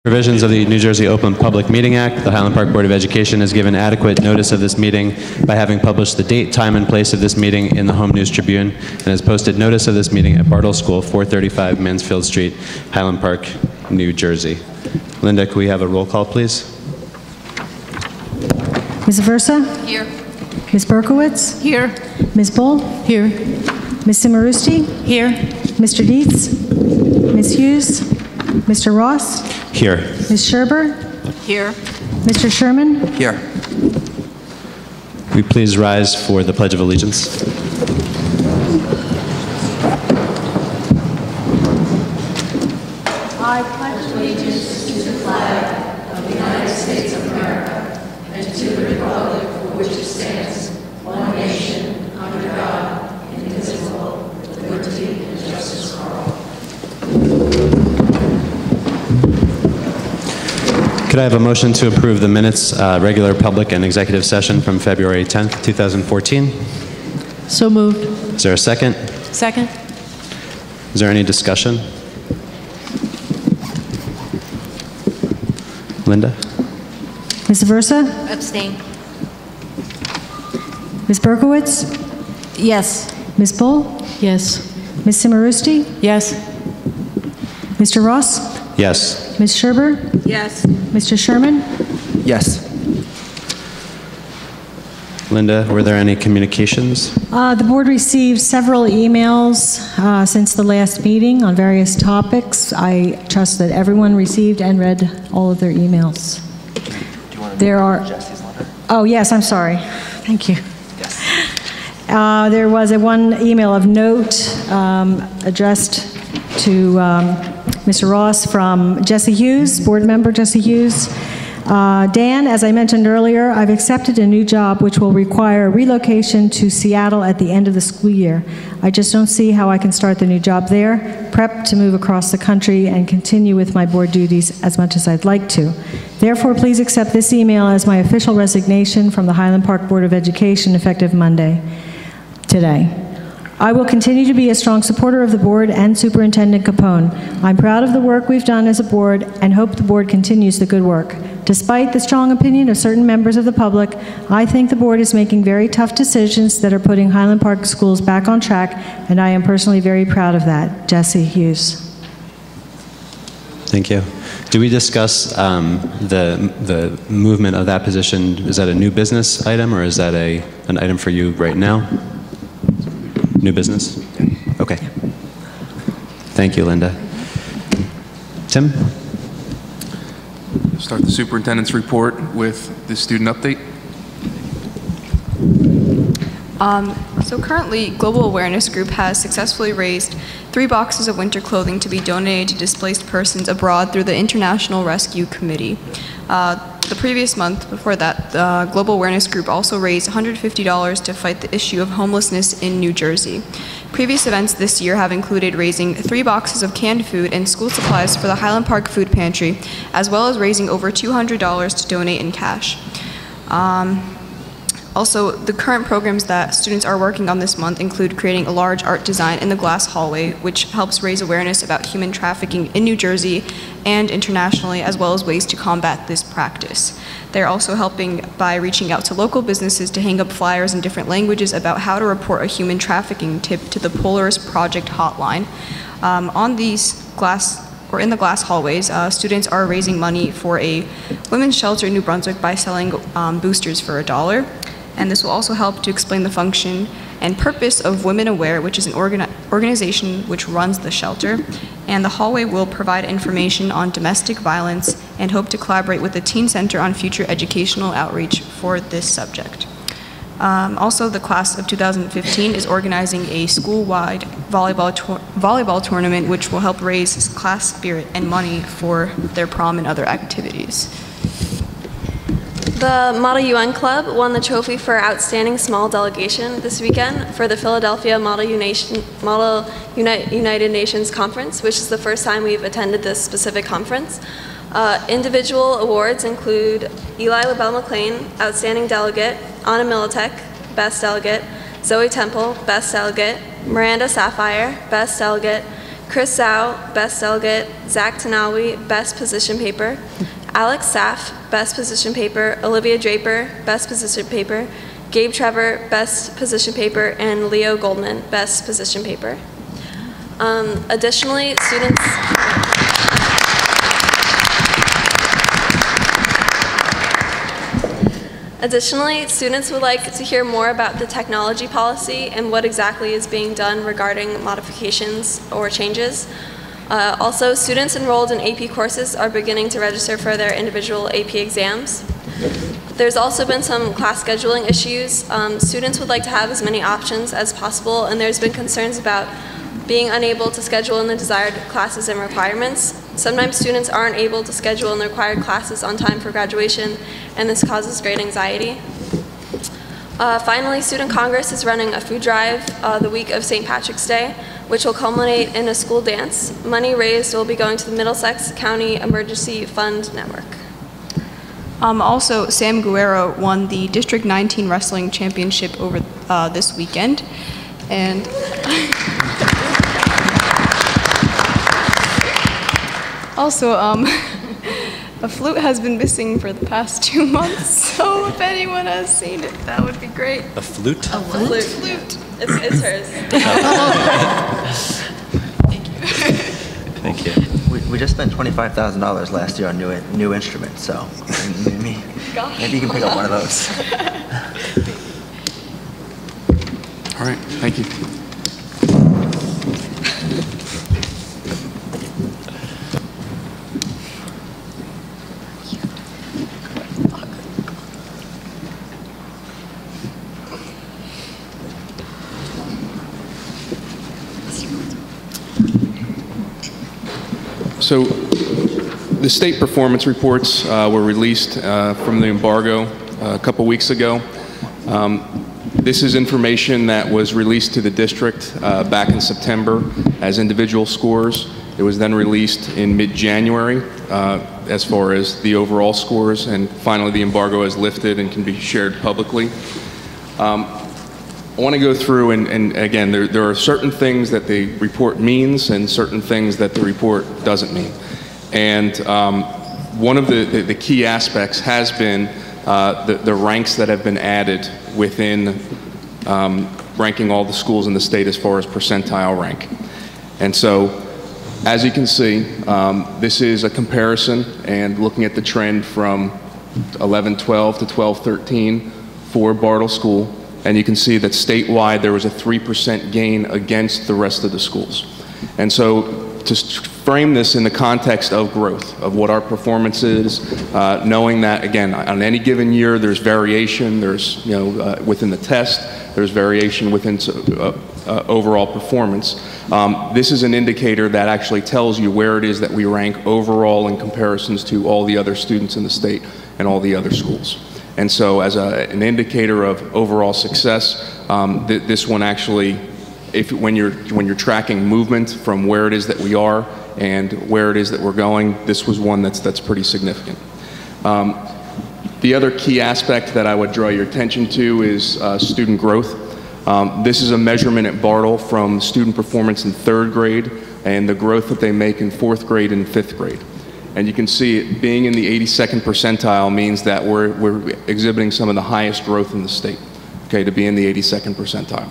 Provisions of the New Jersey Open Public Meeting Act, the Highland Park Board of Education has given adequate notice of this meeting by having published the date, time, and place of this meeting in the Home News Tribune and has posted notice of this meeting at Bartle School, 435 Mansfield Street, Highland Park, New Jersey. Linda, can we have a roll call, please? Ms. Aversa? Here. Ms. Berkowitz? Here. Ms. Bull? Here. Ms. Simarusti? Here. Mr. Dietz? Ms. Hughes? Mr. Ross? Here. Ms. Scherber? Here. Mr. Sherman? Here. Will you please rise for the Pledge of Allegiance? I pledge allegiance to the flag of the United States of America and to the republic for which it stands, one nation, under God, indivisible, with liberty and justice for all. Could I have a motion to approve the minutes, regular public and executive session from February 10th, 2014? So moved. Is there a second? Second. Is there any discussion? Linda? Ms. Aversa? Abstain. Ms. Berkowitz? Yes. Ms. Bull? Yes. Ms. Simarusti? Yes. Mr. Ross? Yes. Ms. Scherber? Yes. Mr. Sherman? Yes. Linda, were there any communications? The board received several emails since the last meeting on various topics. I trust that everyone received and read all of their emails. Do you want to There are. Jesse's letter? Oh, yes, I'm sorry. Thank you. Yes. There was one email of note addressed to Mr. Ross from Jesse Hughes, board member Jesse Hughes. Dan, as I mentioned earlier, I've accepted a new job which will require relocation to Seattle at the end of the school year. I just don't see how I can start the new job there, prep to move across the country, and continue with my board duties as much as I'd like to. Therefore, please accept this email as my official resignation from the Highland Park Board of Education effective Monday, today. I will continue to be a strong supporter of the board and Superintendent Capone. I'm proud of the work we've done as a board and hope the board continues the good work. Despite the strong opinion of certain members of the public, I think the board is making very tough decisions that are putting Highland Park schools back on track, and I am personally very proud of that. Jesse Hughes. Thank you. Did we discuss the movement of that position? Is that a new business item, or is that an item for you right now? New business? Okay. Thank you, Linda. Tim? Start the superintendent's report with the student update. So currently, Global Awareness Group has successfully raised 3 boxes of winter clothing to be donated to displaced persons abroad through the International Rescue Committee. The previous month, before that, the Global Awareness Group also raised $150 to fight the issue of homelessness in New Jersey. Previous events this year have included raising 3 boxes of canned food and school supplies for the Highland Park Food Pantry, as well as raising over $200 to donate in cash. Also, the current programs that students are working on this month include creating a large art design in the glass hallway, which helps raise awareness about human trafficking in New Jersey and internationally, as well as ways to combat this practice. They're also helping by reaching out to local businesses to hang up flyers in different languages about how to report a human trafficking tip to the Polaris Project hotline. On these in the glass hallways, students are raising money for a women's shelter in New Brunswick by selling boosters for $1. And this will also help to explain the function and purpose of Women Aware, which is an organization which runs the shelter. And the hallway will provide information on domestic violence and hope to collaborate with the Teen Center on future educational outreach for this subject. Also, the class of 2015 is organizing a school-wide volleyball tournament, which will help raise class spirit and money for their prom and other activities. The Model UN Club won the trophy for Outstanding Small Delegation this weekend for the Philadelphia Model United Nations Conference, which is the first time we've attended this specific conference. Individual awards include Eli LaBelle-McLean, Outstanding Delegate, Anna Militek, Best Delegate, Zoe Temple, Best Delegate, Miranda Sapphire, Best Delegate, Chris Zhao, Best Delegate, Zach Tanawi, Best Position Paper, Alex Saff, Best Position Paper, Olivia Draper, Best Position Paper, Gabe Trevor, Best Position Paper, and Leo Goldman, Best Position Paper. Additionally, students would like to hear more about the technology policy and what exactly is being done regarding modifications or changes. Also, students enrolled in AP courses are beginning to register for their individual AP exams. There's also been some class scheduling issues. Students would like to have as many options as possible, and there's been concerns about being unable to schedule in the desired classes and requirements. Sometimes students aren't able to schedule in the required classes on time for graduation, and this causes great anxiety. Finally, Student Congress is running a food drive the week of St. Patrick's Day, which will culminate in a school dance. Money raised will be going to the Middlesex County Emergency Fund Network. Also, Sam Guerrero won the District 19 Wrestling Championship over this weekend. And also, a flute has been missing for the past 2 months, so if anyone has seen it, that would be great. A flute? A flute. It's hers. Thank you. We just spent $25,000 last year on new instruments, so maybe you can pick up one of those. All right, thank you. So the state performance reports were released from the embargo a couple weeks ago. This is information that was released to the district back in September as individual scores. It was then released in mid-January as far as the overall scores, and finally the embargo is lifted and can be shared publicly. I want to go through and again, there are certain things that the report means and certain things that the report doesn't mean. And one of the key aspects has been the ranks that have been added within ranking all the schools in the state as far as percentile rank. And so, as you can see, this is a comparison and looking at the trend from 11-12 to 12-13 for Bartle School. And you can see that statewide there was a 3% gain against the rest of the schools. And so to frame this in the context of growth, of what our performance is, knowing that, again, on any given year there's variation, there's, within the test, there's variation within overall performance. This is an indicator that actually tells you where it is that we rank overall in comparisons to all the other students in the state and all the other schools. And so as an indicator of overall success, this one actually, when you're tracking movement from where it is that we are and where it is that we're going, this was one that's pretty significant. The other key aspect that I would draw your attention to is student growth. This is a measurement at Bartle from student performance in 3rd grade and the growth that they make in 4th grade and 5th grade. And you can see it being in the 82nd percentile means that we're exhibiting some of the highest growth in the state, okay, to be in the 82nd percentile.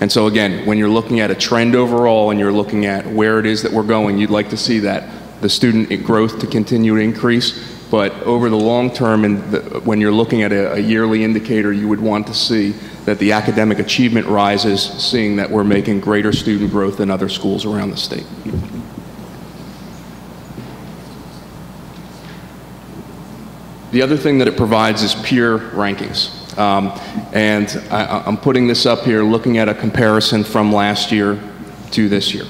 And so again, when you're looking at a trend overall and you're looking at where it is that we're going, you'd like to see that the student growth to continue to increase. But over the long term, and when you're looking at a yearly indicator, you would want to see that the academic achievement rises, seeing that we're making greater student growth than other schools around the state. The other thing that it provides is peer rankings. And I'm putting this up here looking at a comparison from last year to this year.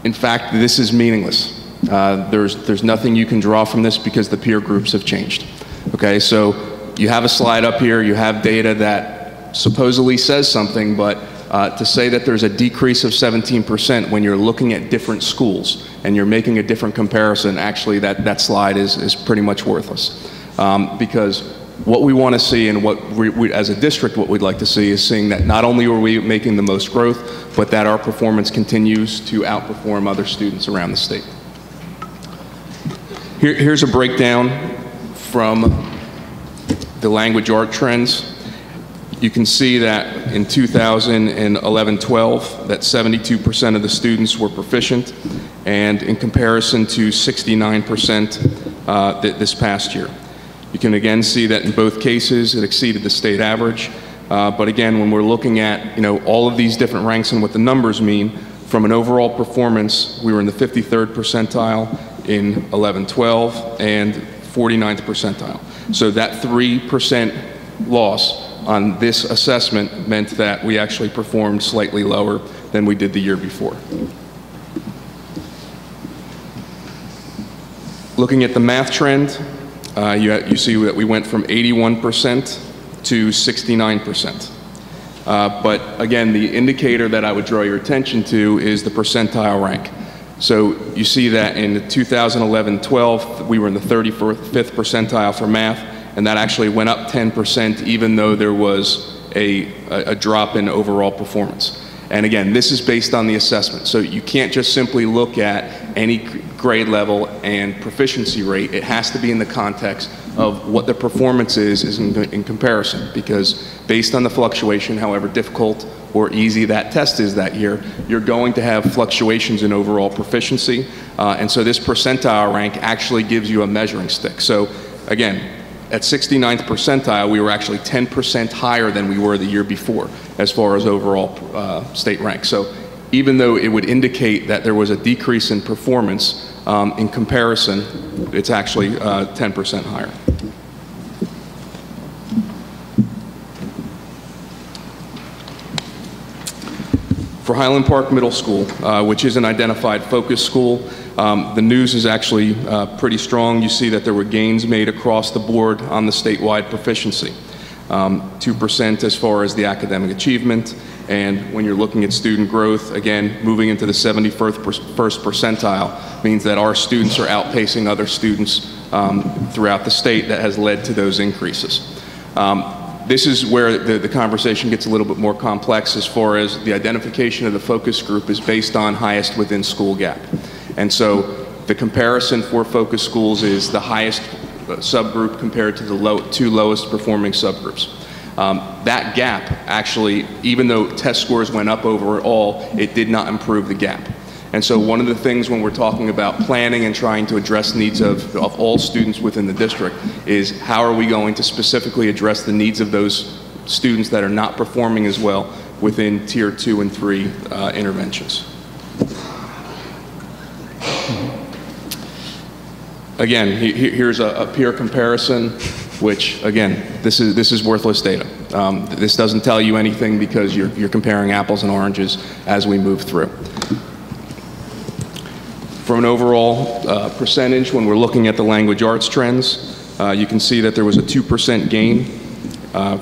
In fact, this is meaningless. There's nothing you can draw from this because the peer groups have changed. Okay, so you have a slide up here, you have data that supposedly says something, but to say that there's a decrease of 17% when you're looking at different schools and you're making a different comparison, actually that slide is pretty much worthless. Because what we want to see and what we, as a district, what we'd like to see is seeing that not only are we making the most growth, but that our performance continues to outperform other students around the state. Here's a breakdown from the language art trends. You can see that in 2011-12, that 72% of the students were proficient, and in comparison to 69% this past year. You can again see that in both cases it exceeded the state average. But again, when we're looking at all of these different ranks and what the numbers mean, from an overall performance, we were in the 53rd percentile in 11-12 and 49th percentile. So that 3% loss on this assessment meant that we actually performed slightly lower than we did the year before. Looking at the math trend, you see that we went from 81% to 69%. But again, the indicator that I would draw your attention to is the percentile rank. So you see that in 2011-12, we were in the 35th percentile for math, and that actually went up 10% even though there was a drop in overall performance. And again, this is based on the assessment. So you can't just simply look at any grade level and proficiency rate. It has to be in the context of what the performance is in comparison, because based on the fluctuation, however difficult or easy that test is that year, you're going to have fluctuations in overall proficiency. And so this percentile rank actually gives you a measuring stick. So again, at 69th percentile, we were actually 10% higher than we were the year before as far as overall state rank. So even though it would indicate that there was a decrease in performance, in comparison, it's actually 10% higher. For Highland Park Middle School, which is an identified focus school, the news is actually pretty strong. You see that there were gains made across the board on the statewide proficiency. 2% as far as the academic achievement, and when you're looking at student growth, again, moving into the 71st percentile means that our students are outpacing other students throughout the state. That has led to those increases. This is where the conversation gets a little bit more complex as far as the identification of the focus group is based on highest within school gap. And so the comparison for focus schools is the highest subgroup compared to the two lowest performing subgroups. That gap actually, even though test scores went up overall, it did not improve the gap. And so one of the things when we're talking about planning and trying to address needs of all students within the district is how are we going to specifically address the needs of those students that are not performing as well within Tier 2 and 3 interventions. Again, here's a peer comparison, which again, this is worthless data. This doesn't tell you anything because you're comparing apples and oranges as we move through. From an overall percentage, when we're looking at the language arts trends, you can see that there was a 2% gain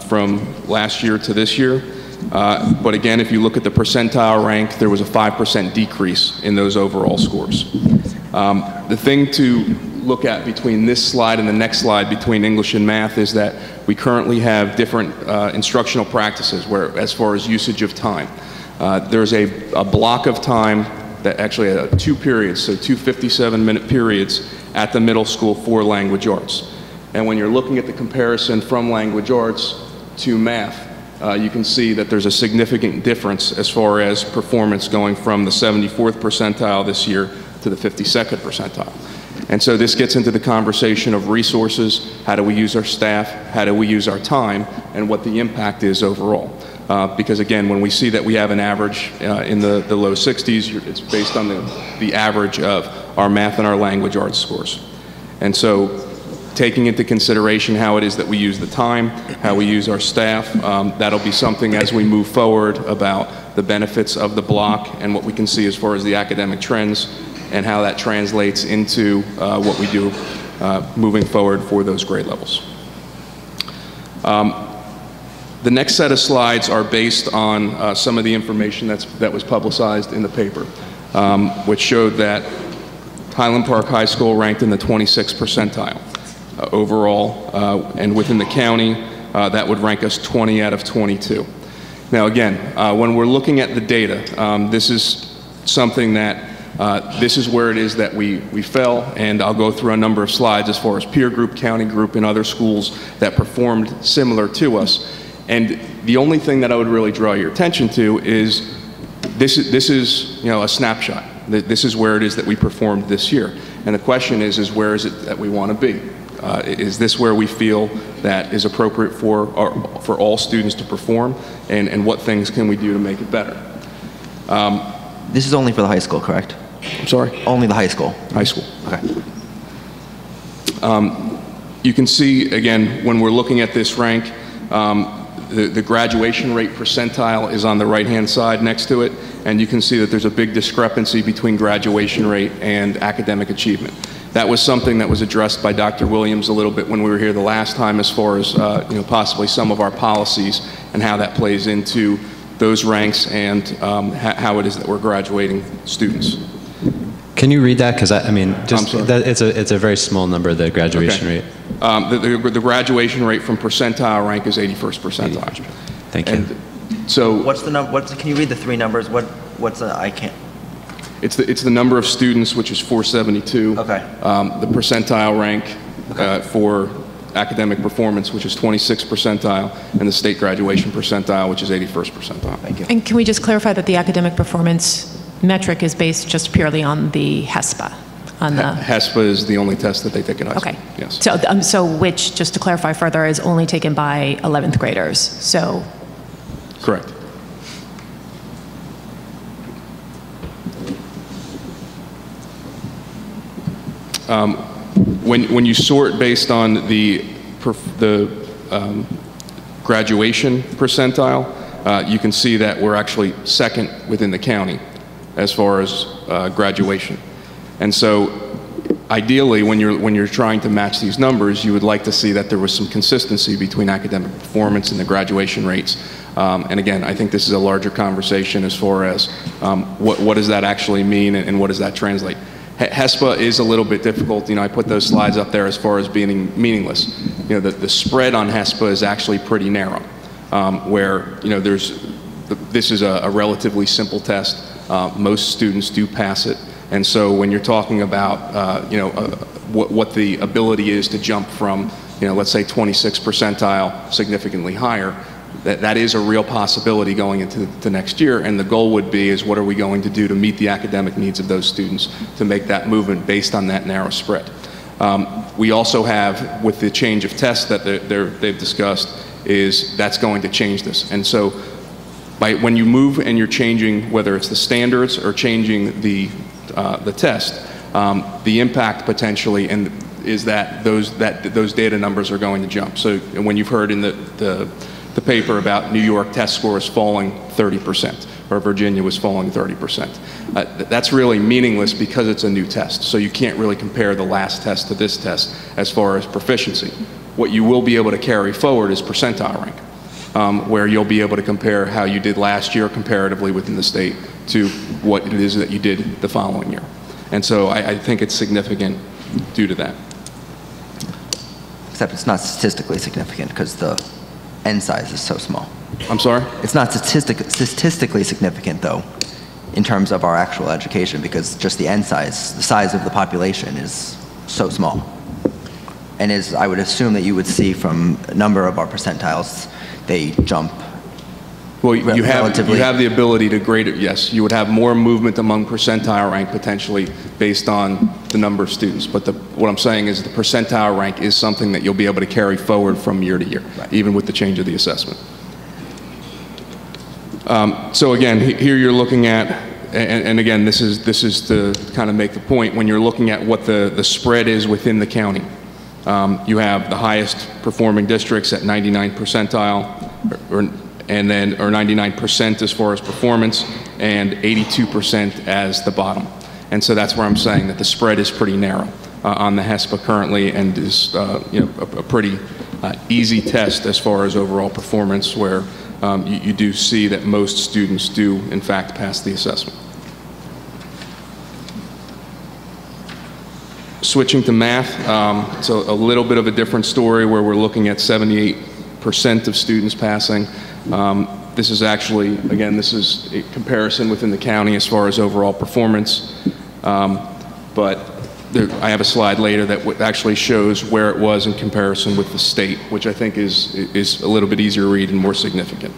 from last year to this year. But again, if you look at the percentile rank, there was a 5% decrease in those overall scores. The thing to look at between this slide and the next slide between English and math is that we currently have different instructional practices where, as far as usage of time. There's a block of time that actually had 2 periods, so 2 57-minute periods at the middle school for language arts. And when you're looking at the comparison from language arts to math, you can see that there's a significant difference as far as performance going from the 74th percentile this year to the 52nd percentile. And so this gets into the conversation of resources, how do we use our staff, how do we use our time, and what the impact is overall. Because again, when we see that we have an average in the low 60s, it's based on the average of our math and our language arts scores. And so taking into consideration how it is that we use the time, how we use our staff, that'll be something as we move forward about the benefits of the block and what we can see as far as the academic trends and how that translates into what we do moving forward for those grade levels. The next set of slides are based on some of the information that was publicized in the paper, which showed that Highland Park High School ranked in the 26th percentile. overall, and within the county, that would rank us 20 out of 22. Now again, when we're looking at the data, this is something that this is where it is that we fell, and I'll go through a number of slides as far as peer group, county group, and other schools that performed similar to us. And the only thing that I would really draw your attention to is this is a snapshot. This is where it is that we performed this year. And the question is where is it that we want to be? Is this where we feel that is appropriate for all students to perform, and what things can we do to make it better? This is only for the high school, correct? I'm sorry? Only the high school? High school. Okay. You can see, again, when we're looking at this rank, the graduation rate percentile is on the right-hand side next to it, and you can see that there's a big discrepancy between graduation rate and academic achievement. That was something that was addressed by Dr. Williams a little bit when we were here the last time, as far as possibly some of our policies and how that plays into those ranks and how it is that we're graduating students. Can you read that? Because it's a very small number, the graduation Okay. rate. The graduation rate from percentile rank is 81st percentile. Thank you. And so What's the number? Can you read the three numbers? What's the? I can't. it's the number of students, which is 472. Okay. The percentile rank for academic performance, which is 26th percentile, and the state graduation percentile, which is 81st percentile. Thank you. And can we just clarify that the academic performance metric is based just purely on the HESPA? HESPA is the only test that they take at high school. Okay. Yes. So which, just to clarify further, is only taken by 11th graders. So. Correct. When you sort based on the graduation percentile, you can see that we're actually second within the county as far as graduation. And so ideally, when you're trying to match these numbers, you would like to see that there was some consistency between academic performance and the graduation rates. And again, I think this is a larger conversation as far as what does that actually mean, and what does that translate. HESPA is a little bit difficult. I put those slides up there as far as being meaningless. The spread on HESPA is actually pretty narrow, where this is a relatively simple test. Most students do pass it. And so when you're talking about, what the ability is to jump from, let's say 26th percentile significantly higher, that is a real possibility going into the next year. And the goal would be is what are we going to do to meet the academic needs of those students to make that movement based on that narrow spread. We also have, with the change of tests that they've discussed, is that's going to change this. And so when you move and you're changing, whether it's the standards or changing the test, the impact potentially is that those data numbers are going to jump. So when you've heard in the paper about New York test scores falling 30%, or Virginia was falling 30%, that's really meaningless because it's a new test. So you can't really compare the last test to this test as far as proficiency. What you will be able to carry forward is percentile rank, where you'll be able to compare how you did last year comparatively within the state to what it is that you did the following year. And so I think it's significant due to that. Except it's not statistically significant because the N size is so small. I'm sorry? It's not statistically significant, though, in terms of our actual education, because just the N size, the size of the population, is so small. And as I would assume that you would see from a number of our percentiles, they jump. Well, you have the ability to grade it, yes. You would have more movement among percentile rank potentially based on the number of students. But what I'm saying is the percentile rank is something that you'll be able to carry forward from year to year, right, even with the change of the assessment. So again, here you're looking at, and again, this is to kind of make the point, when you're looking at what the spread is within the county. You have the highest performing districts at 99 percentile, or 99% as far as performance, and 82% as the bottom. And so that's where I'm saying that the spread is pretty narrow on the HESPA currently, and is a pretty easy test as far as overall performance, where you do see that most students do in fact pass the assessment. Switching to math, it's a little bit of a different story where we're looking at 78% of students passing. This is actually, again, this is a comparison within the county as far as overall performance. But I have a slide later that actually shows where it was in comparison with the state, which I think is a little bit easier to read and more significant.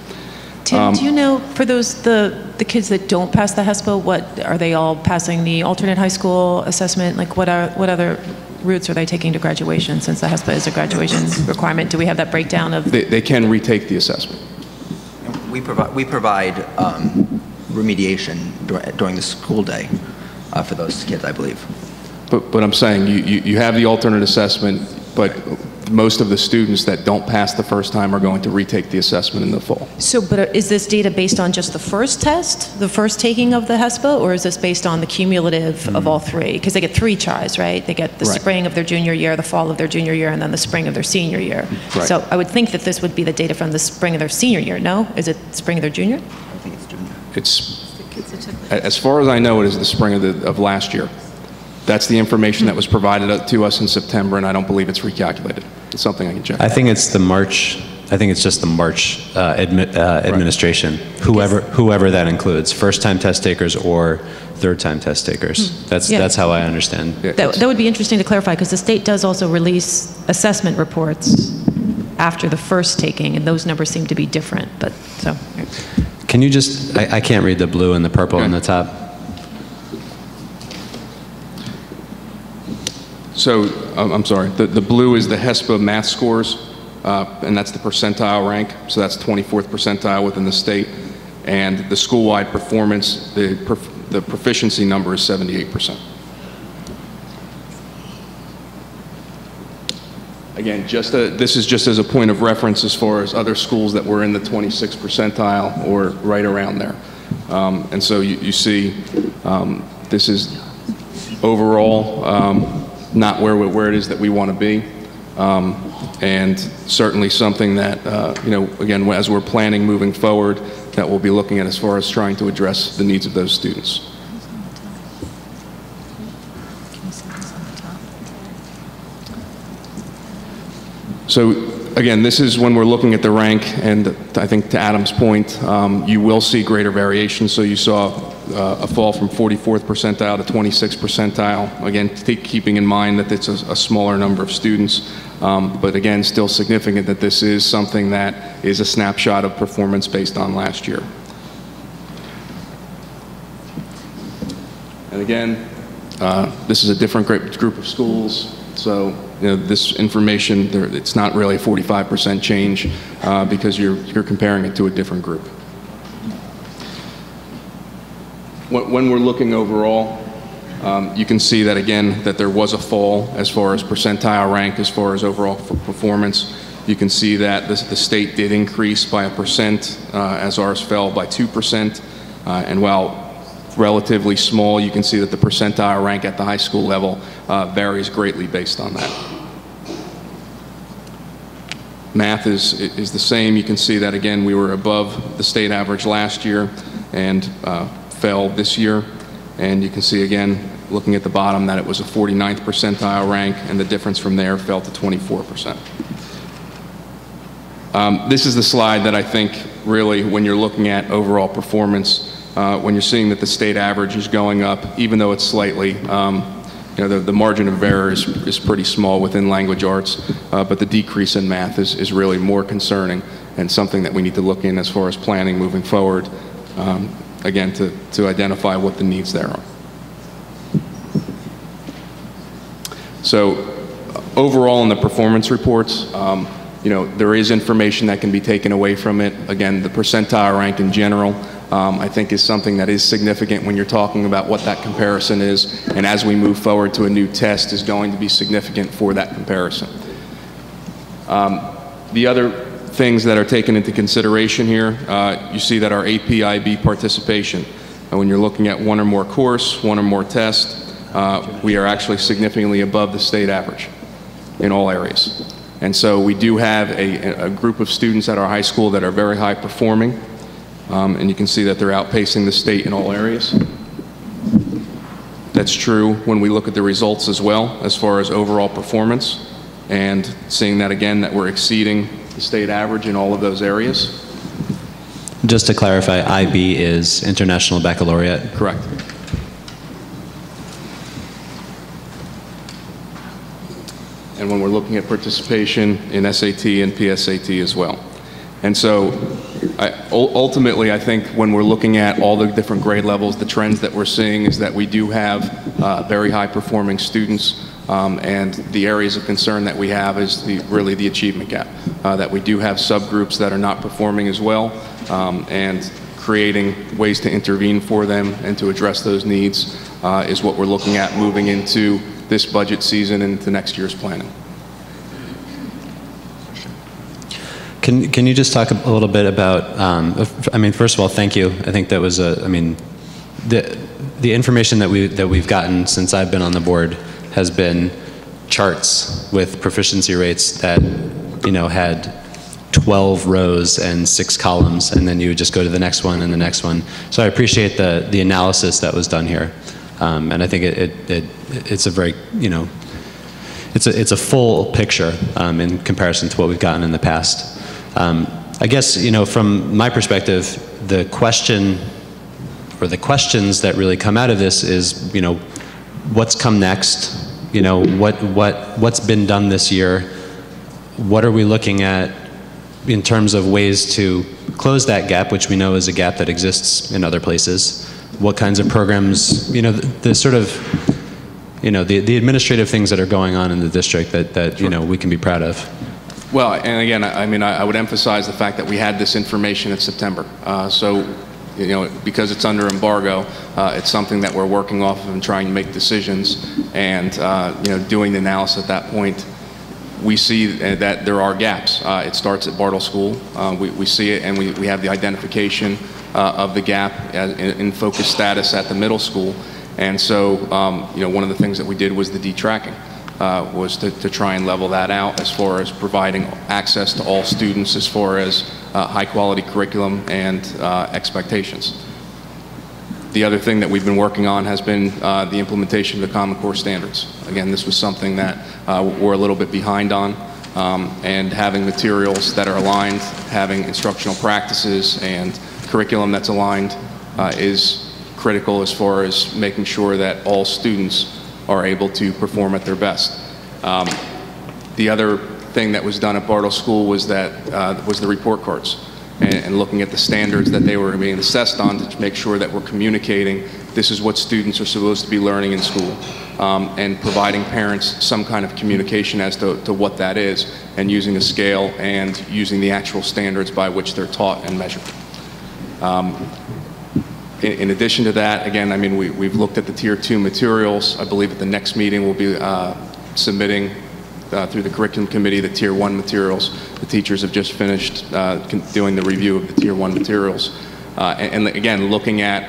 Tim, do you know, for the kids that don't pass the HESPA, what are they all passing the alternate high school assessment? Like what other routes are they taking to graduation, since the HESPA is a graduation requirement? Do we have that breakdown of? They can retake the assessment. We provide remediation during the school day for those kids, I believe. But I'm saying you have the alternate assessment, but most of the students that don't pass the first time are going to retake the assessment in the fall. So, but is this data based on just the first test, the first taking of the HESPA, or is this based on the cumulative of all three? Because they get three tries, right? They get the Right. spring of their junior year, the fall of their junior year, and then the spring of their senior year. Right. So I would think that this would be the data from the spring of their senior year, no? Is it spring of their junior? I think it's junior. It's, as far as I know, it is the spring of last year. That's the information that was provided to us in September, and I don't believe it's recalculated. It's something I can check. I think it's the March. I think it's just the March administration. Whoever that includes, first-time test takers or third-time test takers. Yeah. That's how I understand. Yeah, That would be interesting to clarify, because the state does also release assessment reports after the first taking, and those numbers seem to be different, but so. Can you just? I can't read the blue and the purple on the top. So, I'm sorry, the blue is the HESPA math scores, and that's the percentile rank, so that's 24th percentile within the state. And the school-wide performance, the proficiency number is 78%. Again, this is just as a point of reference as far as other schools that were in the 26th percentile or right around there. And so you see, this is overall not where it is that we want to be, and certainly something that, again, as we're planning moving forward, that we'll be looking at as far as trying to address the needs of those students. So again, this is when we're looking at the rank, and I think to Adam's point, you will see greater variation. So you saw a fall from 44th percentile to 26th percentile. Again, keeping in mind that it's a smaller number of students, but again, still significant that this is something that is a snapshot of performance based on last year. And again, this is a different group of schools, so this information, it's not really a 45% change because you're comparing it to a different group. When we're looking overall, you can see that again, that there was a fall as far as percentile rank, as far as overall performance. You can see that the state did increase by 1%, as ours fell by 2%. And while relatively small, you can see that the percentile rank at the high school level varies greatly based on that. Math is the same. You can see that again, we were above the state average last year and fell this year. And you can see again, looking at the bottom, that it was a 49th percentile rank, and the difference from there fell to 24%. This is the slide that I think really, when you're looking at overall performance, when you're seeing that the state average is going up, even though it's slightly, the margin of error is pretty small within language arts, but the decrease in math is really more concerning and something that we need to look in as far as planning moving forward, again, to identify what the needs there are. So overall in the performance reports, there is information that can be taken away from it. Again, the percentile rank in general, I think is something that is significant when you're talking about what that comparison is, and as we move forward to a new test is going to be significant for that comparison. The other things that are taken into consideration here, you see that our AP/IB participation, when you're looking at one or more course, one or more test, we are actually significantly above the state average in all areas. And so we do have a group of students at our high school that are very high performing, and you can see that they're outpacing the state in all areas. That's true when we look at the results as well, as far as overall performance, and seeing that again, that we're exceeding the state average in all of those areas. Just to clarify, IB is International Baccalaureate? Correct. And when we're looking at participation in SAT and PSAT as well. And so ultimately, I think when we're looking at all the different grade levels, the trends that we're seeing is that we do have very high performing students, and the areas of concern that we have is really the achievement gap, that we do have subgroups that are not performing as well, and creating ways to intervene for them and to address those needs is what we're looking at moving into this budget season and into next year's planning. Can you just talk a little bit about, I mean, first of all, thank you. I think that was I mean, the information that we've gotten since I've been on the board has been charts with proficiency rates that, you know, had 12 rows and 6 columns, and then you would just go to the next one and the next one. So I appreciate the analysis that was done here. And I think it's a very, you know, it's a full picture in comparison to what we've gotten in the past. I guess, you know, from my perspective, the question or the questions that really come out of this is, you know, what's come next? You know, what's been done this year? What are we looking at in terms of ways to close that gap, which we know is a gap that exists in other places? What kinds of programs, you know, the sort of, you know, the administrative things that are going on in the district that you know, we can be proud of? Well, and again, I mean, I would emphasize the fact that we had this information in September. So, you know, because it's under embargo, it's something that we're working off of and trying to make decisions, and, you know, doing the analysis at that point. We see that there are gaps. It starts at Bartle School. We see it, and we have the identification of the gap in focus status at the middle school. And so, you know, one of the things that we did was the detracking. Was to try and level that out as far as providing access to all students as far as high quality curriculum and expectations. The other thing that we've been working on has been the implementation of the Common Core standards. Again, this was something that we're a little bit behind on, and having materials that are aligned, having instructional practices and curriculum that's aligned is critical as far as making sure that all students are able to perform at their best. The other thing that was done at Bartle School was that was the report cards, and looking at the standards that they were being assessed on to make sure that we're communicating this is what students are supposed to be learning in school, and providing parents some kind of communication as to what that is, and using a scale and using the actual standards by which they're taught and measured. In addition to that, again, I mean, we've looked at the Tier 2 materials. I believe at the next meeting we'll be submitting through the curriculum committee the Tier 1 materials. The teachers have just finished doing the review of the Tier 1 materials. And again, looking at,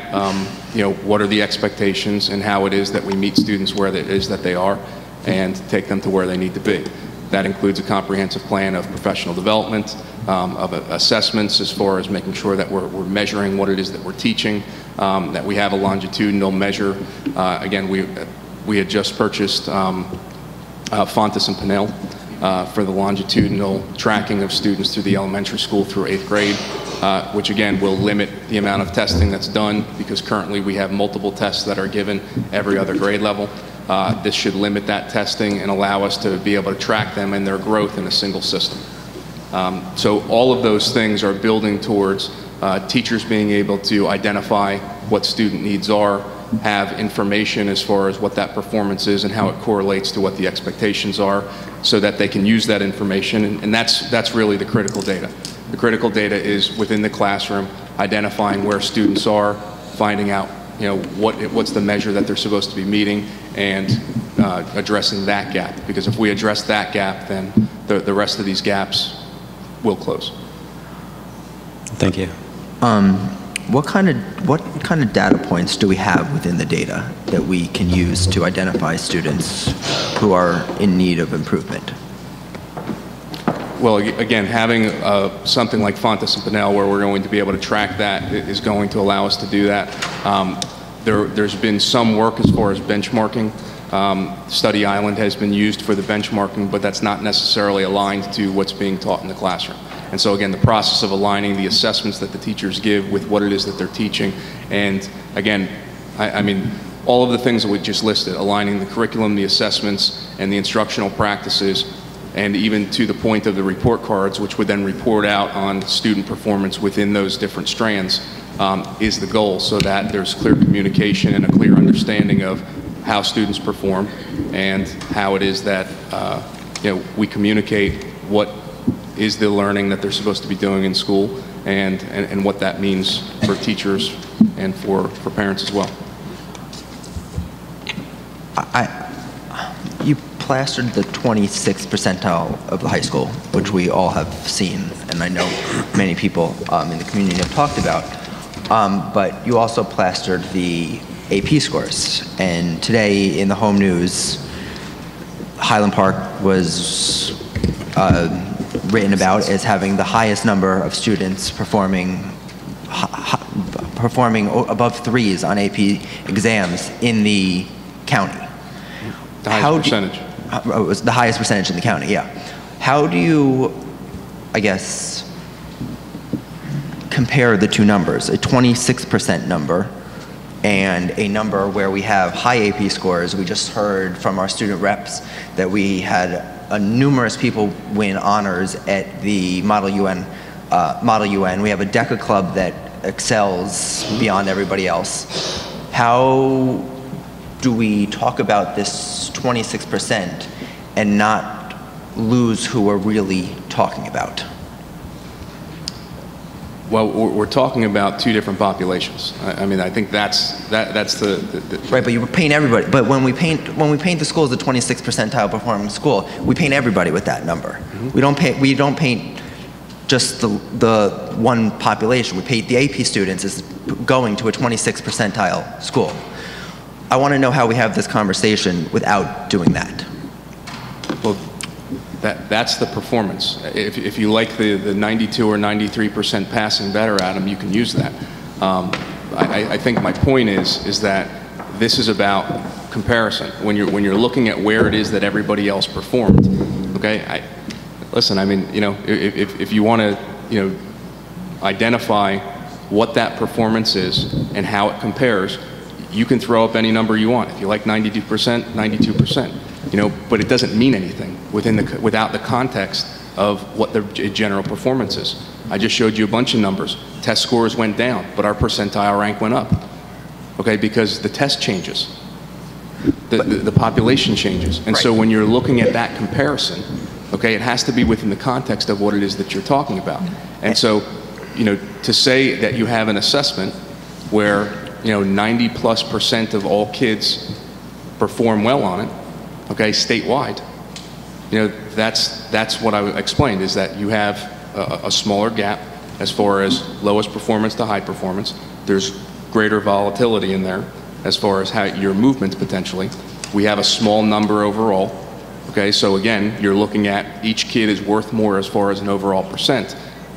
you know, what are the expectations and how it is that we meet students where it is that they are and take them to where they need to be. That includes a comprehensive plan of professional development, of assessments as far as making sure that we're measuring what it is that we're teaching, that we have a longitudinal measure. Again, we had just purchased Fontes and Pinnell for the longitudinal tracking of students through the elementary school through 8th grade, which again will limit the amount of testing that's done, because currently we have multiple tests that are given every other grade level. This should limit that testing and allow us to be able to track them and their growth in a single system. So all of those things are building towards teachers being able to identify what student needs are, have information as far as what that performance is and how it correlates to what the expectations are, so that they can use that information. And that's really the critical data. The critical data is within the classroom, identifying where students are, finding out, you know, what's the measure that they're supposed to be meeting, and addressing that gap. Because if we address that gap, then the rest of these gaps will close. Thank you. What kind of data points do we have within the data that we can use to identify students who are in need of improvement? Well, again, having something like Fontes and Pinnell, where we're going to be able to track that, is going to allow us to do that. There's been some work as far as benchmarking. Study Island has been used for the benchmarking, but that's not necessarily aligned to what's being taught in the classroom. And so again, the process of aligning the assessments that the teachers give with what it is that they're teaching, and again, I mean, all of the things that we just listed, aligning the curriculum, the assessments, and the instructional practices, and even to the point of the report cards, which would then report out on student performance within those different strands, is the goal, so that there's clear communication and a clear understanding of how students perform and how it is that we communicate what is the learning that they're supposed to be doing in school, and what that means for teachers and for parents as well. You plastered the 26th percentile of the high school, which we all have seen, and I know many people in the community have talked about, but you also plastered the AP scores. And today in the home news, Highland Park was written about as having the highest number of students performing above 3s on AP exams in the county. The highest percentage. It was the highest percentage in the county, yeah. How do you, I guess, compare the two numbers, a 26% number and a number where we have high AP scores? We just heard from our student reps that we had numerous people win honors at the Model UN. We have a DECA club that excels beyond everybody else. How do we talk about this 26% and not lose who we're really talking about? Well, we're talking about two different populations. I mean, I think that's the right. But you paint everybody. But when we paint the school as a 26th percentile performing school, we paint everybody with that number. Mm-hmm. We don't paint just the one population. We paint the AP students as going to a 26th percentile school. I want to know how we have this conversation without doing that. Well, that's the performance. If you like the 92 or 93% passing better at them, you can use that. I think my point is that this is about comparison. When you're looking at where it is that everybody else performed, okay? Listen, I mean, if you want to, identify what that performance is and how it compares, you can throw up any number you want. If you like 92%, 92%. But it doesn't mean anything without the context of what the general performance is. I just showed you a bunch of numbers. Test scores went down, but our percentile rank went up. Okay, because the test changes. The population changes. And so when you're looking at that comparison, okay, it has to be within the context of what it is that you're talking about. And so, to say that you have an assessment where, 90+% of all kids perform well on it, okay, statewide, that's what I explained, is that you have a smaller gap as far as lowest performance to high performance. There's greater volatility in there as far as how your movements potentially. We have a small number overall, okay, so again, you're looking at each kid is worth more as far as an overall percent.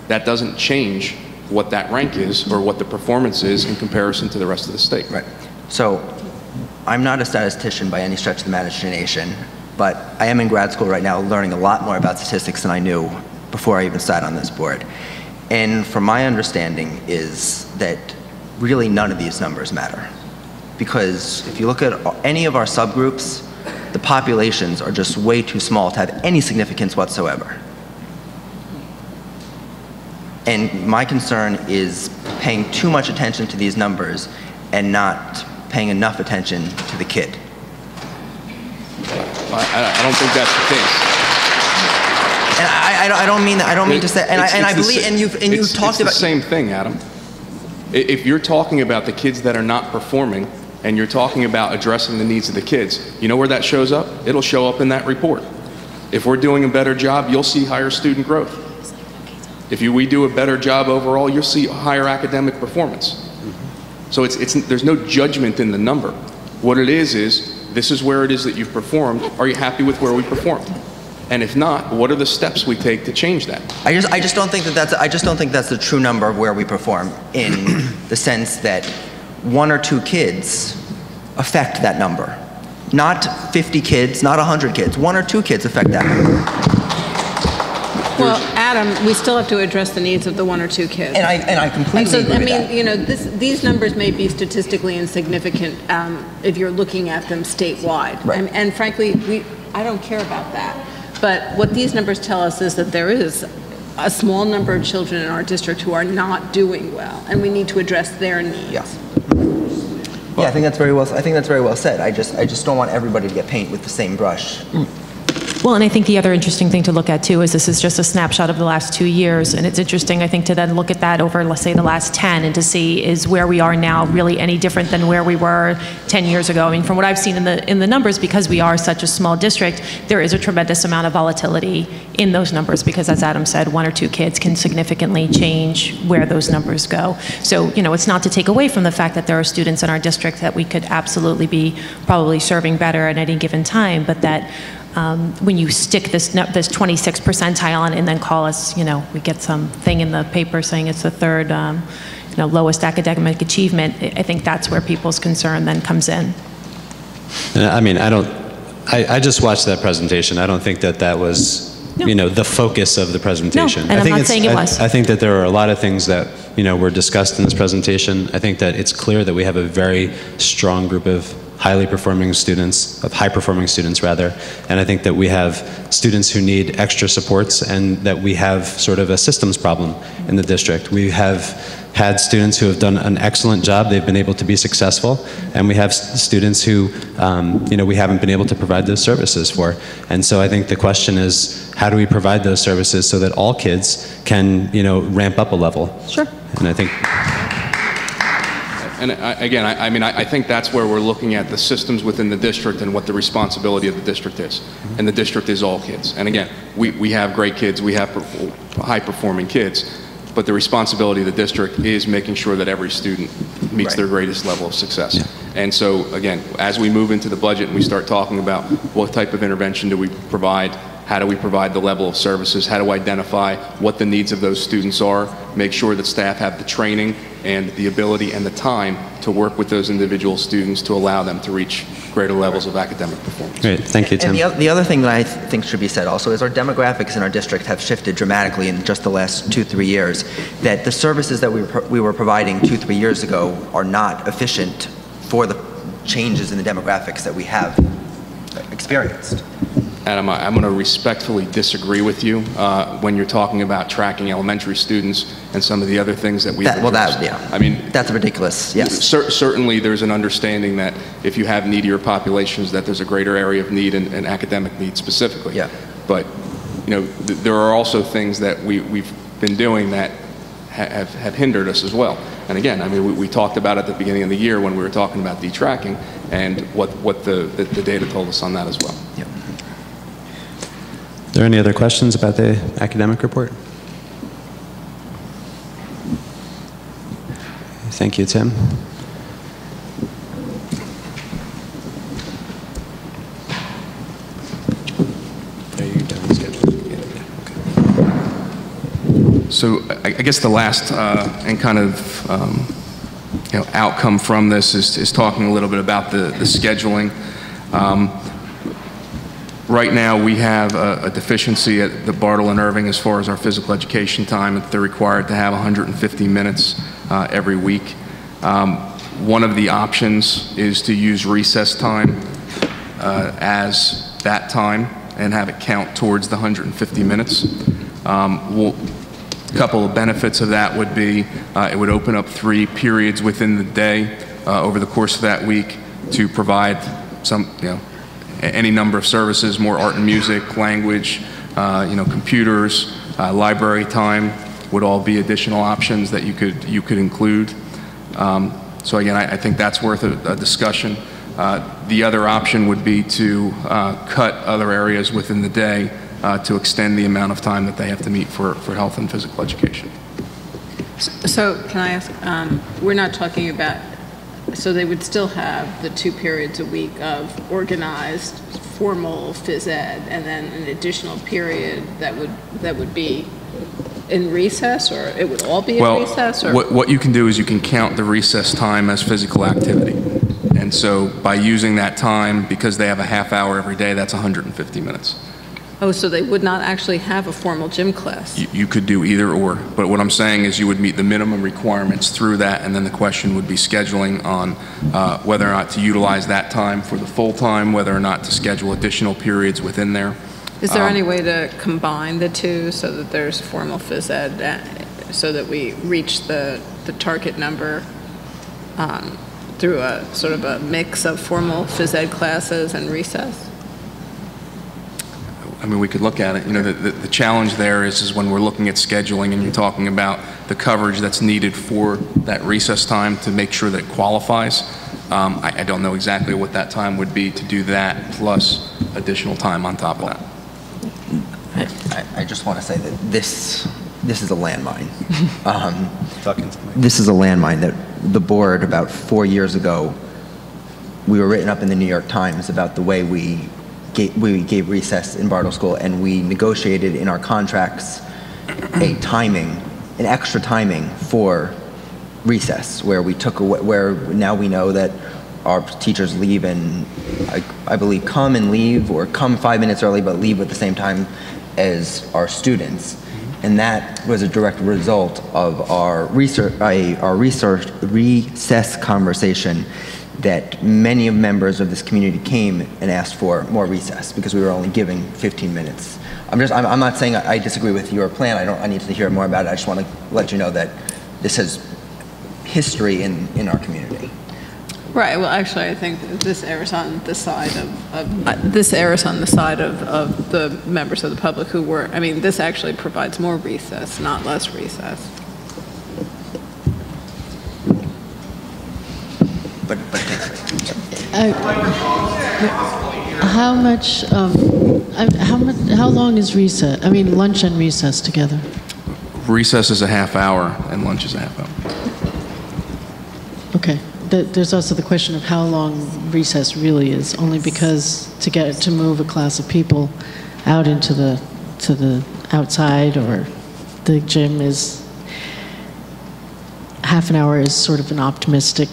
That doesn't change what that rank is or what the performance is in comparison to the rest of the state. Right. So I'm not a statistician by any stretch of the imagination, but I am in grad school right now learning a lot more about statistics than I knew before I even sat on this board. And from my understanding is that really none of these numbers matter. Because if you look at any of our subgroups, the populations are just way too small to have any significance whatsoever. And my concern is paying too much attention to these numbers and not paying enough attention to the kid. I don't think that's the case. And I don't mean that. I don't mean to say. And I believe. And you've talked about the same thing, Adam. If you're talking about the kids that are not performing, and you're talking about addressing the needs of the kids, you know where that shows up? It'll show up in that report. If we're doing a better job, you'll see higher student growth. If we do a better job overall, you'll see higher academic performance. So there's no judgment in the number. What it is this is where it is that you've performed. Are you happy with where we performed? And if not, what are the steps we take to change that? I just don't think that's the true number of where we perform, in the sense that 1 or 2 kids affect that number. Not 50 kids, not 100 kids. 1 or 2 kids affect that number. Well, Adam, we still have to address the needs of the 1 or 2 kids. And I completely agree with that. You know, these numbers may be statistically insignificant if you're looking at them statewide. Right. And frankly, I don't care about that. But what these numbers tell us is that there is a small number of children in our district who are not doing well, and we need to address their needs. Yeah. Yeah, I think that's very well said. I just don't want everybody to get paint with the same brush. Well, and I think the other interesting thing to look at too is this is just a snapshot of the last 2 years, and it's interesting, I think, to then look at that over, let's say, the last 10, and to see is where we are now really any different than where we were 10 years ago. I mean, from what I've seen in the numbers, because we are such a small district, there is a tremendous amount of volatility in those numbers, because as Adam said, 1 or 2 kids can significantly change where those numbers go. So, you know, it's not to take away from the fact that there are students in our district that we could absolutely be probably serving better at any given time, but that when you stick this 26th percentile on and then call us, you know, we get some thing in the paper saying it's the third, you know, lowest academic achievement, I think that's where people's concern then comes in. I mean, I just watched that presentation. I don't think that was, you know, the focus of the presentation. No, and I'm not saying it was. I think that there are a lot of things that, you know, were discussed in this presentation. I think that it's clear that we have a very strong group of highly performing students, of high-performing students rather, and I think that we have students who need extra supports and that we have sort of a systems problem in the district. We have had students who have done an excellent job, they've been able to be successful, and we have students who, you know, we haven't been able to provide those services for. And so I think the question is, how do we provide those services so that all kids can, you know, ramp up a level? Sure. And I think... And again, I mean, I think that's where we're looking at the systems within the district and what the responsibility of the district is. And the district is all kids. And again, we have great kids, we have high-performing kids, but the responsibility of the district is making sure that every student meets their greatest level of success. Yeah. And so, again, as we move into the budget and we start talking about what type of intervention do we provide, how do we provide the level of services, how to identify what the needs of those students are, make sure that staff have the training and the ability and the time to work with those individual students to allow them to reach greater levels of academic performance. Great, thank you, Tim. And the other thing that I think should be said also is our demographics in our district have shifted dramatically in just the last 2-3 years, that the services that we were providing 2-3 years ago are not efficient for the changes in the demographics that we have experienced. Adam, I'm going to respectfully disagree with you when you're talking about tracking elementary students and some of the other things that we've addressed. Yeah. I mean, that's ridiculous. Yes. Certainly, there's an understanding that if you have needier populations, that there's a greater area of need and academic need specifically. Yeah. But you know, there are also things that we've been doing that have hindered us as well. And again, I mean, we talked about at the beginning of the year when we were talking about detracking and what the data told us on that as well. Yeah. Are there any other questions about the academic report? Thank you, Tim. Are you done scheduling? Yeah, okay. So I guess the last and kind of you know, outcome from this is talking a little bit about the scheduling. Right now, we have a deficiency at the Bartle and Irving as far as our physical education time. They're required to have 150 minutes every week. One of the options is to use recess time as that time and have it count towards the 150 minutes. A couple of benefits of that would be it would open up 3 periods within the day over the course of that week to provide some, you know, any number of services, more art and music, language, you know, computers, library time would all be additional options that you could include. So again, I think that's worth a discussion. The other option would be to cut other areas within the day to extend the amount of time that they have to meet for health and physical education. So can I ask, we're not talking about, so they would still have the 2 periods a week of organized, formal phys ed, and then an additional period that would be in recess, or it would all be in Well, recess? Or? what you can do is you can count the recess time as physical activity. And so by using that time, because they have a half hour every day, that's 150 minutes. Oh, so they would not actually have a formal gym class? You could do either or, but what I'm saying is you would meet the minimum requirements through that, and then the question would be scheduling on whether or not to utilize that time for the full time, whether or not to schedule additional periods within there. Is there any way to combine the two so that there's formal phys ed, so that we reach the target number through a sort of a mix of formal phys ed classes and recess? I mean, we could look at it. You know, the challenge there is when we're looking at scheduling and you're talking about the coverage that's needed for that recess time to make sure that it qualifies. I don't know exactly what that time would be to do that plus additional time on top of that. I just want to say that this is a landmine. This is a landmine that the board, about 4 years ago, we were written up in the New York Times about the way we gave recess in Bartle School, and we negotiated in our contracts an extra timing for recess, where we took away, where now we know that our teachers leave and I believe come and leave, or come 5 minutes early but leave at the same time as our students. And that was a direct result of our recess conversation, that many members of this community came and asked for more recess because we were only giving 15 minutes. I'm not saying I disagree with your plan. I need to hear more about it. I just want to let you know that this has history in our community. Right. Well, actually, I think that this errs on the side of the members of the public who were. I mean, this actually provides more recess, not less recess. But how long is recess? I mean, lunch and recess together? Recess is a half hour and lunch is a half hour. Okay. There's also the question of how long recess really is, only because to move a class of people out into the outside or the gym is half an hour is sort of an optimistic.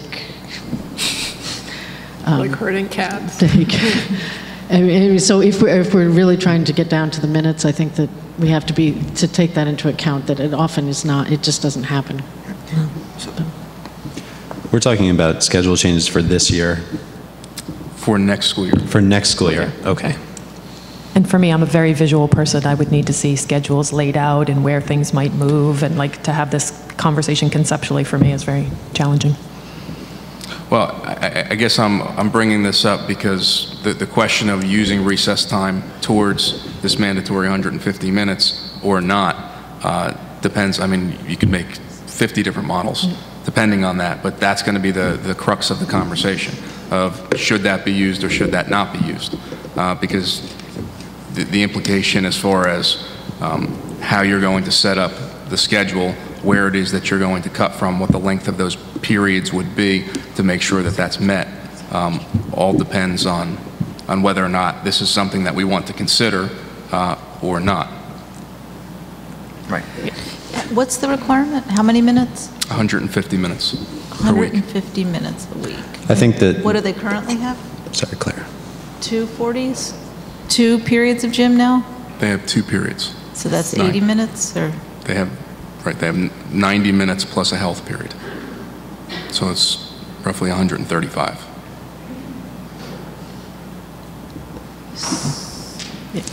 Like herding cats. So if we're really trying to get down to the minutes, I think that we have to take that into account, that it often is not, it just doesn't happen. We're talking about schedule changes for this year. For next school year. For next school year, okay. And for me, I'm a very visual person. I would need to see schedules laid out and where things might move, and like to have this conversation conceptually for me is very challenging. Well, I guess I'm bringing this up because the question of using recess time towards this mandatory 150 minutes or not depends. I mean, you could make 50 different models depending on that, but that's going to be the crux of the conversation of should that be used or should that not be used, because the implication as far as how you're going to set up the schedule, where it is that you're going to cut from, what the length of those periods would be to make sure that that's met, all depends on whether or not this is something that we want to consider or not. Right. What's the requirement? How many minutes? 150 minutes per week. 150 minutes a week. I think that. What do they currently have? Sorry, Claire. 240s? 2 periods of gym now? They have 2 periods. So that's 80 minutes, or? They have 90 minutes plus a health period. So it's roughly 135.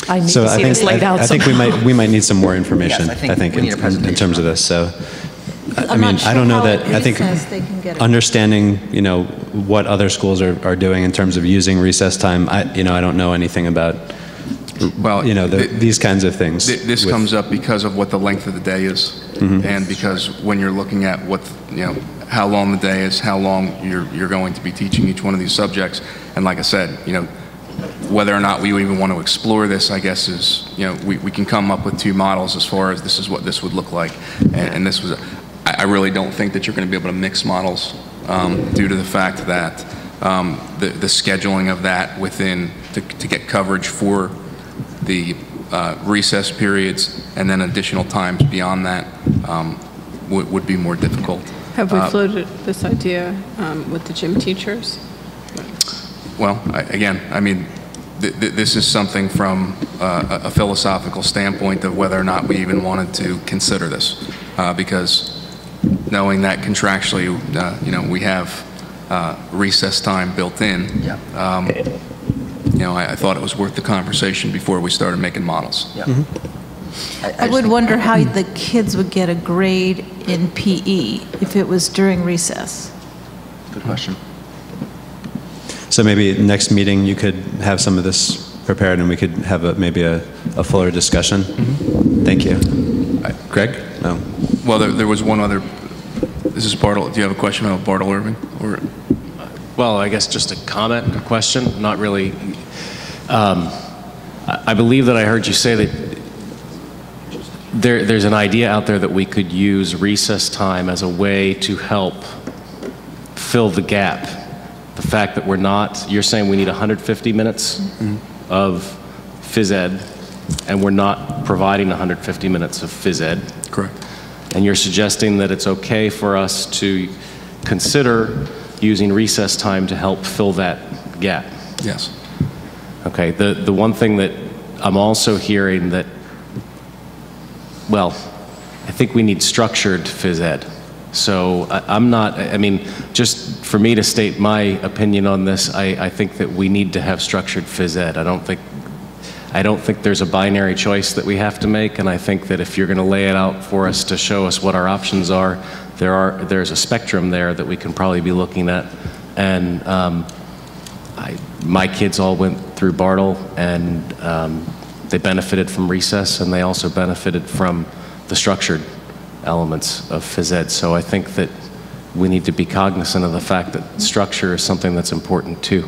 I need to see this laid out. I think we might need some more information. Yes, I think we need a presentation in terms of this. So, I I'm mean, not sure I don't know how that. at I think recess they can get it. understanding, what other schools are doing in terms of using recess time. I don't know anything about. Well, these kinds of things. This comes up because of what the length of the day is, and because when you're looking at how long the day is, how long you're going to be teaching each one of these subjects, and like I said, whether or not we even want to explore this, I guess is we can come up with 2 models as far as this is what this would look like, and this was. I really don't think that you're going to be able to mix models due to the fact that the scheduling of that within to get coverage for the recess periods and then additional times beyond that would be more difficult. Have we floated this idea with the gym teachers? Well, again, I mean, this is something from a philosophical standpoint of whether or not we even wanted to consider this, because knowing that contractually, you know, we have recess time built in. Yeah. You know, I thought it was worth the conversation before we started making models. Yeah. I would wonder how the kids would get a grade in PE if it was during recess. Good question. So maybe next meeting you could have some of this prepared and we could have maybe a fuller discussion. Thank you. Greg? No. Well, there was one other. This is Bartle. Do you have a question about Bartle Irving? Or? Well, I guess just a comment, a question, not really. I believe that I heard you say that there's an idea out there that we could use recess time as a way to help fill the gap. The fact that you're saying we need 150 minutes of phys ed, and we're not providing 150 minutes of phys ed. Correct. And you're suggesting that it's okay for us to consider using recess time to help fill that gap. Yes. Okay, the one thing that I'm also hearing that, well, I think we need structured phys ed. So I mean, just for me to state my opinion on this, I think that we need to have structured phys ed. I don't think there's a binary choice that we have to make, and I think that if you're going to lay it out for us to show us what our options are, there's a spectrum there that we can probably be looking at. And my kids all went through Bartle, and they benefited from recess, and they also benefited from the structured elements of phys ed. So I think that we need to be cognizant of the fact that structure is something that's important too.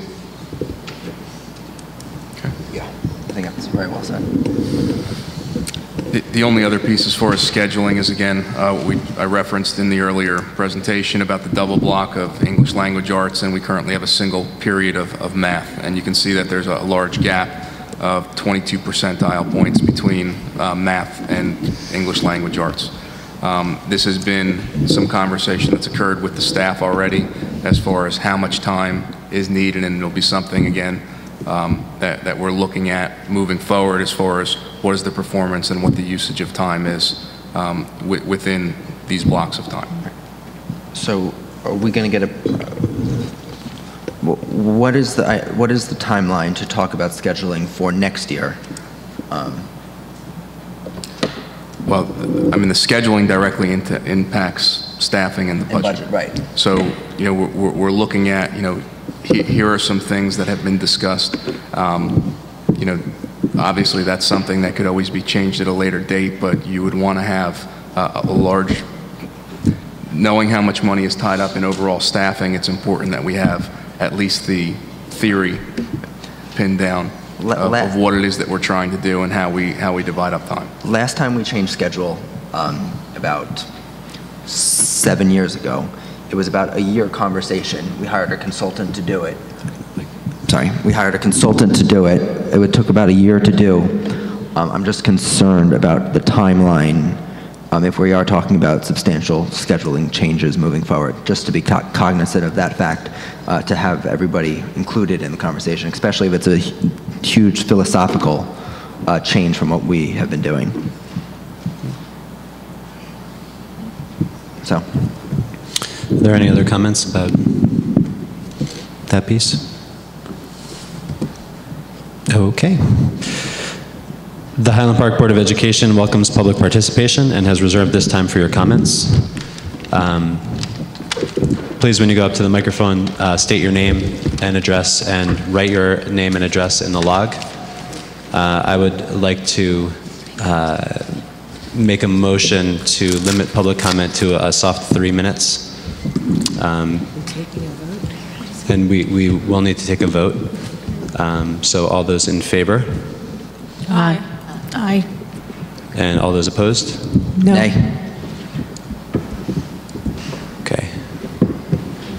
Okay. Yeah, I think that's very well said. The only other piece as far as scheduling is, again, I referenced in the earlier presentation about the double block of English language arts, and we currently have a single period of math. And you can see that there's a large gap of 22 percentile points between math and English language arts. This has been some conversation that's occurred with the staff already as far as how much time is needed, and it'll be something, again, that we're looking at moving forward as far as what is the performance and what the usage of time is within these blocks of time. So are we going to get what is the timeline to talk about scheduling for next year? Well, I mean, the scheduling directly impacts staffing and the budget. Right. So, you know, we're looking at, you know, here are some things that have been discussed. You know, obviously that's something that could always be changed at a later date, but you would want to have a large, knowing how much money is tied up in overall staffing, it's important that we have at least the theory pinned down of what it is that we're trying to do and how we divide up time. Last time we changed schedule, about 7 years ago, it was about a year conversation. We hired a consultant to do it. We hired a consultant to do it. It took about a year to do. I'm just concerned about the timeline if we are talking about substantial scheduling changes moving forward, just to be cognizant of that fact, to have everybody included in the conversation, especially if it's a huge philosophical change from what we have been doing. So. Are there any other comments about that piece? Okay. The Highland Park Board of Education welcomes public participation and has reserved this time for your comments. Please, when you go up to the microphone, state your name and address and write your name and address in the log. I would like to make a motion to limit public comment to a soft 3 minutes. And we will need to take a vote. So all those in favor? Aye. Aye. And all those opposed? No. Nay. Okay.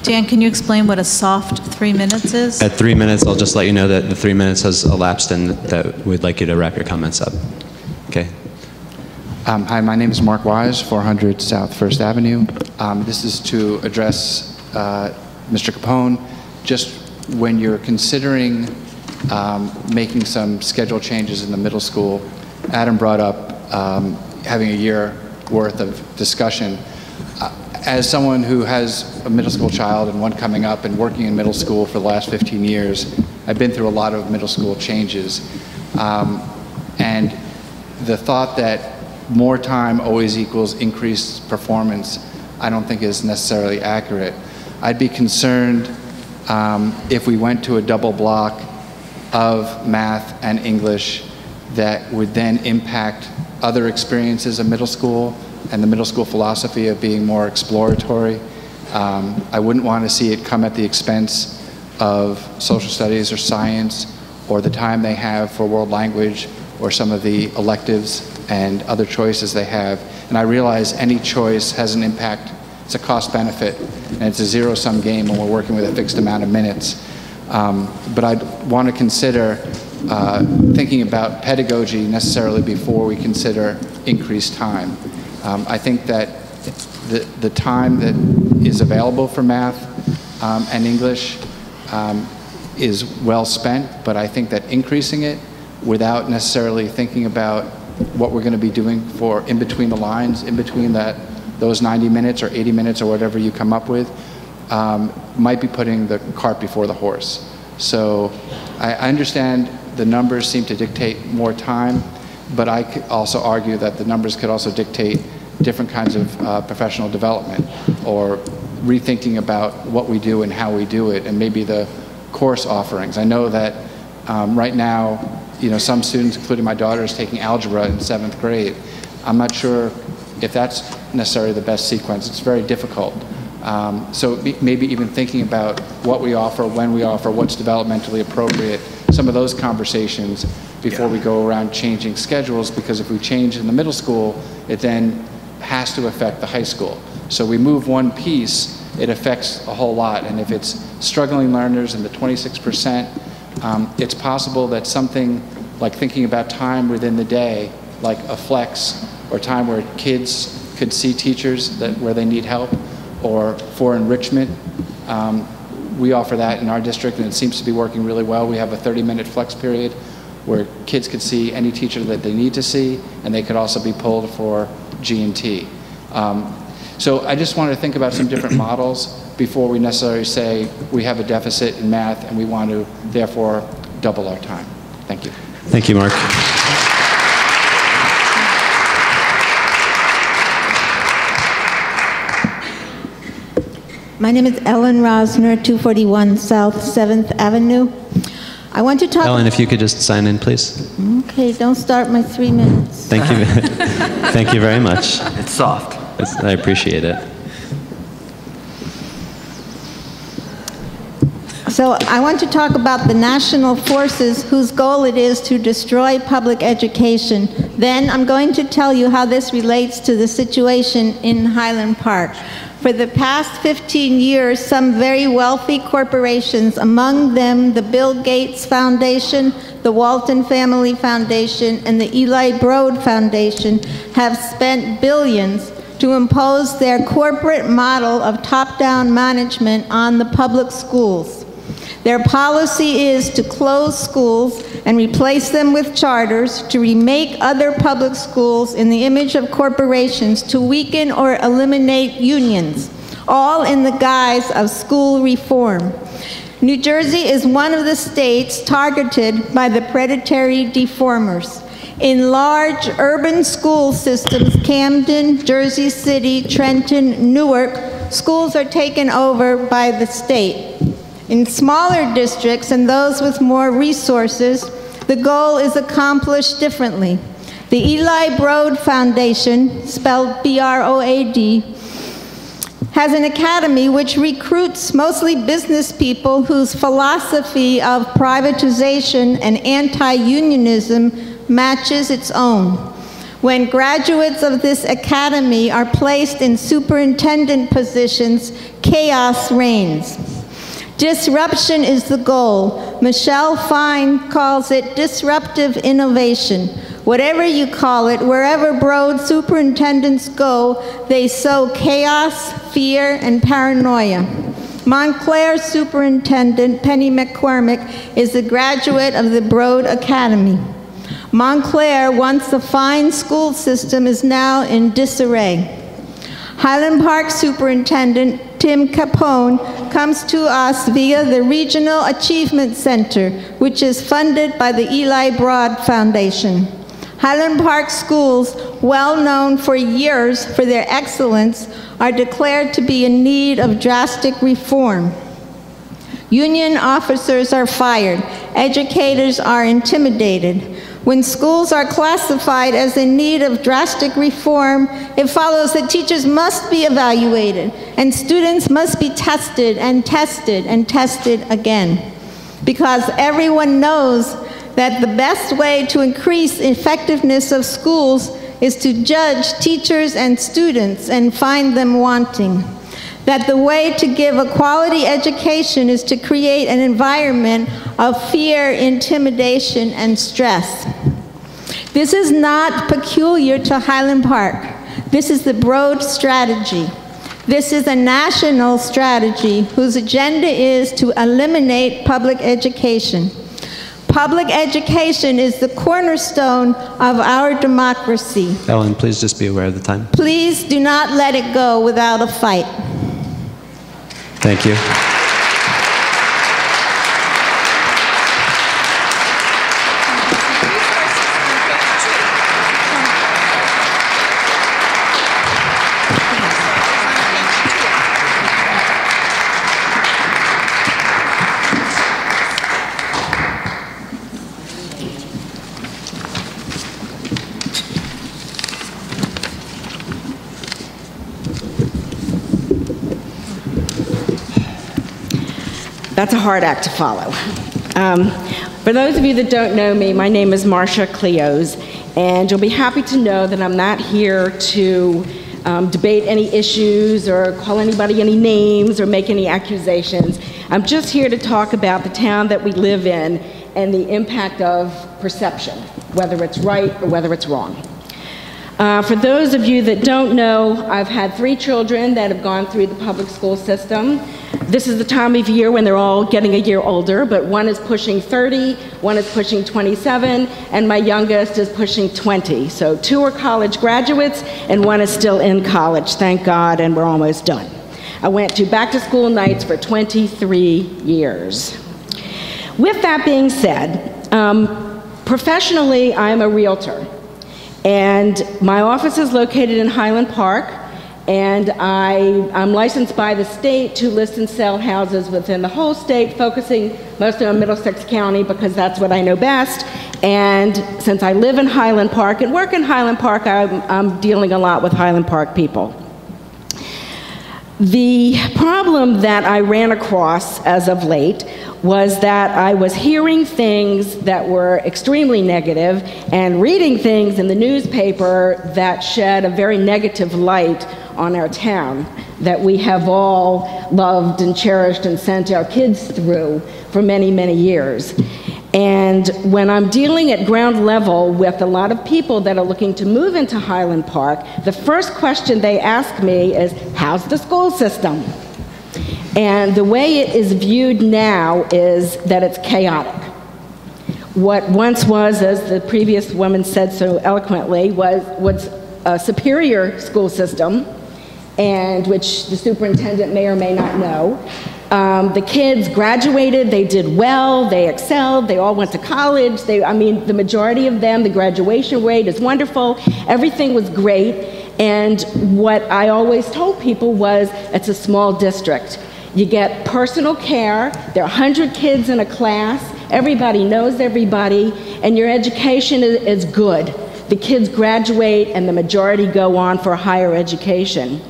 Dan, can you explain what a soft 3 minutes is? At 3 minutes, I'll just let you know that the 3 minutes has elapsed and that we'd like you to wrap your comments up. Okay. Hi, my name is Mark Wise, 400 South First Avenue. This is to address Mr. Capone. Just when you're considering making some schedule changes in the middle school, Adam brought up having a year worth of discussion. As someone who has a middle school child and one coming up and working in middle school for the last 15 years, I've been through a lot of middle school changes. And the thought that more time always equals increased performance, I don't think is necessarily accurate. I'd be concerned if we went to a double block of math and English that would then impact other experiences of middle school and the middle school philosophy of being more exploratory. I wouldn't want to see it come at the expense of social studies or science or the time they have for world language or some of the electives and other choices they have. And I realize any choice has an impact. It's a cost benefit, and it's a zero-sum game when we're working with a fixed amount of minutes. But I'd want to consider thinking about pedagogy necessarily before we consider increased time. I think that the time that is available for math and English is well spent, but I think that increasing it without necessarily thinking about what we're going to be doing for in between the lines, in between those 90 minutes or 80 minutes or whatever you come up with, might be putting the cart before the horse. So I understand the numbers seem to dictate more time, but I could also argue that the numbers could also dictate different kinds of professional development or rethinking about what we do and how we do it, and maybe the course offerings. I know that right now, some students, including my daughter, is taking algebra in 7th grade. I'm not sure if that's necessarily the best sequence. It's very difficult. So maybe even thinking about what we offer, when we offer, what's developmentally appropriate, some of those conversations before we go around changing schedules, because if we change in the middle school, it then has to affect the high school. So we move one piece, it affects a whole lot. And if it's struggling learners and the 26%, it's possible that something like thinking about time within the day, like a flex, or time where kids could see teachers where they need help, or for enrichment. We offer that in our district, and it seems to be working really well. We have a 30-minute flex period where kids could see any teacher that they need to see, and they could also be pulled for G&T. So I just wanted to think about some different models before we necessarily say we have a deficit in math and we want to therefore double our time. Thank you. Thank you, Mark. My name is Ellen Rosner, 241 South 7th Avenue. I want to talk... Ellen, if you could just sign in, please. Okay, don't start my 3 minutes. Thank you. Thank you very much. It's soft. I appreciate it. So I want to talk about the national forces whose goal it is to destroy public education. Then I'm going to tell you how this relates to the situation in Highland Park. For the past 15 years, some very wealthy corporations, among them the Bill Gates Foundation, the Walton Family Foundation, and the Eli Broad Foundation, have spent billions to impose their corporate model of top-down management on the public schools. Their policy is to close schools and replace them with charters, to remake other public schools in the image of corporations, to weaken or eliminate unions, all in the guise of school reform. New Jersey is one of the states targeted by the predatory deformers. In large urban school systems, Camden, Jersey City, Trenton, Newark, schools are taken over by the state. In smaller districts and those with more resources, the goal is accomplished differently. The Eli Broad Foundation, spelled B-R-O-A-D, has an academy which recruits mostly business people whose philosophy of privatization and anti-unionism matches its own. When graduates of this academy are placed in superintendent positions, chaos reigns. Disruption is the goal. Michelle Fine calls it disruptive innovation. Whatever you call it, wherever Broad superintendents go, they sow chaos, fear, and paranoia. Montclair Superintendent Penny McCormick is a graduate of the Broad Academy. Montclair, once a fine school system, is now in disarray. Highland Park Superintendent Tim Capone comes to us via the Regional Achievement Center, which is funded by the Eli Broad Foundation. Highland Park schools, well known for years for their excellence, are declared to be in need of drastic reform. Union officers are fired. Educators are intimidated. When schools are classified as in need of drastic reform, it follows that teachers must be evaluated and students must be tested and tested and tested again. Because everyone knows that the best way to increase effectiveness of schools is to judge teachers and students and find them wanting. That the way to give a quality education is to create an environment of fear, intimidation, and stress. This is not peculiar to Highland Park. This is the Broad strategy. This is a national strategy whose agenda is to eliminate public education. Public education is the cornerstone of our democracy. Ellen, please just be aware of the time. Please do not let it go without a fight. Thank you. That's a hard act to follow. For those of you that don't know me, my name is Marcia Cleos, and you'll be happy to know that I'm not here to debate any issues or call anybody any names or make any accusations. I'm just here to talk about the town that we live in and the impact of perception, whether it's right or whether it's wrong. For those of you that don't know, I've had 3 children that have gone through the public school system. This is the time of year when they're all getting a year older, but one is pushing 30, one is pushing 27, and my youngest is pushing 20. So 2 are college graduates, and one is still in college, thank God, and we're almost done. I went to back-to-school nights for 23 years. With that being said, professionally, I'm a realtor. And my office is located in Highland Park, and I'm licensed by the state to list and sell houses within the whole state, focusing mostly on Middlesex County because that's what I know best. And since I live in Highland Park and work in Highland Park, I'm dealing a lot with Highland Park people. The problem that I ran across as of late was that I was hearing things that were extremely negative and reading things in the newspaper that shed a very negative light on our town that we have all loved and cherished and sent our kids through for many, many years. And when I'm dealing at ground level with a lot of people that are looking to move into Highland Park, the first question they ask me is, how's the school system? And the way it is viewed now is that it's chaotic. What once was, as the previous woman said so eloquently, was a superior school system, and which the superintendent may or may not know. The kids graduated, they did well, they excelled, they all went to college. I mean, the majority of them, the graduation rate is wonderful, everything was great. And what I always told people was, it's a small district. You get personal care, there are 100 kids in a class, everybody knows everybody, and your education is good. The kids graduate and the majority go on for higher education.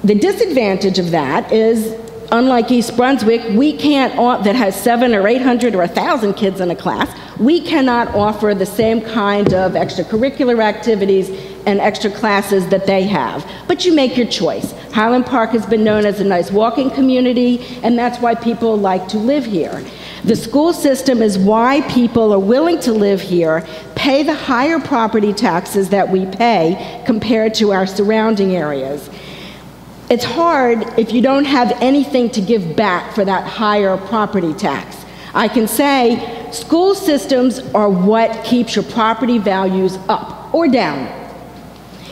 The disadvantage of that is, unlike East Brunswick, we can't, that has 700 or 800 or 1,000 kids in a class, we cannot offer the same kind of extracurricular activities and extra classes that they have. But you make your choice. Highland Park has been known as a nice walking community, and that's why people like to live here. The school system is why people are willing to live here, pay the higher property taxes that we pay compared to our surrounding areas. It's hard if you don't have anything to give back for that higher property tax. I can say school systems are what keeps your property values up or down.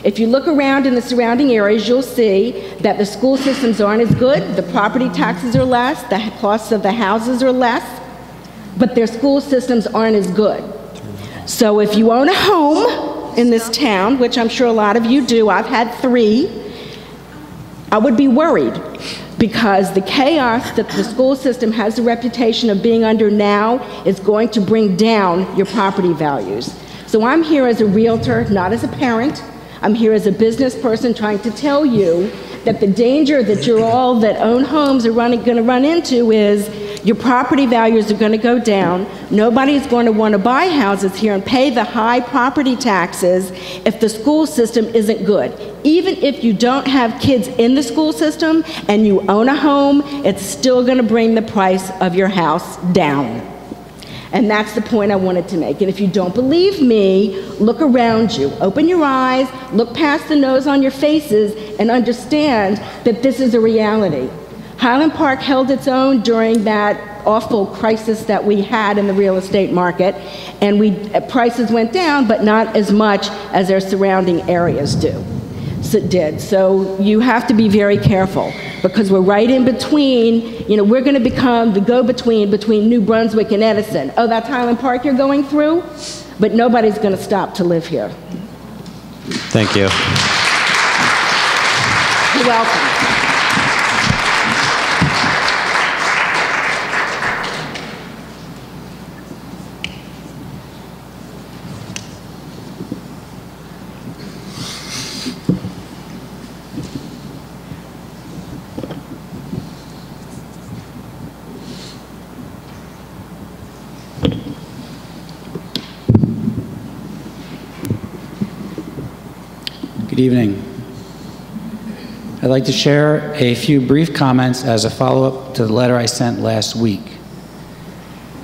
If you look around in the surrounding areas, you'll see that the school systems aren't as good, the property taxes are less, the costs of the houses are less, but their school systems aren't as good. So if you own a home in this town, which I'm sure a lot of you do, I've had 3, I would be worried because the chaos that the school system has the reputation of being under now is going to bring down your property values. So I'm here as a realtor, not as a parent. I'm here as a business person trying to tell you that the danger that you're all that own homes are going to run into is your property values are going to go down. Nobody's going to want to buy houses here and pay the high property taxes if the school system isn't good. Even if you don't have kids in the school system and you own a home, it's still going to bring the price of your house down. And that's the point I wanted to make. And if you don't believe me, look around you. Open your eyes, look past the nose on your faces, and understand that this is a reality. Highland Park held its own during that awful crisis that we had in the real estate market, and prices went down, but not as much as their surrounding areas did. So you have to be very careful because we're right in between, we're going to become the go-between between New Brunswick and Edison. Oh, that's Highland Park you're going through? But nobody's going to stop to live here. Thank you. You're welcome. Good evening. I'd like to share a few brief comments as a follow-up to the letter I sent last week.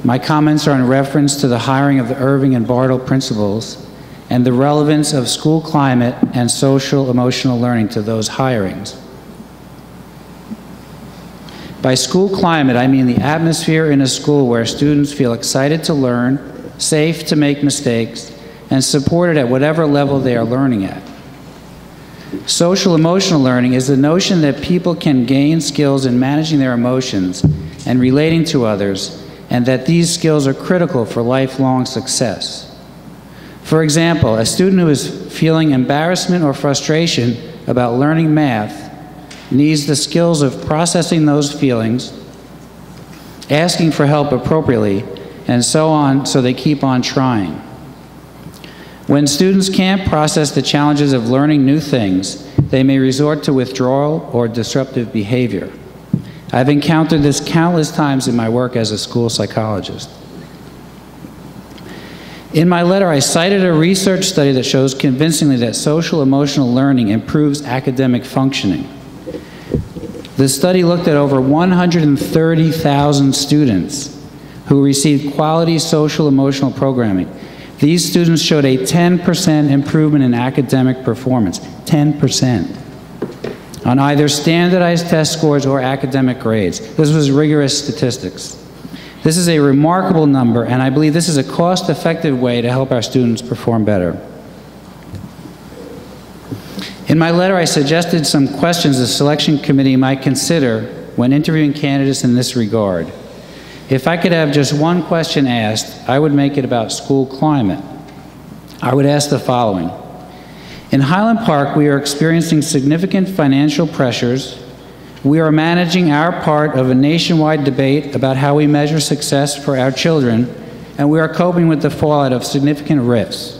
My comments are in reference to the hiring of the Irving and Bartle principals and the relevance of school climate and social-emotional learning to those hirings. By school climate, I mean the atmosphere in a school where students feel excited to learn, safe to make mistakes, and supported at whatever level they are learning at. Social-emotional learning is the notion that people can gain skills in managing their emotions and relating to others, and that these skills are critical for lifelong success. For example, a student who is feeling embarrassment or frustration about learning math needs the skills of processing those feelings, asking for help appropriately, and so on, so they keep on trying. When students can't process the challenges of learning new things, they may resort to withdrawal or disruptive behavior. I've encountered this countless times in my work as a school psychologist. In my letter, I cited a research study that shows convincingly that social-emotional learning improves academic functioning. The study looked at over 130,000 students who received quality social-emotional programming. These students showed a 10% improvement in academic performance, 10%, on either standardized test scores or academic grades. This was rigorous statistics. This is a remarkable number, and I believe this is a cost-effective way to help our students perform better. In my letter, I suggested some questions the selection committee might consider when interviewing candidates in this regard. If I could have just one question asked, I would make it about school climate. I would ask the following. In Highland Park, we are experiencing significant financial pressures. We are managing our part of a nationwide debate about how we measure success for our children, and we are coping with the fallout of significant rifts.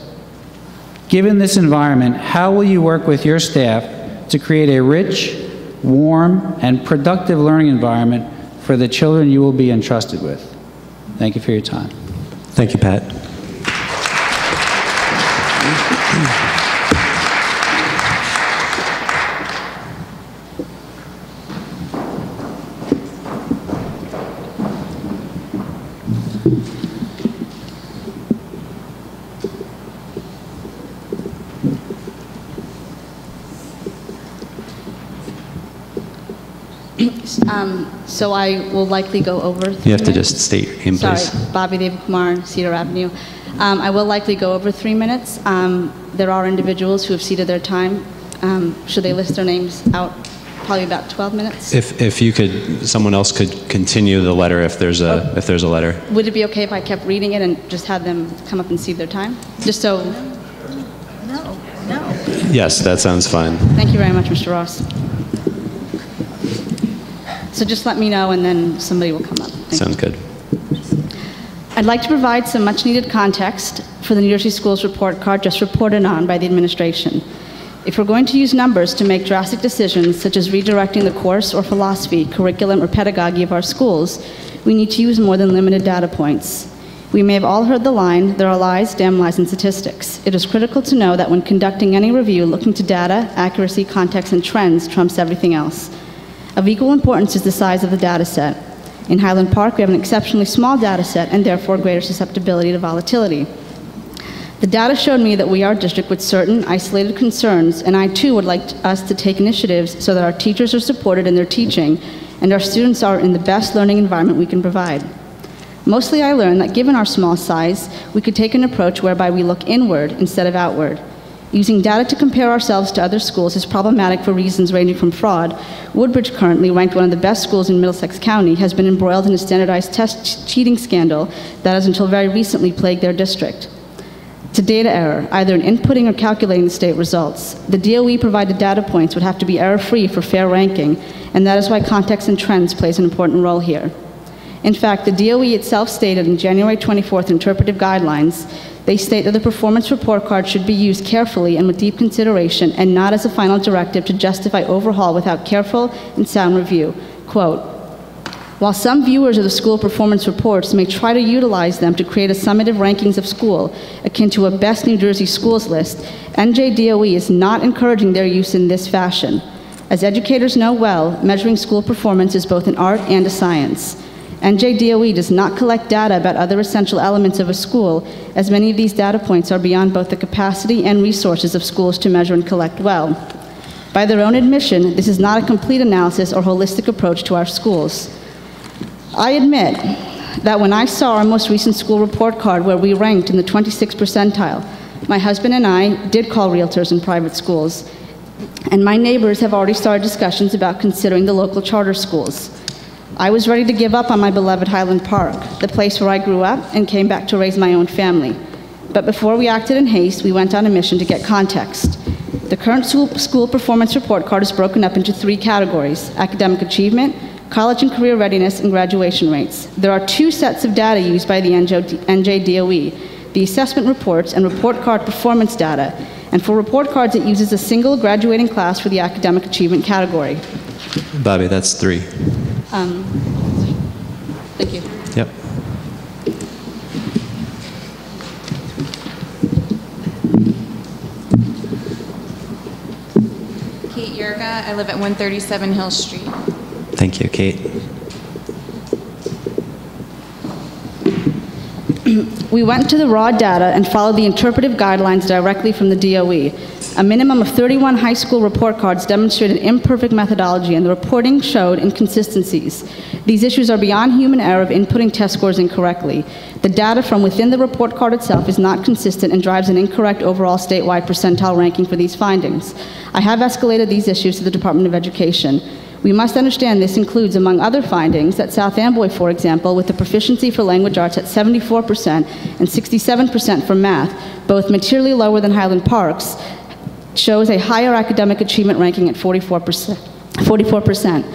Given this environment, how will you work with your staff to create a rich, warm, and productive learning environment for the children you will be entrusted with? Thank you for your time. Thank you, Pat. So I will likely go over 3 You have to minutes. just state your name, please. Sorry, Bobby David Kumar, Cedar Avenue. I will likely go over 3 minutes. There are individuals who have ceded their time. Should they list their names out, probably about 12 minutes? If you could, someone else could continue the letter if there's a letter. Would it be okay if I kept reading it and just had them come up and cede their time? Just so, no. Yes, that sounds fine. Thank you very much, Mr. Ross. So just let me know and then somebody will come up. Sounds good. I'd like to provide some much-needed context for the New Jersey Schools Report Card just reported on by the administration. If we're going to use numbers to make drastic decisions, such as redirecting the course or philosophy, curriculum, or pedagogy of our schools, we need to use more than limited data points. We may have all heard the line, there are lies, damn lies, and statistics. It is critical to know that when conducting any review, looking to data, accuracy, context, and trends trumps everything else. Of equal importance is the size of the data set. In Highland Park, we have an exceptionally small data set and therefore greater susceptibility to volatility. The data showed me that we are a district with certain isolated concerns, and I too would like us to take initiatives so that our teachers are supported in their teaching and our students are in the best learning environment we can provide. Mostly I learned that given our small size, we could take an approach whereby we look inward instead of outward. Using data to compare ourselves to other schools is problematic for reasons ranging from fraud. Woodbridge, currently ranked one of the best schools in Middlesex County, has been embroiled in a standardized test cheating scandal that has until very recently plagued their district. To data error, either in inputting or calculating the state results. The DOE provided data points would have to be error-free for fair ranking, and that is why context and trends plays an important role here. In fact, the DOE itself stated in January 24th interpretive guidelines, they state that the performance report card should be used carefully and with deep consideration and not as a final directive to justify overhaul without careful and sound review. Quote, while some viewers of the school performance reports may try to utilize them to create a summative rankings of school, akin to a best New Jersey schools list, NJDOE is not encouraging their use in this fashion. As educators know well, measuring school performance is both an art and a science. NJDOE does not collect data about other essential elements of a school, as many of these data points are beyond both the capacity and resources of schools to measure and collect well. By their own admission, this is not a complete analysis or holistic approach to our schools. I admit that when I saw our most recent school report card where we ranked in the 26th percentile, my husband and I did call realtors in private schools, and my neighbors have already started discussions about considering the local charter schools. I was ready to give up on my beloved Highland Park, the place where I grew up and came back to raise my own family. But before we acted in haste, we went on a mission to get context. The current school performance report card is broken up into 3 categories: academic achievement, college and career readiness, and graduation rates. There are 2 sets of data used by the NJDOE, the assessment reports and report card performance data. And for report cards, it uses a single graduating class for the academic achievement category. Bobby, that's 3. Thank you. Yep. Kate Yerga, I live at 137 Hill Street. Thank you, Kate. We went to the raw data and followed the interpretive guidelines directly from the DOE. A minimum of 31 high school report cards demonstrated imperfect methodology, and the reporting showed inconsistencies. These issues are beyond human error of inputting test scores incorrectly. The data from within the report card itself is not consistent and drives an incorrect overall statewide percentile ranking for these findings. I have escalated these issues to the Department of Education. We must understand this includes, among other findings, that South Amboy, for example, with the proficiency for language arts at 74% and 67% for math, both materially lower than Highland Park's, shows a higher academic achievement ranking at 44%.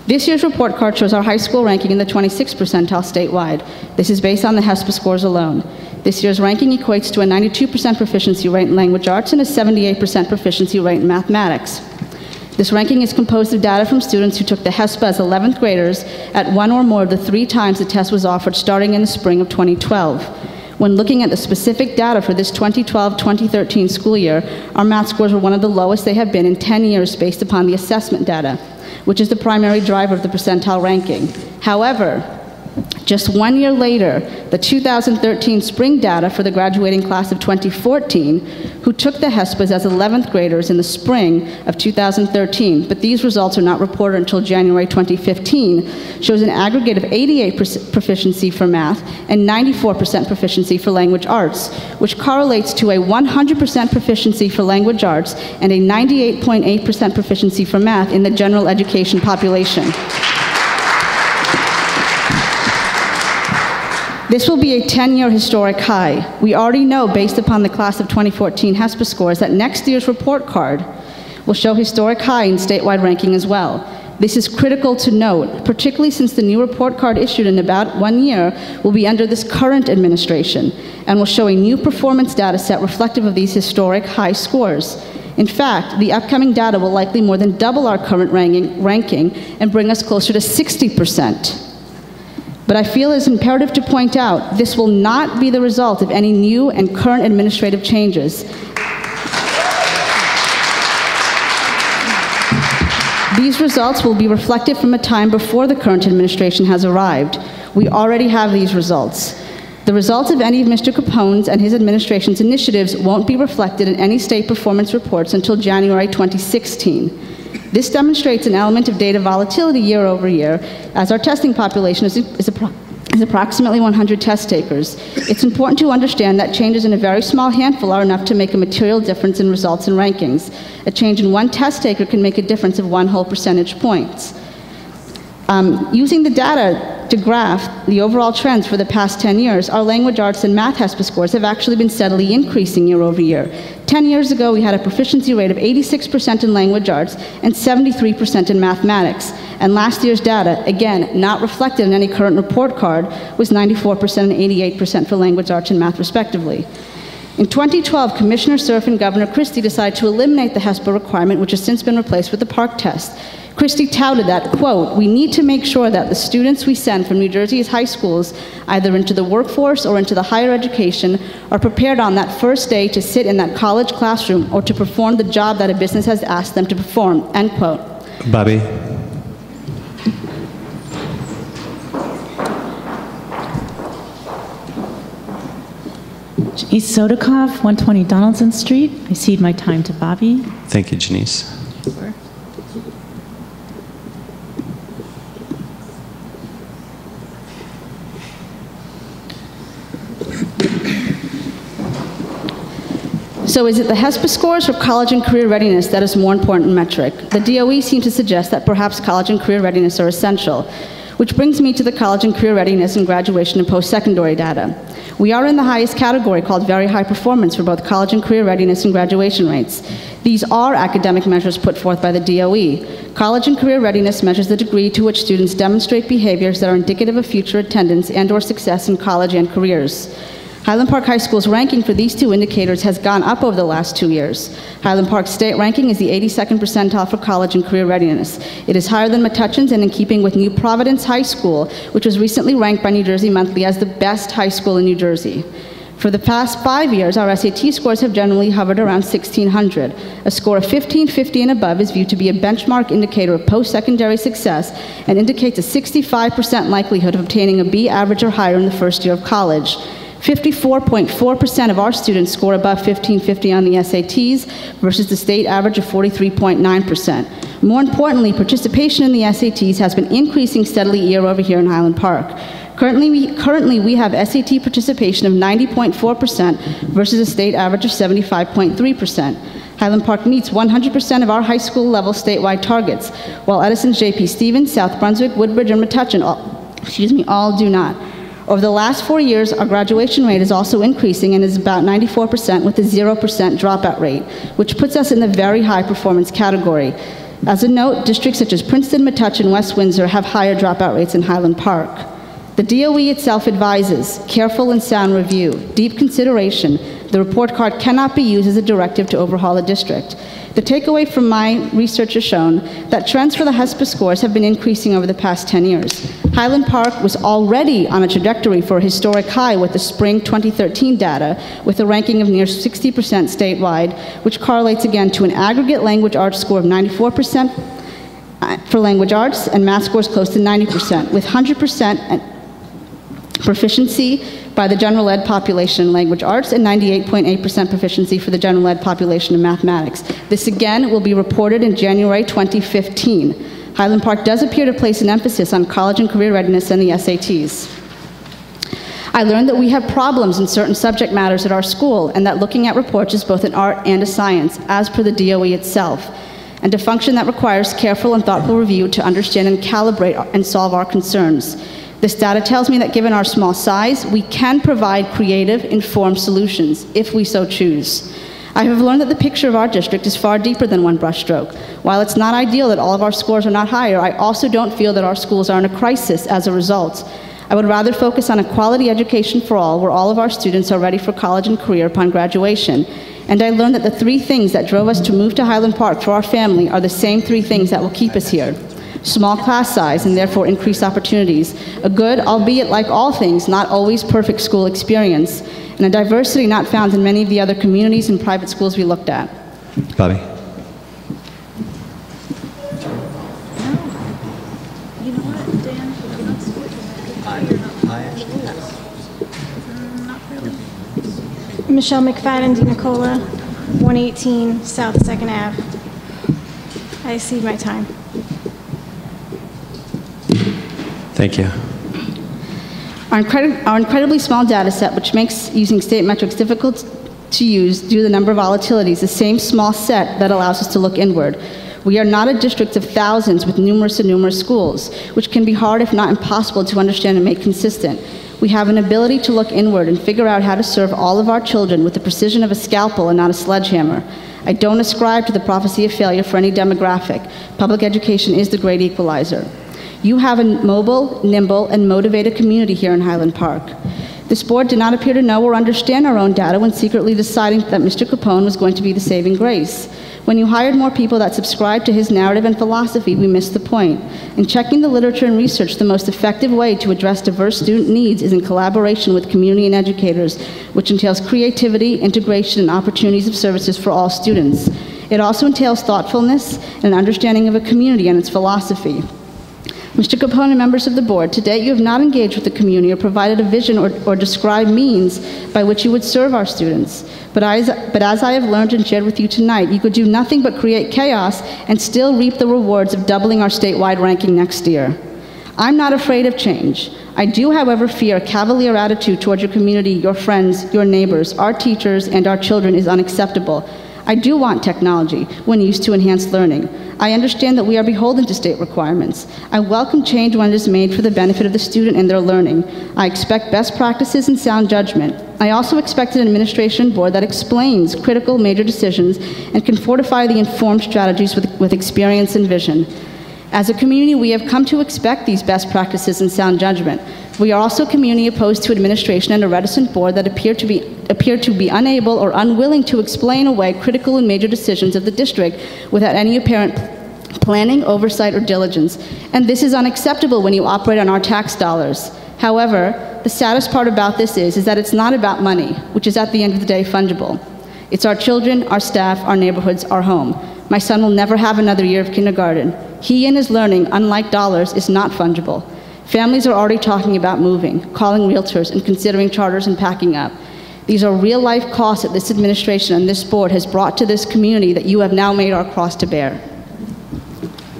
This year's report card shows our high school ranking in the 26th percentile statewide. This is based on the HESPA scores alone. This year's ranking equates to a 92% proficiency rate in language arts and a 78% proficiency rate in mathematics. This ranking is composed of data from students who took the HESPA as 11th graders at 1 or more of the 3 times the test was offered starting in the spring of 2012. When looking at the specific data for this 2012-2013 school year, our math scores were one of the lowest they have been in 10 years based upon the assessment data, which is the primary driver of the percentile ranking. However, Just 1 year later, the 2013 spring data for the graduating class of 2014, who took the HESPAs as 11th graders in the spring of 2013, but these results are not reported until January 2015, shows an aggregate of 88% proficiency for math and 94% proficiency for language arts, which correlates to a 100% proficiency for language arts and a 98.8% proficiency for math in the general education population. This will be a 10-year historic high. We already know, based upon the class of 2014 HESPA scores, that next year's report card will show historic high in statewide ranking as well. This is critical to note, particularly since the new report card issued in about 1 year will be under this current administration and will show a new performance data set reflective of these historic high scores. In fact, the upcoming data will likely more than double our current ranking and bring us closer to 60%. But I feel it's imperative to point out this will not be the result of any new and current administrative changes. These results will be reflected from a time before the current administration has arrived. We already have these results. The results of any of Mr. Capone's and his administration's initiatives won't be reflected in any state performance reports until January 2016. This demonstrates an element of data volatility year over year, as our testing population is approximately 100 test takers. It's important to understand that changes in a very small handful are enough to make a material difference in results and rankings. A change in one test taker can make a difference of 1 whole percentage point. Using the data to graph the overall trends for the past 10 years, our language arts and math HESPA scores have actually been steadily increasing year over year. 10 years ago, we had a proficiency rate of 86% in language arts and 73% in mathematics. And last year's data, again, not reflected in any current report card, was 94% and 88% for language arts and math, respectively. In 2012, Commissioner Cerf and Governor Christie decided to eliminate the HESPA requirement, which has since been replaced with the PARCC test. Christie touted that, quote, "We need to make sure that the students we send from New Jersey's high schools, either into the workforce or into the higher education, are prepared on that first day to sit in that college classroom or to perform the job that a business has asked them to perform," end quote. Bobby. Janice Sodikoff, 120 Donaldson Street. I cede my time to Bobby. Thank you, Janice. Sure. So is it the HESPA scores or college and career readiness that is more important metric? The DOE seems to suggest that perhaps college and career readiness are essential, which brings me to the college and career readiness and graduation and post-secondary data. We are in the highest category, called very high performance, for both college and career readiness and graduation rates. These are academic measures put forth by the DOE. College and career readiness measures the degree to which students demonstrate behaviors that are indicative of future attendance and/or success in college and careers. Highland Park High School's ranking for these two indicators has gone up over the last 2 years. Highland Park's state ranking is the 82nd percentile for college and career readiness. It is higher than Metuchen's and in keeping with New Providence High School, which was recently ranked by New Jersey Monthly as the best high school in New Jersey. For the past 5 years, our SAT scores have generally hovered around 1,600. A score of 1550 and above is viewed to be a benchmark indicator of post-secondary success and indicates a 65% likelihood of obtaining a B average or higher in the first year of college. 54.4% of our students score above 1550 on the SATs versus the state average of 43.9%. More importantly, participation in the SATs has been increasing steadily year over year in Highland Park. Currently, we have SAT participation of 90.4% versus a state average of 75.3%. Highland Park meets 100% of our high school level statewide targets, while Edison's J.P. Stevens, South Brunswick, Woodbridge, and Metuchen all do not. Over the last 4 years, our graduation rate is also increasing and is about 94% with a 0% dropout rate, which puts us in the very high performance category. As a note, districts such as Princeton, Metuchen, and West Windsor have higher dropout rates in Highland Park. The DOE itself advises careful and sound review, deep consideration. The report card cannot be used as a directive to overhaul a district. The takeaway from my research has shown that trends for the HESPA scores have been increasing over the past 10 years. Highland Park was already on a trajectory for a historic high with the spring 2013 data, with a ranking of near 60% statewide, which correlates again to an aggregate language arts score of 94% for language arts and math scores close to 90%, with 100% proficiency by the general ed population in language arts, and 98.8% proficiency for the general ed population in mathematics. This again will be reported in January 2015. Highland Park does appear to place an emphasis on college and career readiness and the SATs. I learned that we have problems in certain subject matters at our school, and that looking at reports is both an art and a science, as per the DOE itself, and a function that requires careful and thoughtful review to understand and calibrate and solve our concerns. This data tells me that given our small size, we can provide creative, informed solutions, if we so choose. I have learned that the picture of our district is far deeper than one brushstroke. While it's not ideal that all of our scores are not higher, I also don't feel that our schools are in a crisis as a result. I would rather focus on a quality education for all, where all of our students are ready for college and career upon graduation. And I learned that the three things that drove us to move to Highland Park for our family are the same three things that will keep us here. Small class size and therefore increased opportunities, a good, albeit like all things, not always perfect school experience, and a diversity not found in many of the other communities and private schools we looked at. Bobby. Michelle McFadden DiNicola, 118 South 2nd Ave. I cede my time. Thank you. Our incredibly small data set, which makes using state metrics difficult to use due to the number of volatilities, the same small set that allows us to look inward. We are not a district of thousands with numerous and numerous schools, which can be hard, if not impossible, to understand and make consistent. We have an ability to look inward and figure out how to serve all of our children with the precision of a scalpel and not a sledgehammer. I don't ascribe to the prophecy of failure for any demographic. Public education is the great equalizer. You have a mobile, nimble, and motivated community here in Highland Park. This board did not appear to know or understand our own data when secretly deciding that Mr. Capone was going to be the saving grace. When you hired more people that subscribed to his narrative and philosophy, we missed the point. In checking the literature and research, the most effective way to address diverse student needs is in collaboration with community and educators, which entails creativity, integration, and opportunities of services for all students. It also entails thoughtfulness and an understanding of a community and its philosophy. Mr. Capone and members of the board, to date you have not engaged with the community or provided a vision or described means by which you would serve our students. But as I have learned and shared with you tonight, you could do nothing but create chaos and still reap the rewards of doubling our statewide ranking next year. I'm not afraid of change. I do, however, fear a cavalier attitude towards your community, your friends, your neighbors, our teachers, and our children is unacceptable. I do want technology when used to enhance learning. I understand that we are beholden to state requirements. I welcome change when it is made for the benefit of the student and their learning. I expect best practices and sound judgment. I also expect an administration board that explains critical major decisions and can fortify the informed strategies with experience and vision. As a community, we have come to expect these best practices and sound judgment. We are also a community opposed to administration and a reticent board that appear to be unable or unwilling to explain away critical and major decisions of the district without any apparent planning, oversight, or diligence. And this is unacceptable when you operate on our tax dollars. However, the saddest part about this is that it's not about money, which is at the end of the day fungible. It's our children, our staff, our neighborhoods, our home. My son will never have another year of kindergarten. He and his learning, unlike dollars, is not fungible. Families are already talking about moving, calling realtors, and considering charters and packing up. These are real-life costs that this administration and this board has brought to this community that you have now made our cross to bear.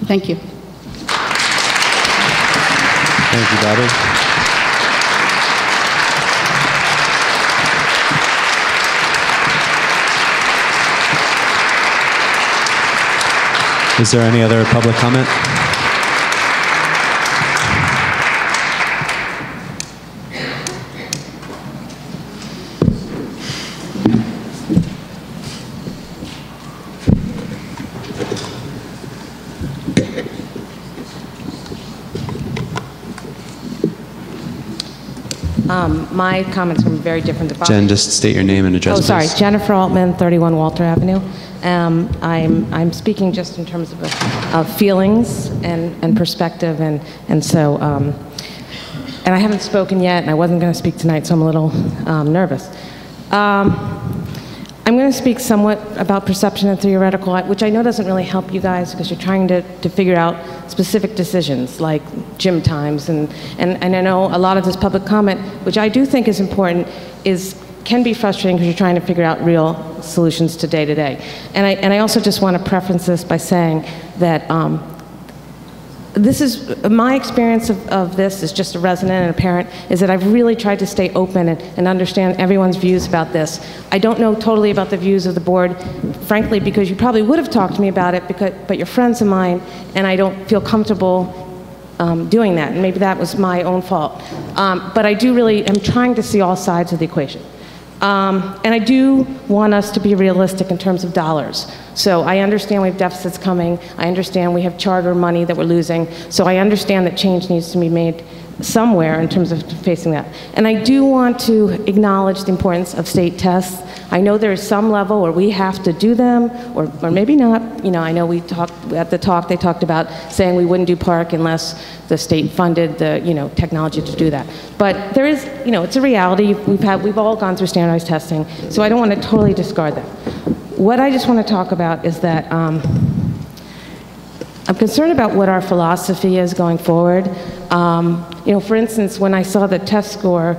Thank you. Thank you, Bobby. Is there any other public comment? My comments are very different than Jen, just state your name and address, Oh, sorry. please. Jennifer Altman, 31 Walter Avenue. I'm speaking just in terms of feelings and perspective, and so, and I haven't spoken yet, and I wasn't going to speak tonight, so I'm a little nervous. I I'm going to speak somewhat about perception and theoretical, which I know doesn't really help you guys because you're trying to figure out specific decisions like gym times. And I know a lot of this public comment, which I do think is important, can be frustrating because you're trying to figure out real solutions to day to day. And I also just want to preface this by saying that this is my experience of this as just a resident and a parent, is that I've really tried to stay open and understand everyone's views about this. I don't know totally about the views of the board, frankly, because you probably would have talked to me about it, but you're friends of mine, and I don't feel comfortable doing that, and maybe that was my own fault. But I do really am trying to see all sides of the equation. And I do want us to be realistic in terms of dollars. So I understand we have deficits coming. I understand we have charter money that we're losing. So I understand that change needs to be made somewhere in terms of facing that. And I do want to acknowledge the importance of state tests. I know there is some level where we have to do them, or maybe not. You know, I know we talked at the talk, they talked about saying we wouldn't do park unless the state funded the, technology to do that. But there is, it's a reality. We've all gone through standardized testing, so I don't want to totally discard that. What I just want to talk about is that I'm concerned about what our philosophy is going forward. For instance, when I saw the test score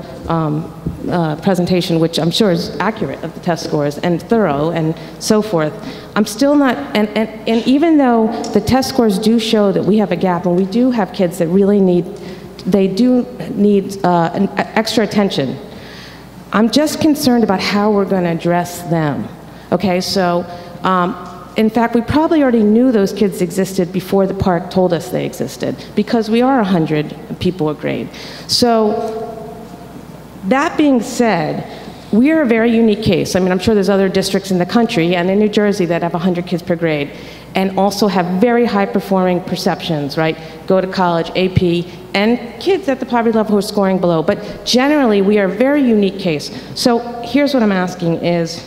presentation, which I'm sure is accurate of the test scores and thorough and so forth, I'm still not, and even though the test scores do show that we have a gap and we do have kids that really need extra attention, I'm just concerned about how we're going to address them. Okay, so in fact, we probably already knew those kids existed before the park told us they existed, because we are 100 people a grade. So that being said, we are a very unique case. I mean, I'm sure there's other districts in the country and in New Jersey that have 100 kids per grade and also have very high performing perceptions, right? Go to college, AP, and kids at the poverty level who are scoring below. But generally, we are a very unique case. So here's what I'm asking is,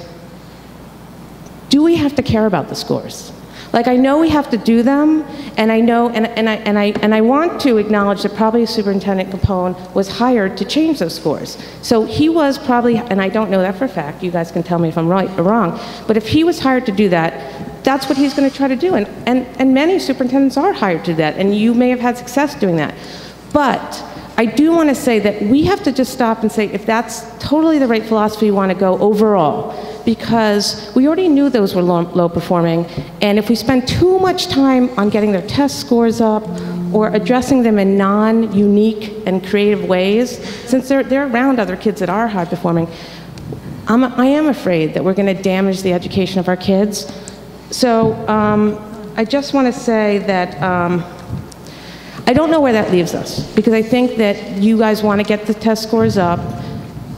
do we have to care about the scores? Like, I know we have to do them, and I know, and I want to acknowledge that probably Superintendent Capone was hired to change those scores. So he was probably, and I don't know that for a fact, you guys can tell me if I'm right or wrong, but if he was hired to do that, that's what he's going to try to do. And many superintendents are hired to do that, and you may have had success doing that. But I do want to say that we have to just stop and say if that's totally the right philosophy you want to go overall, because we already knew those were low performing, and if we spend too much time on getting their test scores up or addressing them in non-unique and creative ways, since they're around other kids that are high performing, I am afraid that we're going to damage the education of our kids. So I just want to say that I don't know where that leaves us, because I think that you guys want to get the test scores up,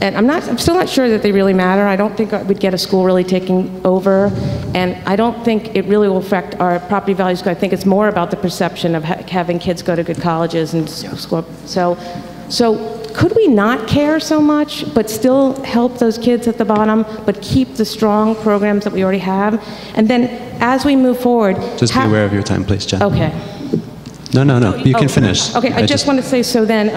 and I'm still not sure that they really matter. I don't think we'd get a school really taking over, and I don't think it really will affect our property values. I think it's more about the perception of having kids go to good colleges and score. So could we not care so much, but still help those kids at the bottom, but keep the strong programs that we already have? And then as we move forward... Just be aware of your time, please, Jen. Okay. No. You can finish. Okay, I just want to say, so then,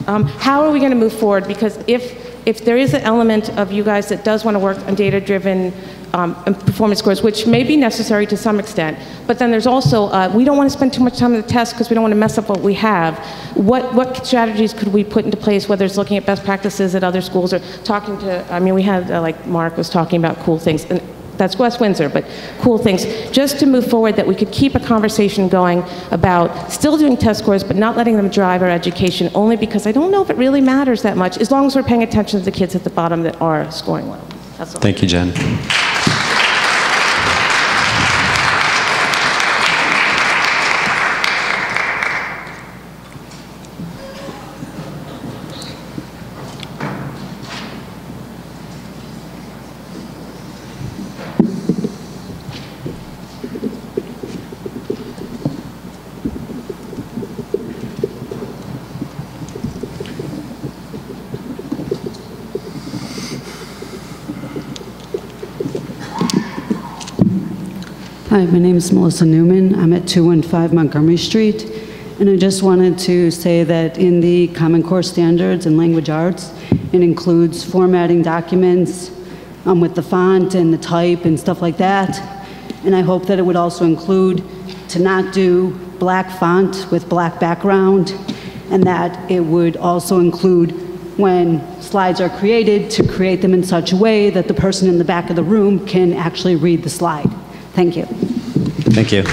how are we going to move forward? Because if there is an element of you guys that does want to work on data-driven performance scores, which may be necessary to some extent, but then there's also, we don't want to spend too much time on the test because we don't want to mess up what we have. What strategies could we put into place, whether it's looking at best practices at other schools or talking to, I mean, we had, like Mark was talking about cool things, and that's West Windsor, but cool things, just to move forward, that we could keep a conversation going about still doing test scores, but not letting them drive our education, only because I don't know if it really matters that much, as long as we're paying attention to the kids at the bottom that are scoring well. That's all. Thank you, Jen. Hi, my name is Melissa Newman. I'm at 215 Montgomery Street. And I just wanted to say that in the Common Core Standards in Language Arts, it includes formatting documents, with the font and the type and stuff like that. And I hope that it would also include to not do black font with black background, and that it would also include when slides are created to create them in such a way that the person in the back of the room can actually read the slide. Thank you. Thank you.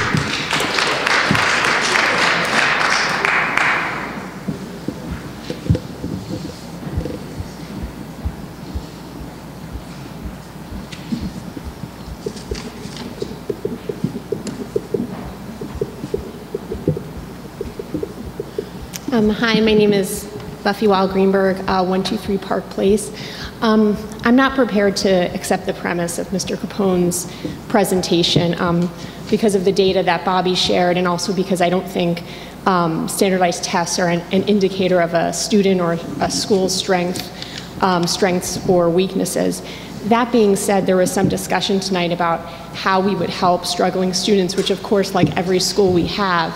Hi, my name is Buffy Weil Greenberg, 123 Park Place. I'm not prepared to accept the premise of Mr. Capone's presentation because of the data that Bobby shared, and also because I don't think standardized tests are an indicator of a student or a school's strengths or weaknesses. That being said, there was some discussion tonight about how we would help struggling students, which of course, like every school we have.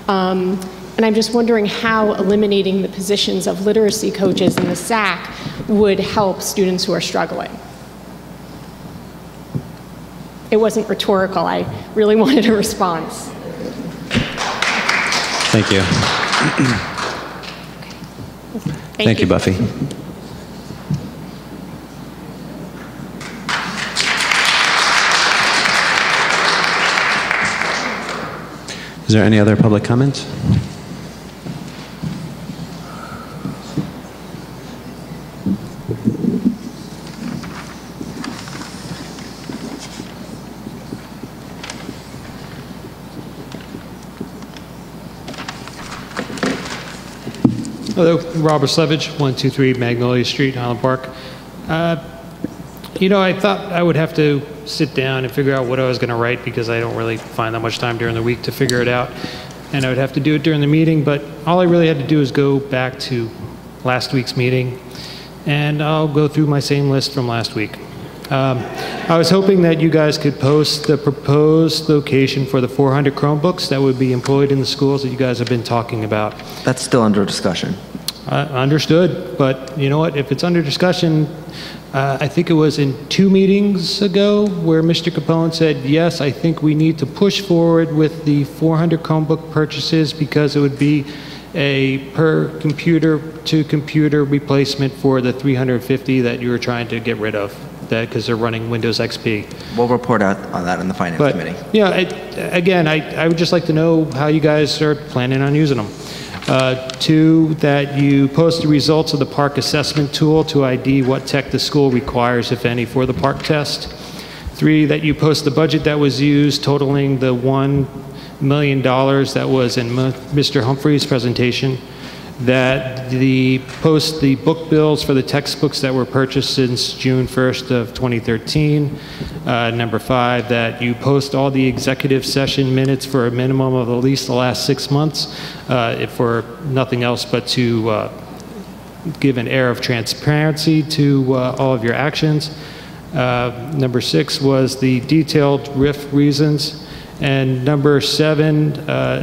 And I'm just wondering how eliminating the positions of literacy coaches in the SAC would help students who are struggling. It wasn't rhetorical. I really wanted a response. Thank you. Thank you, Buffy. Is there any other public comment? Hello, Robert Slevich, 123 Magnolia Street, Highland Park. You know, I thought I would have to sit down and figure out what I was going to write because I don't really find that much time during the week to figure it out. And I would have to do it during the meeting, but all I really had to do is go back to last week's meeting, and I'll go through my same list from last week. I was hoping that you guys could post the proposed location for the 400 Chromebooks that would be employed in the schools that you guys have been talking about. That's still under discussion. Understood, but you know what, if it's under discussion, I think it was in 2 meetings ago where Mr. Capone said, yes, I think we need to push forward with the 400 Chromebook purchases because it would be a per computer to computer replacement for the 350 that you were trying to get rid of, that because they're running Windows XP. We'll report out on that in the Finance Committee. Yeah, again, I would just like to know how you guys are planning on using them. 2, that you post the results of the park assessment tool to ID what tech the school requires, if any, for the park test. 3, that you post the budget that was used totaling the $1 million that was in Mr. Humphrey's presentation. That post the book bills for the textbooks that were purchased since June 1st of 2013. Number 5, that you post all the executive session minutes for a minimum of at least the last 6 months, if for nothing else but to give an air of transparency to all of your actions. Number 6 was the detailed RIF reasons. And number 7,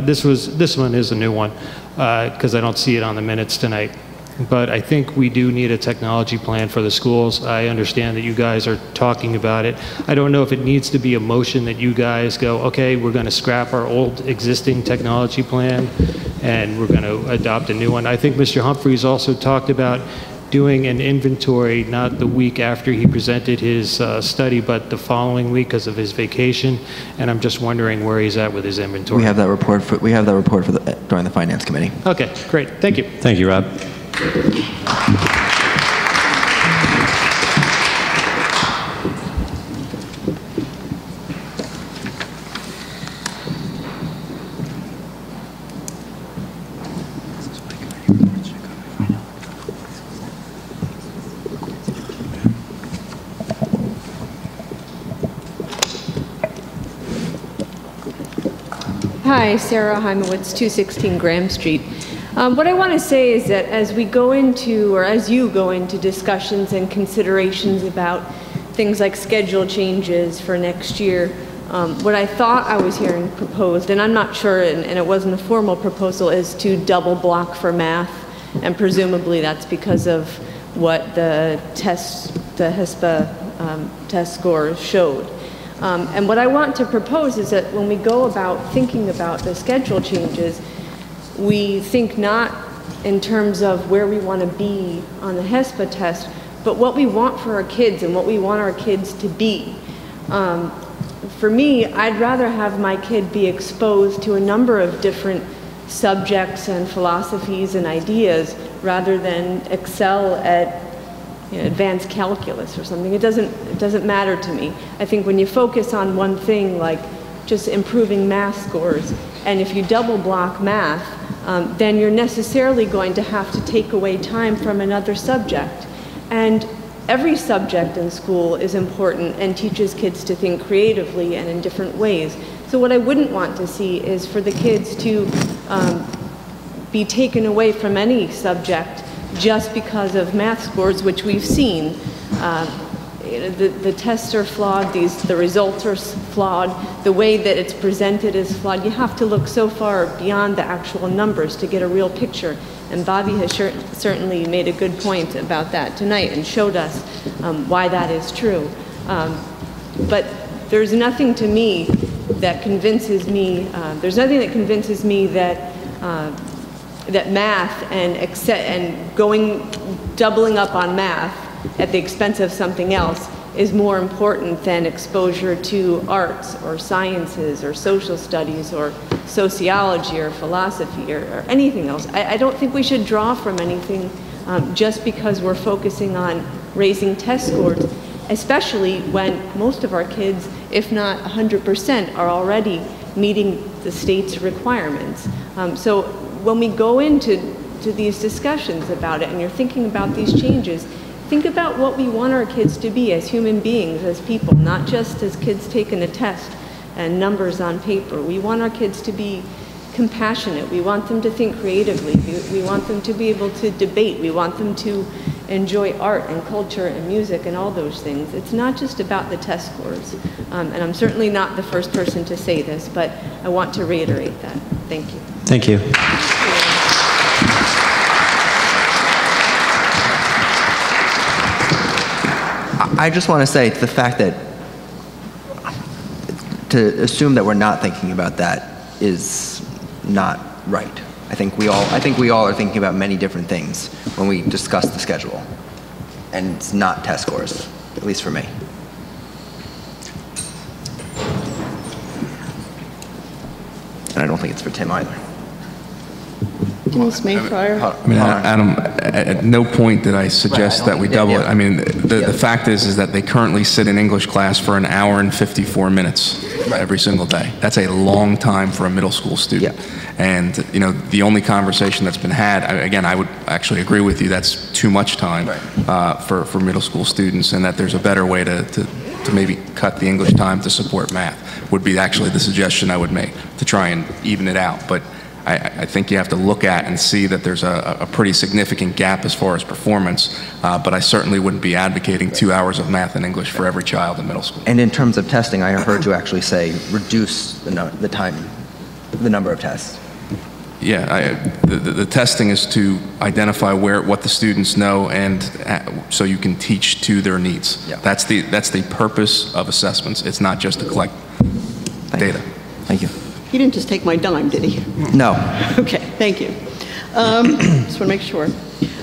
this one is a new one, because I don't see it on the minutes tonight. But I think we do need a technology plan for the schools. I understand that you guys are talking about it. I don't know if it needs to be a motion that you guys go, okay, we're going to scrap our old existing technology plan and we're going to adopt a new one. I think Mr. Humphreys also talked about doing an inventory, not the week after he presented his study, but the following week because of his vacation. And I'm just wondering where he's at with his inventory. We have that report during the Finance Committee. Okay, great. Thank you. Thank you, Rob. Hi, Sarah Heimowitz, 216 Graham Street. What I want to say is that as we go into, or as you go into discussions and considerations about things like schedule changes for next year, what I thought I was hearing proposed, and I'm not sure, and it wasn't a formal proposal, is to double block for math, and presumably that's because of what the test, the HISPA test scores showed. And what I want to propose is that when we go about thinking about the schedule changes, we think not in terms of where we want to be on the HESPA test, but what we want for our kids and what we want our kids to be. For me, I'd rather have my kid be exposed to a number of different subjects and philosophies and ideas rather than excel at advanced calculus or something. It doesn't matter to me. I think when you focus on one thing, like just improving math scores, and if you double block math, then you're necessarily going to have to take away time from another subject. And every subject in school is important and teaches kids to think creatively and in different ways. So what I wouldn't want to see is for the kids to be taken away from any subject just because of math scores, which we've seen. The tests are flawed, the results are flawed, the way that it's presented is flawed. You have to look so far beyond the actual numbers to get a real picture. And Bobby has certainly made a good point about that tonight and showed us why that is true. But there's nothing to me that convinces me, that math and doubling up on math at the expense of something else is more important than exposure to arts or sciences or social studies or sociology or philosophy or anything else. I don't think we should draw from anything just because we're focusing on raising test scores, especially when most of our kids, if not 100%, are already meeting the state's requirements. So when we go into these discussions about it and you're thinking about these changes, think about what we want our kids to be as human beings, as people, not just as kids taking a test and numbers on paper. We want our kids to be compassionate. We want them to think creatively. We want them to be able to debate. We want them to enjoy art and culture and music and all those things. It's not just about the test scores. And I'm certainly not the first person to say this, but I want to reiterate that. Thank you. Thank you. I just want to say the fact that to assume that we're not thinking about that is not right. I think we all are thinking about many different things when we discuss the schedule, and it's not test scores, at least for me. And I don't think it's for Tim either. Denise Mayfire. I mean, Adam, at no point did I suggest that we double it. I mean, the fact is that they currently sit in English class for an hour and 54 minutes every single day. That's a long time for a middle school student. And, you know, the only conversation that's been had, again, I would actually agree with you, that's too much time for middle school students, and that there's a better way to maybe cut the English time to support math, would be actually the suggestion I would make, to try and even it out. But I think you have to look at and see that there's a pretty significant gap as far as performance, but I certainly wouldn't be advocating 2 hours of math and English for every child in middle school. And in terms of testing, I heard you actually say reduce the time, the number of tests. Yeah, the testing is to identify what the students know, and so you can teach to their needs. Yeah. That's the purpose of assessments. It's not just to collect data. Thank you. He didn't just take my dime, did he? No. Okay, thank you. Just want to make sure.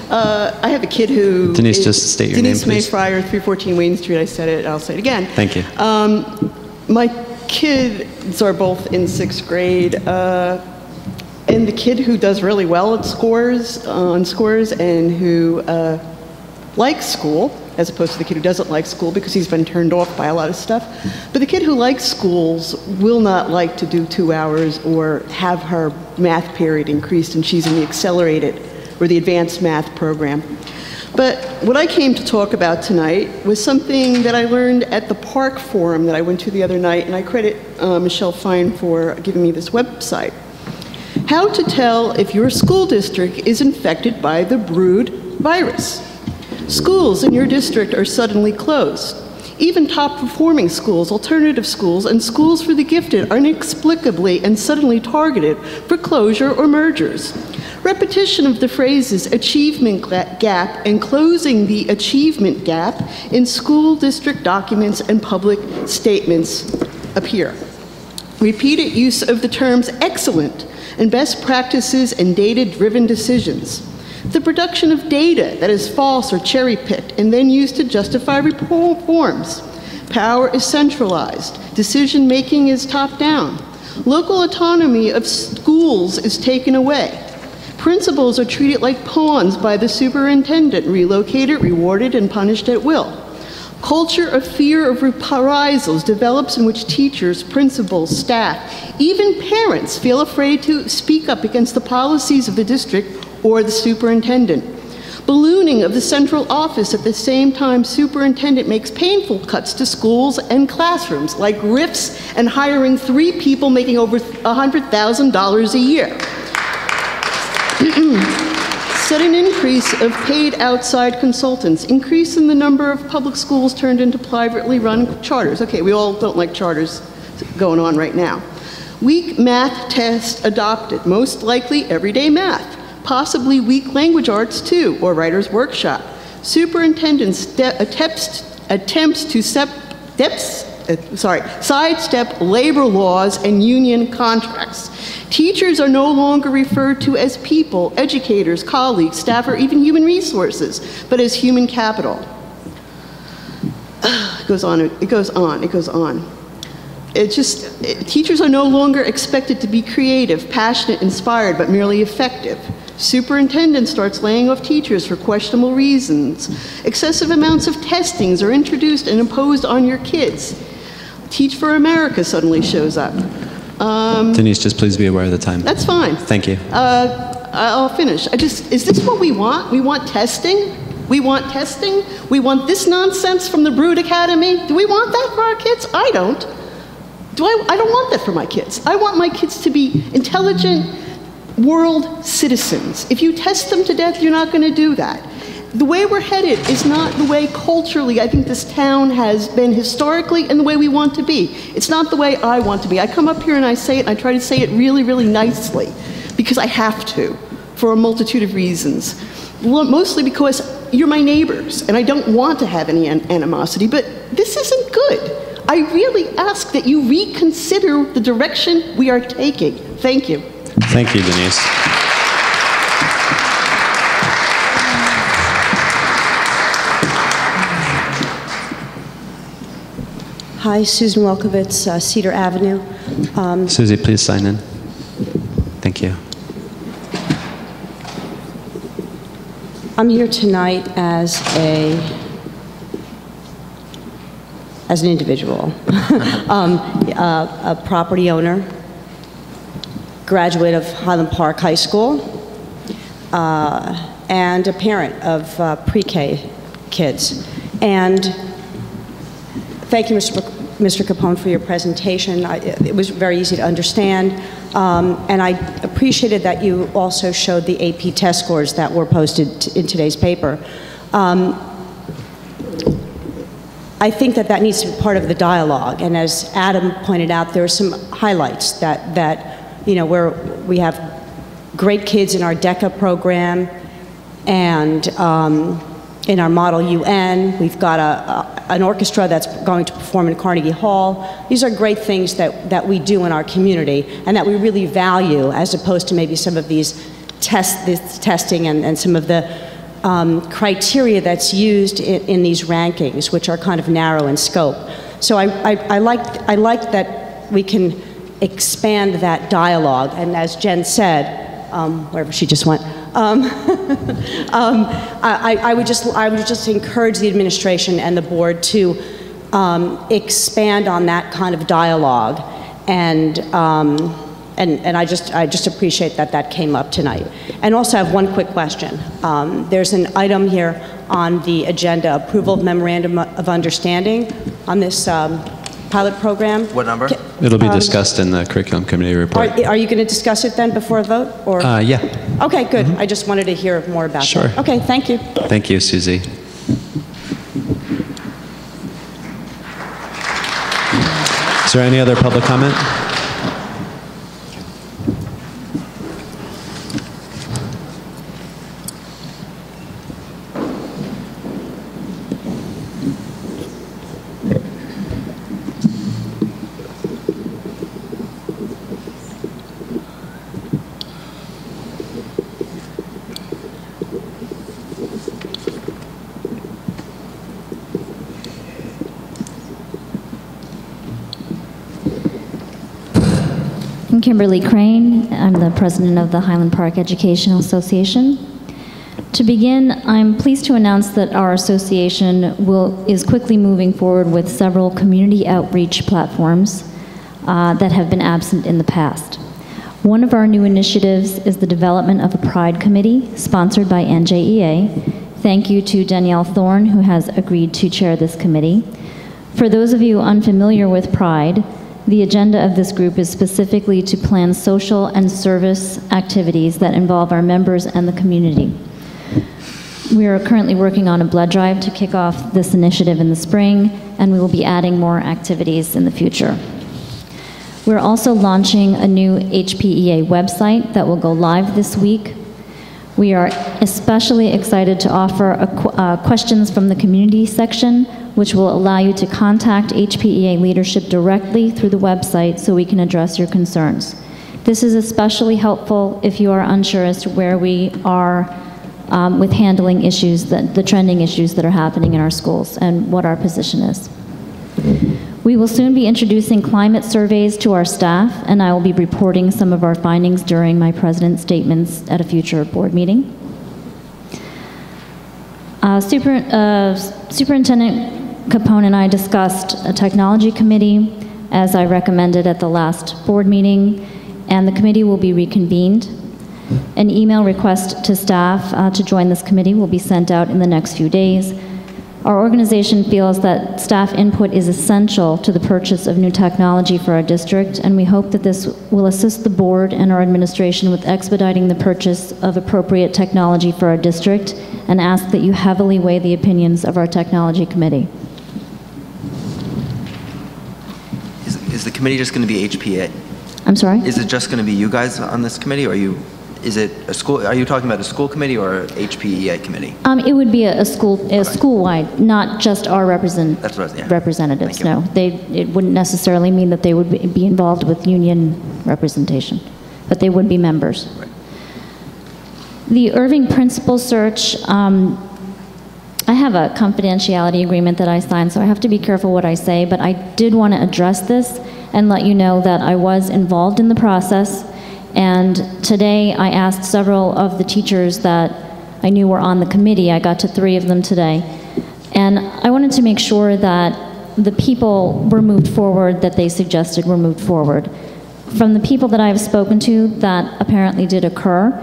I have a kid who... Denise, just state your name, please. Denise Mayfire, 314 Wayne Street. I said it, I'll say it again. Thank you. My kids are both in 6th grade. And the kid who does really well at scores, and who likes school, as opposed to the kid who doesn't like school because he's been turned off by a lot of stuff. But the kid who likes schools will not like to do 2 hours or have her math period increased, and she's in the accelerated or the advanced math program. But what I came to talk about tonight was something that I learned at the park forum that I went to the other night, and I credit Michelle Fine for giving me this website. How to tell if your school district is infected by the brood virus. Schools in your district are suddenly closed. Even top-performing schools, alternative schools, and schools for the gifted are inexplicably and suddenly targeted for closure or mergers. Repetition of the phrases achievement gap and closing the achievement gap in school district documents and public statements appear. Repeated use of the terms excellent and best practices and data-driven decisions. The production of data that is false or cherry-picked and then used to justify reforms. Power is centralized. Decision-making is top-down. Local autonomy of schools is taken away. Principals are treated like pawns by the superintendent, relocated, rewarded, and punished at will. Culture of fear of reprisals develops in which teachers, principals, staff, even parents feel afraid to speak up against the policies of the district or the superintendent. Ballooning of the central office at the same time superintendent makes painful cuts to schools and classrooms, like RIFs and hiring 3 people making over $100,000 a year. Sudden increase of paid outside consultants, increase in the number of public schools turned into privately run charters. Okay, we all don't like charters going on right now. Weak math test adopted, most likely everyday math. Possibly weak language arts too, or writer's workshop. Superintendent's attempts to sidestep labor laws and union contracts. Teachers are no longer referred to as people, educators, colleagues, staff, or even human resources, but as human capital. It goes on, it goes on, it goes on. Teachers are no longer expected to be creative, passionate, inspired, but merely effective. Superintendent starts laying off teachers for questionable reasons. Excessive amounts of testings are introduced and imposed on your kids. Teach for America suddenly shows up. Denise, just please be aware of the time. That's fine. Thank you. I'll finish. Is this what we want? We want testing? We want testing? We want this nonsense from the Brood Academy? Do we want that for our kids? I don't. I don't want that for my kids. I want my kids to be intelligent world citizens. If you test them to death, you're not going to do that. The way we're headed is not the way culturally I think this town has been historically and the way we want to be. It's not the way I want to be. I come up here and I say it, and I try to say it really, really nicely because I have to for a multitude of reasons. Mostly because you're my neighbors and I don't want to have any animosity, but this isn't good. I really ask that you reconsider the direction we are taking. Thank you. Thank you, Denise. Hi, Susan Welkowitz, Cedar Avenue. Susie, please sign in. Thank you. I'm here tonight as an individual, a property owner, graduate of Highland Park High School, and a parent of pre-K kids. And thank you, Mr. Capone, for your presentation. It was very easy to understand. And I appreciated that you also showed the AP test scores that were posted in today's paper. I think that needs to be part of the dialogue. And as Adam pointed out, there are some highlights that you know, where we have great kids in our DECA program and in our Model UN. We've got an orchestra that's going to perform in Carnegie Hall. These are great things that we do in our community and that we really value, as opposed to maybe some of these testing and some of the criteria that's used in these rankings, which are kind of narrow in scope. So I like that we can expand that dialogue, and as Jen said, wherever she just went, I would just encourage the administration and the board to expand on that kind of dialogue, and I just appreciate that came up tonight. And also I have one quick question. There's an item here on the agenda, approval of memorandum of understanding on this pilot program. What number? It'll be discussed in the curriculum committee report. Are you going to discuss it then before a vote? Or? Yeah. Okay, good. I just wanted to hear more about that. Okay, thank you. Thank you, Susie. Is there any other public comment? I'm Kimberly Crane. I'm the president of the Highland Park Educational Association. To begin, I'm pleased to announce that our association is quickly moving forward with several community outreach platforms that have been absent in the past. One of our new initiatives is the development of a Pride Committee sponsored by NJEA. Thank you to Danielle Thorne, who has agreed to chair this committee. For those of you unfamiliar with Pride, the agenda of this group is specifically to plan social and service activities that involve our members and the community. We are currently working on a blood drive to kick off this initiative in the spring, and we will be adding more activities in the future. We're also launching a new HPEA website that will go live this week. We are especially excited to offer a questions from the community section, which will allow you to contact HPEA leadership directly through the website so we can address your concerns. This is especially helpful if you are unsure as to where we are with handling issues, the trending issues that are happening in our schools and what our position is. We will soon be introducing climate surveys to our staff, and I will be reporting some of our findings during my president's statements at a future board meeting. Superintendent Capone and I discussed a technology committee, as I recommended at the last board meeting, and the committee will be reconvened. An email request to staff to join this committee will be sent out in the next few days. Our organization feels that staff input is essential to the purchase of new technology for our district, and we hope that this will assist the board and our administration with expediting the purchase of appropriate technology for our district, and ask that you heavily weigh the opinions of our technology committee. Is the committee just going to be HPA? I'm sorry? Is it just going to be you guys on this committee, or is it a school? Are you talking about a school committee or an HPEA committee? It would be a school-wide, not just our representatives. No, it wouldn't necessarily mean that they would be involved with union representation, but they would be members. Right. The Irving principal search, I have a confidentiality agreement that I signed, so I have to be careful what I say, but I did want to address this and let you know that I was involved in the process. And today I asked several of the teachers that I knew were on the committee, I got to 3 of them today, and I wanted to make sure that the people were moved forward that they suggested were moved forward. From the people that I've spoken to, that apparently did occur,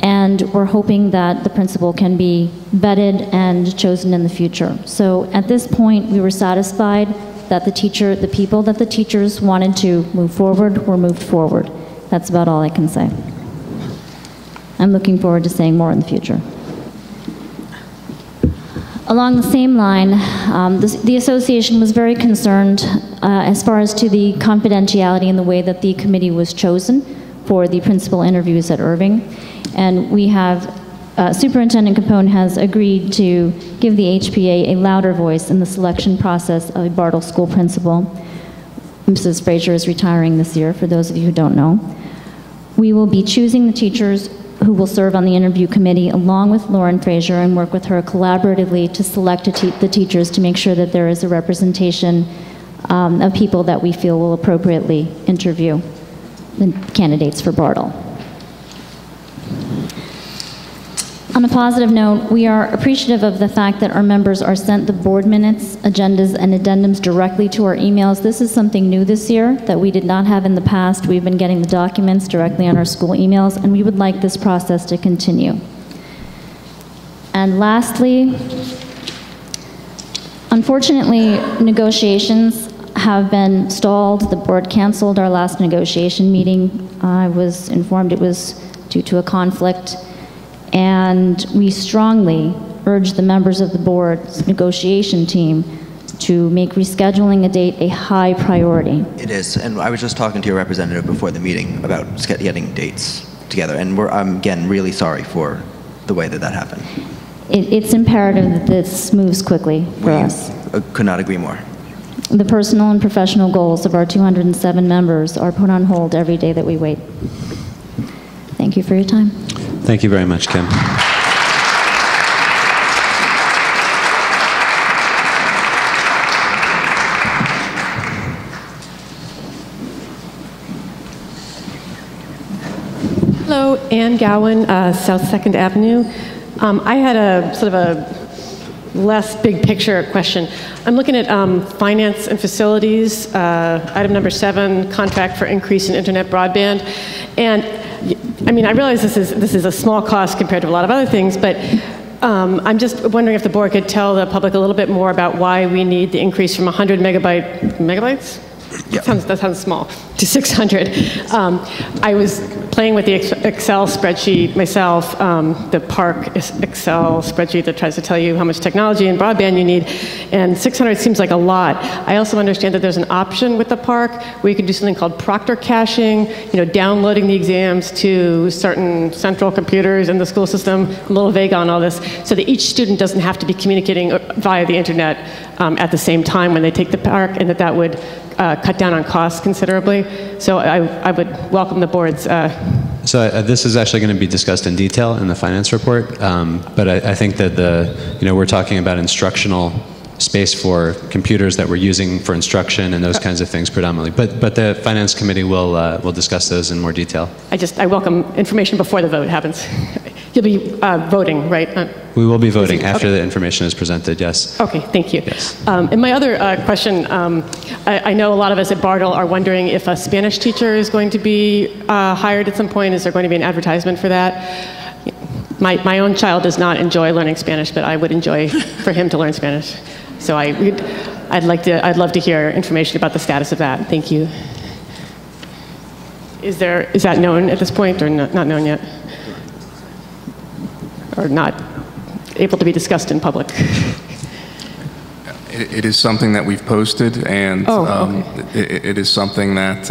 and we're hoping that the principal can be vetted and chosen in the future. So at this point, we were satisfied that the people that the teachers wanted to move forward were moved forward. That's about all I can say. I'm looking forward to saying more in the future. Along the same line, the association was very concerned as far as to the confidentiality in the way that the committee was chosen for the principal interviews at Irving. And we have, Superintendent Capone has agreed to give the HPA a louder voice in the selection process of a Bartle School principal. Mrs. Frazier is retiring this year, for those of you who don't know. We will be choosing the teachers who will serve on the interview committee along with Lauren Frazier and work with her collaboratively to select the teachers to make sure that there is a representation of people that we feel will appropriately interview the candidates for Bartle. On a positive note, we are appreciative of the fact that our members are sent the board minutes, agendas, and addendums directly to our emails. This is something new this year that we did not have in the past. We've been getting the documents directly on our school emails, and we would like this process to continue. And lastly, unfortunately, negotiations have been stalled. The board canceled our last negotiation meeting. I was informed it was due to a conflict. And we strongly urge the members of the board's negotiation team to make rescheduling a date a high priority. It is, and I was just talking to your representative before the meeting about getting dates together, and I'm, again, really sorry for the way that that happened. It's imperative that this moves quickly for us. Could not agree more. The personal and professional goals of our 207 members are put on hold every day that we wait. Thank you for your time. Thank you very much, Kim. Hello, Ann Gowan, South 2nd Avenue. I had a sort of a less big picture question. I'm looking at finance and facilities, item number 7, contract for increase in internet broadband. And I mean, I realize this is a small cost compared to a lot of other things, but I'm just wondering if the board could tell the public a little bit more about why we need the increase from 100 megabytes? Yeah. That sounds small, to 600. I was playing with the Excel spreadsheet myself, the Park Excel spreadsheet that tries to tell you how much technology and broadband you need, and 600 seems like a lot. I also understand that there's an option with the Park where you can do something called proctor caching, downloading the exams to certain central computers in the school system. I'm a little vague on all this, so that each student doesn't have to be communicating via the internet at the same time when they take the Park, and that would cut down on costs considerably. So I would welcome the board's. So this is actually going to be discussed in detail in the finance report, but I think that we're talking about instructional space for computers that we're using for instruction and those kinds of things predominantly. But the finance committee will discuss those in more detail. I welcome information before the vote happens. You'll be voting, right? We will be voting after the information is presented, yes. Okay, thank you. Yes. And my other question, I know a lot of us at Bartle are wondering if a Spanish teacher is going to be hired at some point. Is there going to be an advertisement for that? My own child does not enjoy learning Spanish, but I would enjoy for him to learn Spanish. So I'd love to hear information about the status of that. Thank you. Is that known at this point, or not known yet? Or not able to be discussed in public? It is something that we've posted, and it is something that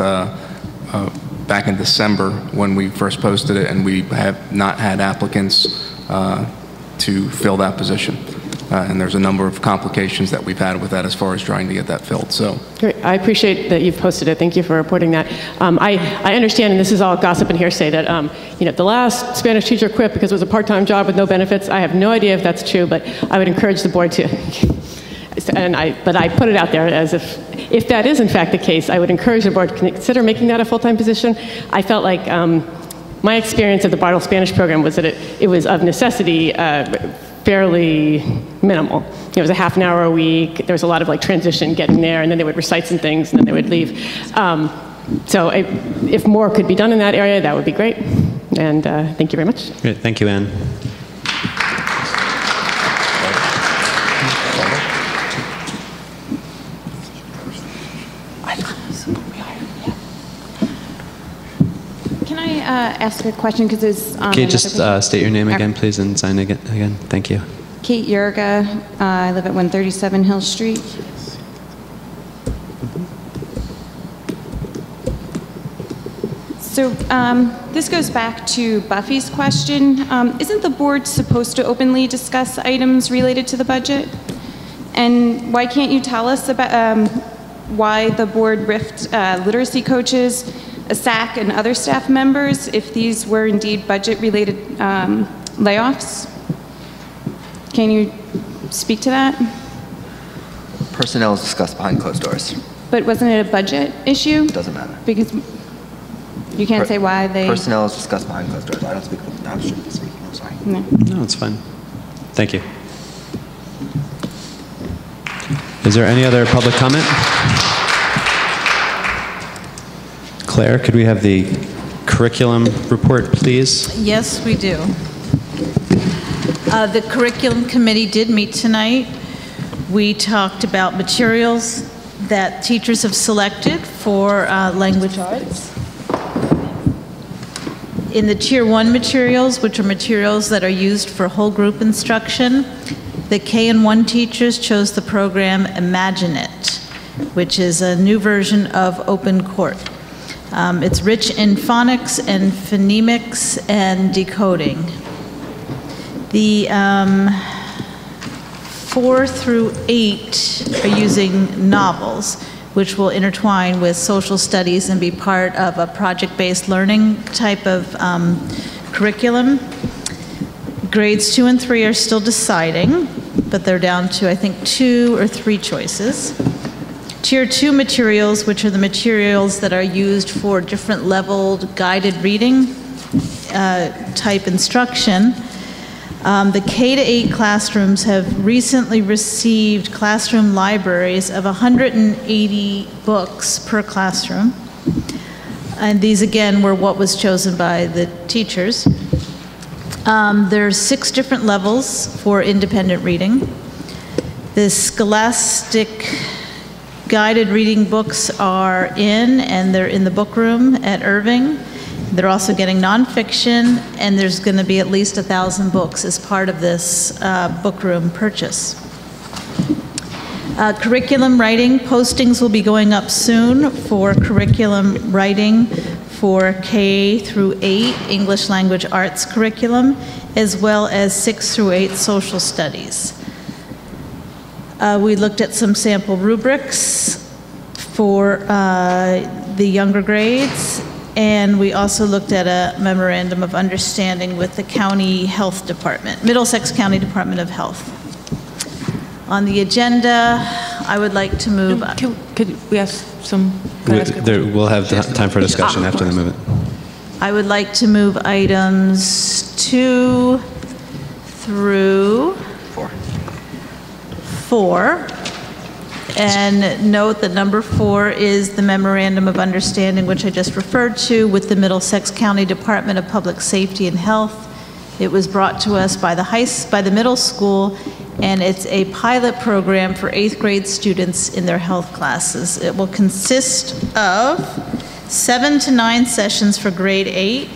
back in December when we first posted it, and we have not had applicants to fill that position. And there's a number of complications that we've had with that as far as trying to get that filled. So great. I appreciate that you've posted it. Thank you for reporting that. I understand, and this is all gossip and hearsay, that the last Spanish teacher quit because it was a part-time job with no benefits. I have no idea if that's true, but I would encourage the board to. But I put it out there as if that is in fact the case, I would encourage the board to consider making that a full-time position. I felt like my experience of the Bartle Spanish program was that it was of necessity fairly minimal. It was a half an hour a week. There was a lot of transition getting there, and then they would recite some things, and then they would leave. So if more could be done in that area, that would be great. And thank you very much. Great. Thank you, Ann. Can I ask a question? Because it's Okay, just state your name again, please, and sign again. Thank you. Kate Yurga. I live at 137 Hill Street. So this goes back to Buffy's question. Isn't the board supposed to openly discuss items related to the budget? And why can't you tell us about why the board riffed literacy coaches, a SAC, and other staff members if these were indeed budget-related layoffs? Can you speak to that? Personnel is discussed behind closed doors. But wasn't it a budget issue? It doesn't matter. Because you can't say why they... Personnel is discussed behind closed doors. I don't speak. I shouldn't be speaking. I'm sorry. No, it's fine. Thank you. Is there any other public comment? Claire, could we have the curriculum report, please? Yes, we do. The curriculum committee did meet tonight. We talked about materials that teachers have selected for language arts. In the Tier 1 materials, which are materials that are used for whole group instruction, The K and 1 teachers chose the program Imagine It, which is a new version of Open Court. It's rich in phonics and phonemics and decoding. The 4 through 8 are using novels, which will intertwine with social studies and be part of a project-based learning type of curriculum. Grades 2 and 3 are still deciding, but they're down to, I think, 2 or 3 choices. Tier 2 materials, which are the materials that are used for different leveled guided reading type instruction. The K to 8 classrooms have recently received classroom libraries of 180 books per classroom. And these, again, were what was chosen by the teachers. There's 6 different levels for independent reading. The Scholastic guided reading books are in, and they're in the book room at Irving. They're also getting nonfiction, and there's going to be at least 1,000 books as part of this book room purchase. Curriculum writing postings will be going up soon for curriculum writing for K through 8 English language arts curriculum, as well as 6 through 8 social studies. We looked at some sample rubrics for the younger grades, and we also looked at a memorandum of understanding with the county health department, Middlesex County Department of Health. On the agenda, I would like to move. Could we ask some? We'll have time for discussion after the movement. I would like to move items 2 through 4. And note that number 4 is the memorandum of understanding, which I just referred to, with the Middlesex County Department of Public Safety and Health. It was brought to us by the middle school, and it's a pilot program for 8th grade students in their health classes. It will consist of 7 to 9 sessions for grade 8.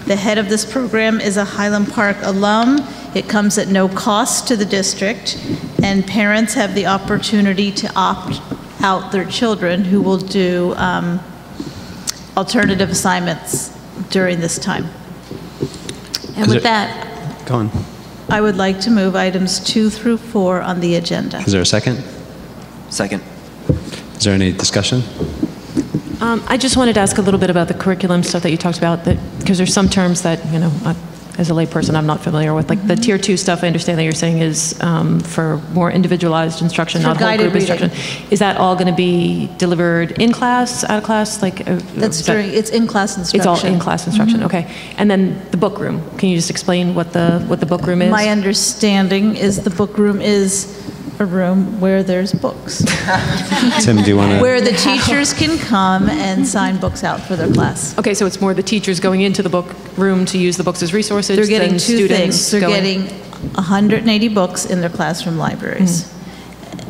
The head of this program is a Highland Park alum. It comes at no cost to the district, and parents have the opportunity to opt out their children who will do alternative assignments during this time. And with that, go on. I would like to move items 2 through 4 on the agenda. Is there a second? Second. Is there any discussion? I just wanted to ask a little bit about the curriculum stuff that you talked about, because there's some terms that, you know, as a layperson, I'm not familiar with. Like the Tier 2 stuff, I understand that you're saying is for more individualized instruction, not whole group instruction. Is that all going to be delivered in class, out of class? It's in-class instruction. It's all in-class instruction, okay. And then the book room. Can you just explain what the book room is? My understanding is the book room is a room where there's books. Tim, do you want to? Where the teachers can come and sign books out for their class. Okay, so it's more the teachers going into the book room to use the books as resources. They're getting than 2 things. They're getting 180 books in their classroom libraries.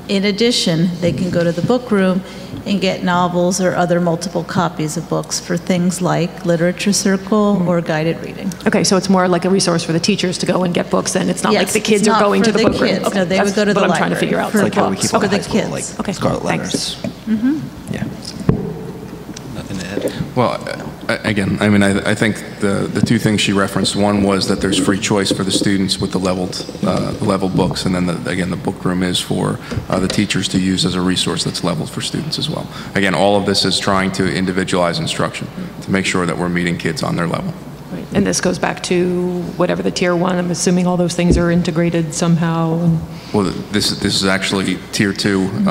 In addition, they can go to the book room and get novels or other multiple copies of books for things like literature circle or guided reading. Okay, so it's more like a resource for the teachers to go and get books, and it's not like the kids are going to the book room. Okay, no, they would go to the library. What I'm trying to figure out. It's like how we keep all for the the high school, kids. like Scarlet Letters. Yeah. Nothing to add. Well, again, I mean, I think the 2 things she referenced, one was that there's free choice for the students with the leveled books, and then again, the book room is for the teachers to use as a resource that's leveled for students as well. Again, all of this is trying to individualize instruction to make sure that we're meeting kids on their level. Right. And this goes back to whatever the Tier 1, I'm assuming all those things are integrated somehow. Well, this is actually Tier 2,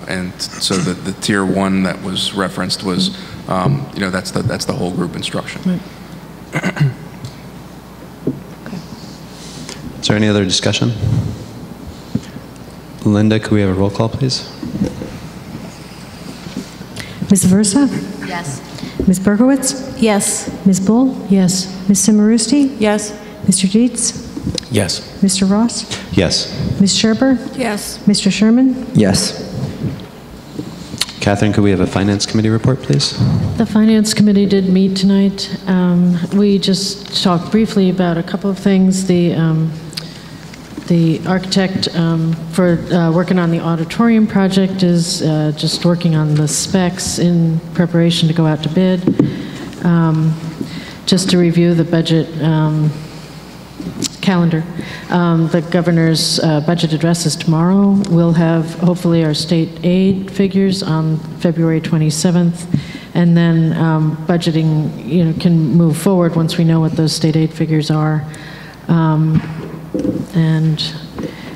and so the Tier 1 that was referenced was, you know, that's the whole group instruction. Right. Is there any other discussion? Linda, could we have a roll call, please? Ms. Versa? Yes. Ms. Berkowitz? Yes. Ms. Bull? Yes. Ms. Simarusti? Yes. Mr. Dietz? Yes. Mr. Ross? Yes. Ms. Sherber? Yes. Mr. Sherman? Yes. Catherine, could we have a Finance Committee report, please? The Finance Committee did meet tonight. We just talked briefly about a couple of things. The The architect for working on the auditorium project is just working on the specs in preparation to go out to bid. Just to review the budget calendar, the governor's budget address is tomorrow. We'll have hopefully our state aid figures on February 27th, and then budgeting, can move forward once we know what those state aid figures are. And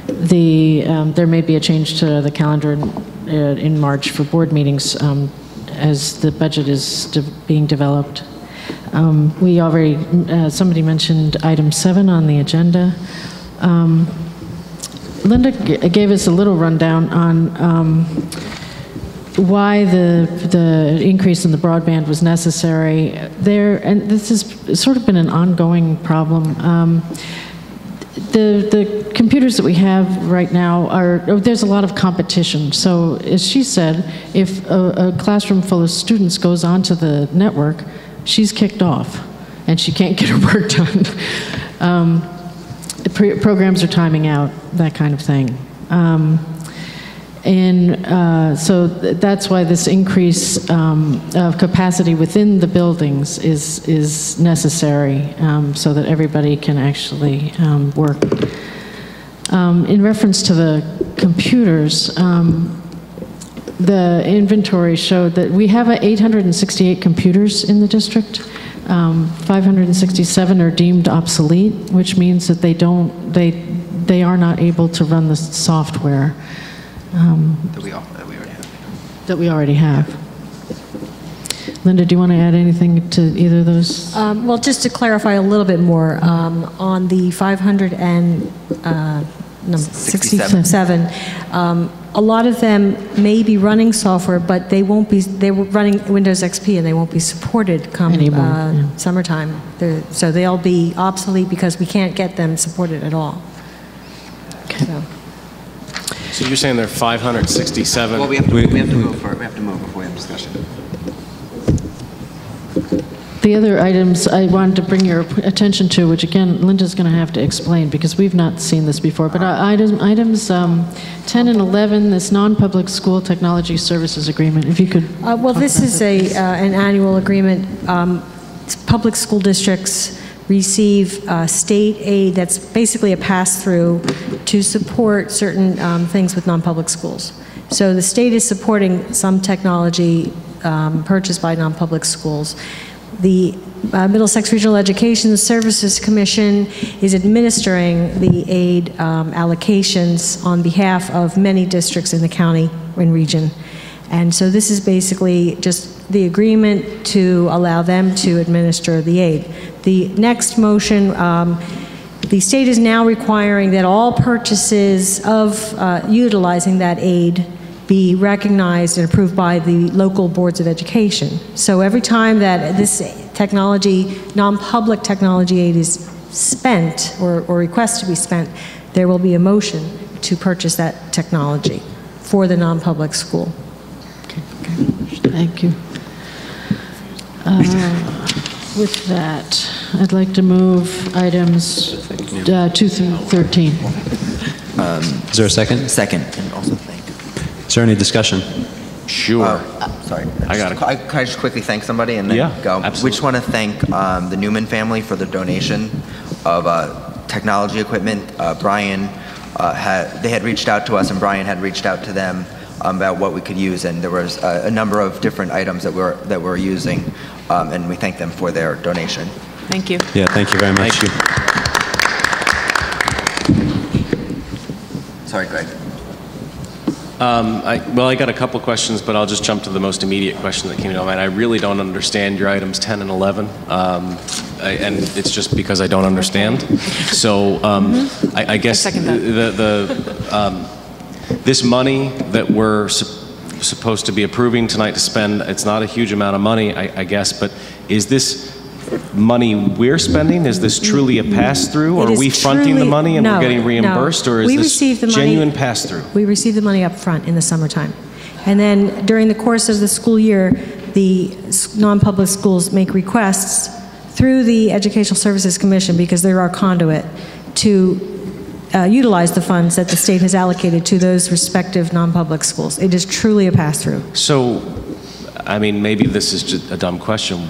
there may be a change to the calendar in March for board meetings as the budget is being developed. We already, somebody mentioned item 7 on the agenda. Linda gave us a little rundown on why the increase in the broadband was necessary there, and this has sort of been an ongoing problem. The computers that we have right now there's a lot of competition. So as she said, if a classroom full of students goes onto the network, she's kicked off and she can't get her work done. Programs are timing out, that kind of thing. So that's why this increase of capacity within the buildings is necessary, so that everybody can actually work. In reference to the computers, the inventory showed that we have 868 computers in the district. 567 are deemed obsolete, which means that they are not able to run the software that we already have. Linda, do you want to add anything to either of those? Well, just to clarify a little bit more, on the 567, a lot of them may be running software, but they won't be, they were running Windows XP and they won't be supported come summertime. So they'll be obsolete because we can't get them supported at all. Okay. So you're saying there are 567? Well, we have to move before we have discussion. The other items I wanted to bring your attention to, which again, Linda's going to have to explain because we've not seen this before, but items 10 and 11, this non-public school technology services agreement, if you could. Well, this is an annual agreement. Public school districts receive state aid that's basically a pass-through to support certain things with non-public schools. So the state is supporting some technology purchased by non-public schools. The Middlesex Regional Education Services Commission is administering the aid allocations on behalf of many districts in the county and region. And so this is basically just the agreement to allow them to administer the aid. The next motion, the state is now requiring that all purchases of utilizing that aid be recognized and approved by the local boards of education. So every time that this technology, non-public technology aid is spent or request to be spent, there will be a motion to purchase that technology for the non-public school. Okay. Thank you. With that, I'd like to move items 2 through 13. Is there a second? Second, and also thank. Is there any discussion? Sure. Sorry. I got it. Can I just quickly thank somebody and then go? Absolutely. We just want to thank the Newman family for the donation of technology equipment. Brian, they had reached out to us, and Brian had reached out to them about what we could use, and there was a number of different items that we're using, and we thank them for their donation. Thank you. Yeah, thank you very much. Thank you. Sorry, Greg. I got a couple questions, but I'll just jump to the most immediate question that came to mind. I really don't understand your items 10 and 11, and it's just because I don't understand. So I guess this money that we're supposed to be approving tonight to spend, it's not a huge amount of money, I guess, but is this money we're spending? Is this truly a pass-through? Or are we fronting the money and we're getting reimbursed? Or is this genuine pass-through? We receive the money up front in the summertime. And then during the course of the school year, the non-public schools make requests through the Educational Services Commission, because they're our conduit, to utilize the funds that the state has allocated to those respective non-public schools. It is truly a pass-through. So, I mean, maybe this is just a dumb question.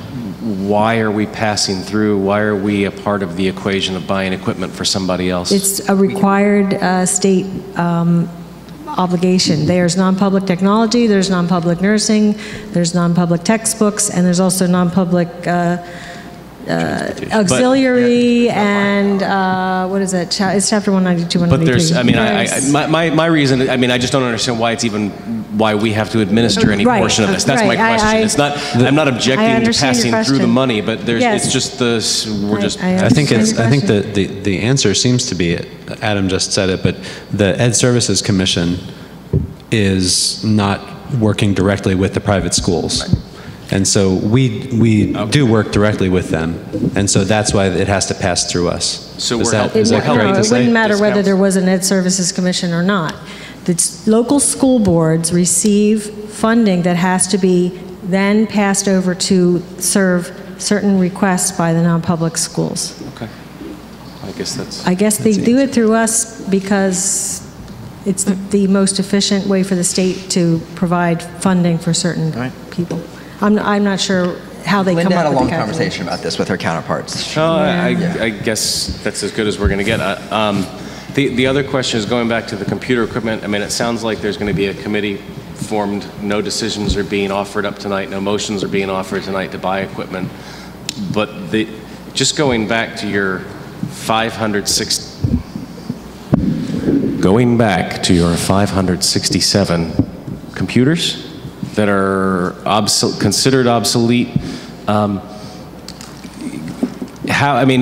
Why are we passing through? Why are we a part of the equation of buying equipment for somebody else? It's a required state obligation. There's non-public technology, there's non-public nursing, there's non-public textbooks, and there's also non-public auxiliary and what is it? It's chapter 192, 193. But there's, I mean, my reason, I mean, I just don't understand why it's even, why we have to administer any portion of this. That's my question. It's not, I'm not objecting to passing through the money, but there's, it's just this, we're just. I think the answer seems to be, Adam just said it, but the Ed Services Commission is not working directly with the private schools. And so we do work directly with them, and so that's why it has to pass through us. So is that correct to it say? wouldn't matter whether there was an Ed Services Commission or not. The local school boards receive funding that has to be then passed over to serve certain requests by the non-public schools. Okay. I guess they do it through us because it's the most efficient way for the state to provide funding for certain people. I'm not sure how they Linda come up had a with long the conversation about this with her counterparts. I guess that's as good as we're going to get. The other question is going back to the computer equipment. I mean, it sounds like there's going to be a committee formed. No decisions are being offered up tonight. No motions are being offered tonight to buy equipment. But just going back to your 567 computers that are considered obsolete. How, I mean,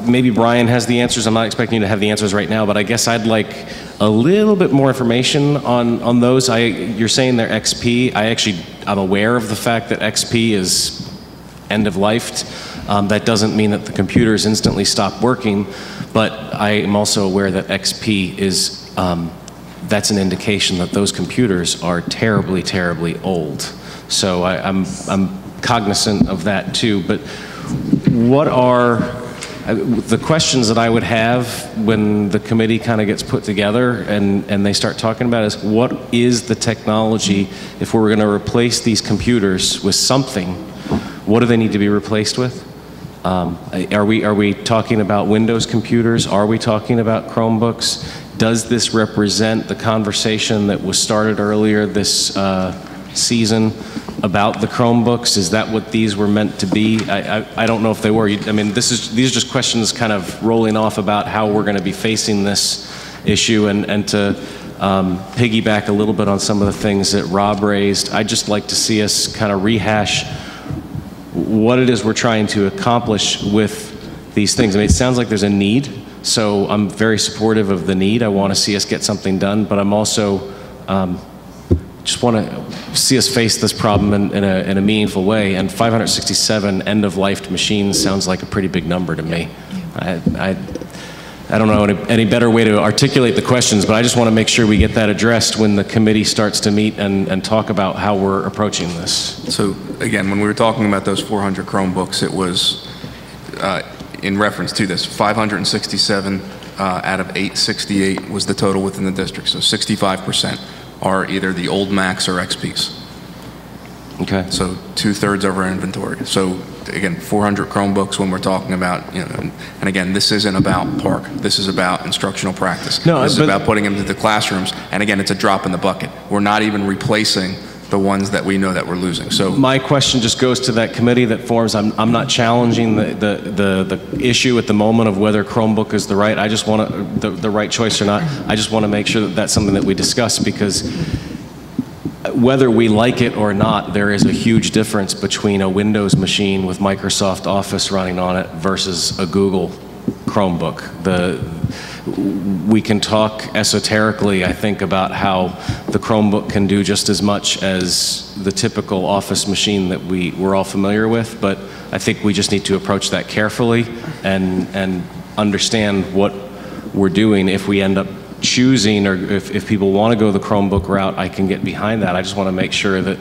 maybe Brian has the answers. I'm not expecting you to have the answers right now, but I guess I'd like a little bit more information on those. You're saying they're XP. I'm aware of the fact that XP is end-of-lifed. That doesn't mean that the computers instantly stop working, but I am also aware that XP is, that's an indication that those computers are terribly, terribly old. So I'm cognizant of that too, but what are the questions that I would have when the committee kind of gets put together and they start talking about is, what is the technology, if we're going to replace these computers with something, what do they need to be replaced with? Are we talking about Windows computers? Are we talking about Chromebooks? Does this represent the conversation that was started earlier this season about the Chromebooks? Is that what these were meant to be? I don't know if they were. I mean, these are just questions kind of rolling off about how we're going to be facing this issue, and to piggyback a little bit on some of the things that Rob raised, I'd just like to see us kind of rehash what it is we're trying to accomplish with these things. I mean, it sounds like there's a need, so I'm very supportive of the need. I want to see us get something done, but I'm also just want to see us face this problem in a meaningful way, and 567 end-of-life machines sounds like a pretty big number to me. I don't know any better way to articulate the questions, but I just want to make sure we get that addressed when the committee starts to meet and talk about how we're approaching this. So again, when we were talking about those 400 Chromebooks, it was in reference to this. 567 out of 868 was the total within the district. So 65% are either the old Macs or XPs. Okay. So 2/3 of our inventory. So again, 400 Chromebooks when we're talking about, and again, this isn't about Park. This is about instructional practice. No, this is about putting them into the classrooms. And again, it's a drop in the bucket. We're not even replacing the ones that we know that we're losing. So my question just goes to that committee that forms. I'm not challenging the issue at the moment of whether Chromebook is the right. I just want the right choice or not. I just want to make sure that that's something that we discuss, because whether we like it or not, there is a huge difference between a Windows machine with Microsoft Office running on it versus a Google Chromebook. We can talk esoterically, I think, about how the Chromebook can do just as much as the typical Office machine that we're all familiar with, but I think we just need to approach that carefully and understand what we're doing. If we end up choosing, or if people want to go the Chromebook route, I can get behind that. I just want to make sure that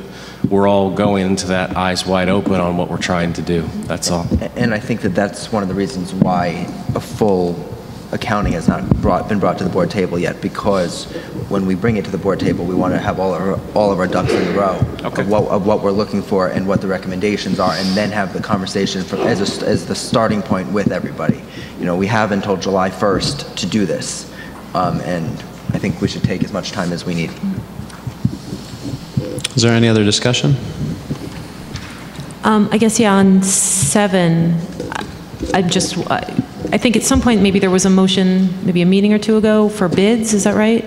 we're all going into that eyes wide open on what we're trying to do. That's all. And I think that that's one of the reasons why a full accounting has not been brought to the board table yet, because when we bring it to the board table, we want to have all of our ducks in a row of what we're looking for and what the recommendations are, and then have the conversation as the starting point with everybody. You know, we have until July 1st to do this, and I think we should take as much time as we need. Is there any other discussion? I guess, yeah, on 7, I think at some point maybe there was a motion, maybe a meeting or two ago, for bids. Is that right?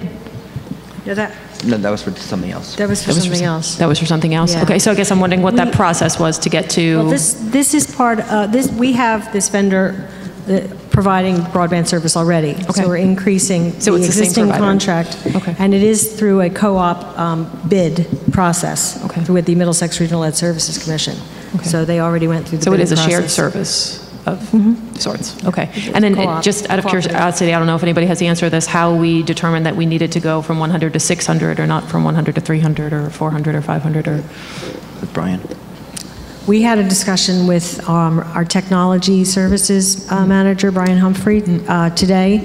Yeah, No, that was for something else. That was for something else. That was for something else? Yeah. Okay, so I guess I'm wondering what that process was to get to... Well, this is part of, we have this vendor providing broadband service already. Okay. So we're increasing So the it's the same existing provider. contract. Okay. And it is through a co-op bid process with the Middlesex Regional Ed Services Commission. Okay. So they already went through the So it bidding is a shared process. service of sorts. Okay. And then co-op, just out of curiosity, I don't know if anybody has the answer to this, how we determined that we needed to go from 100 to 600 or not from 100 to 300 or 400 or 500 or... With Brian. We had a discussion with our technology services manager, Brian Humphrey, today,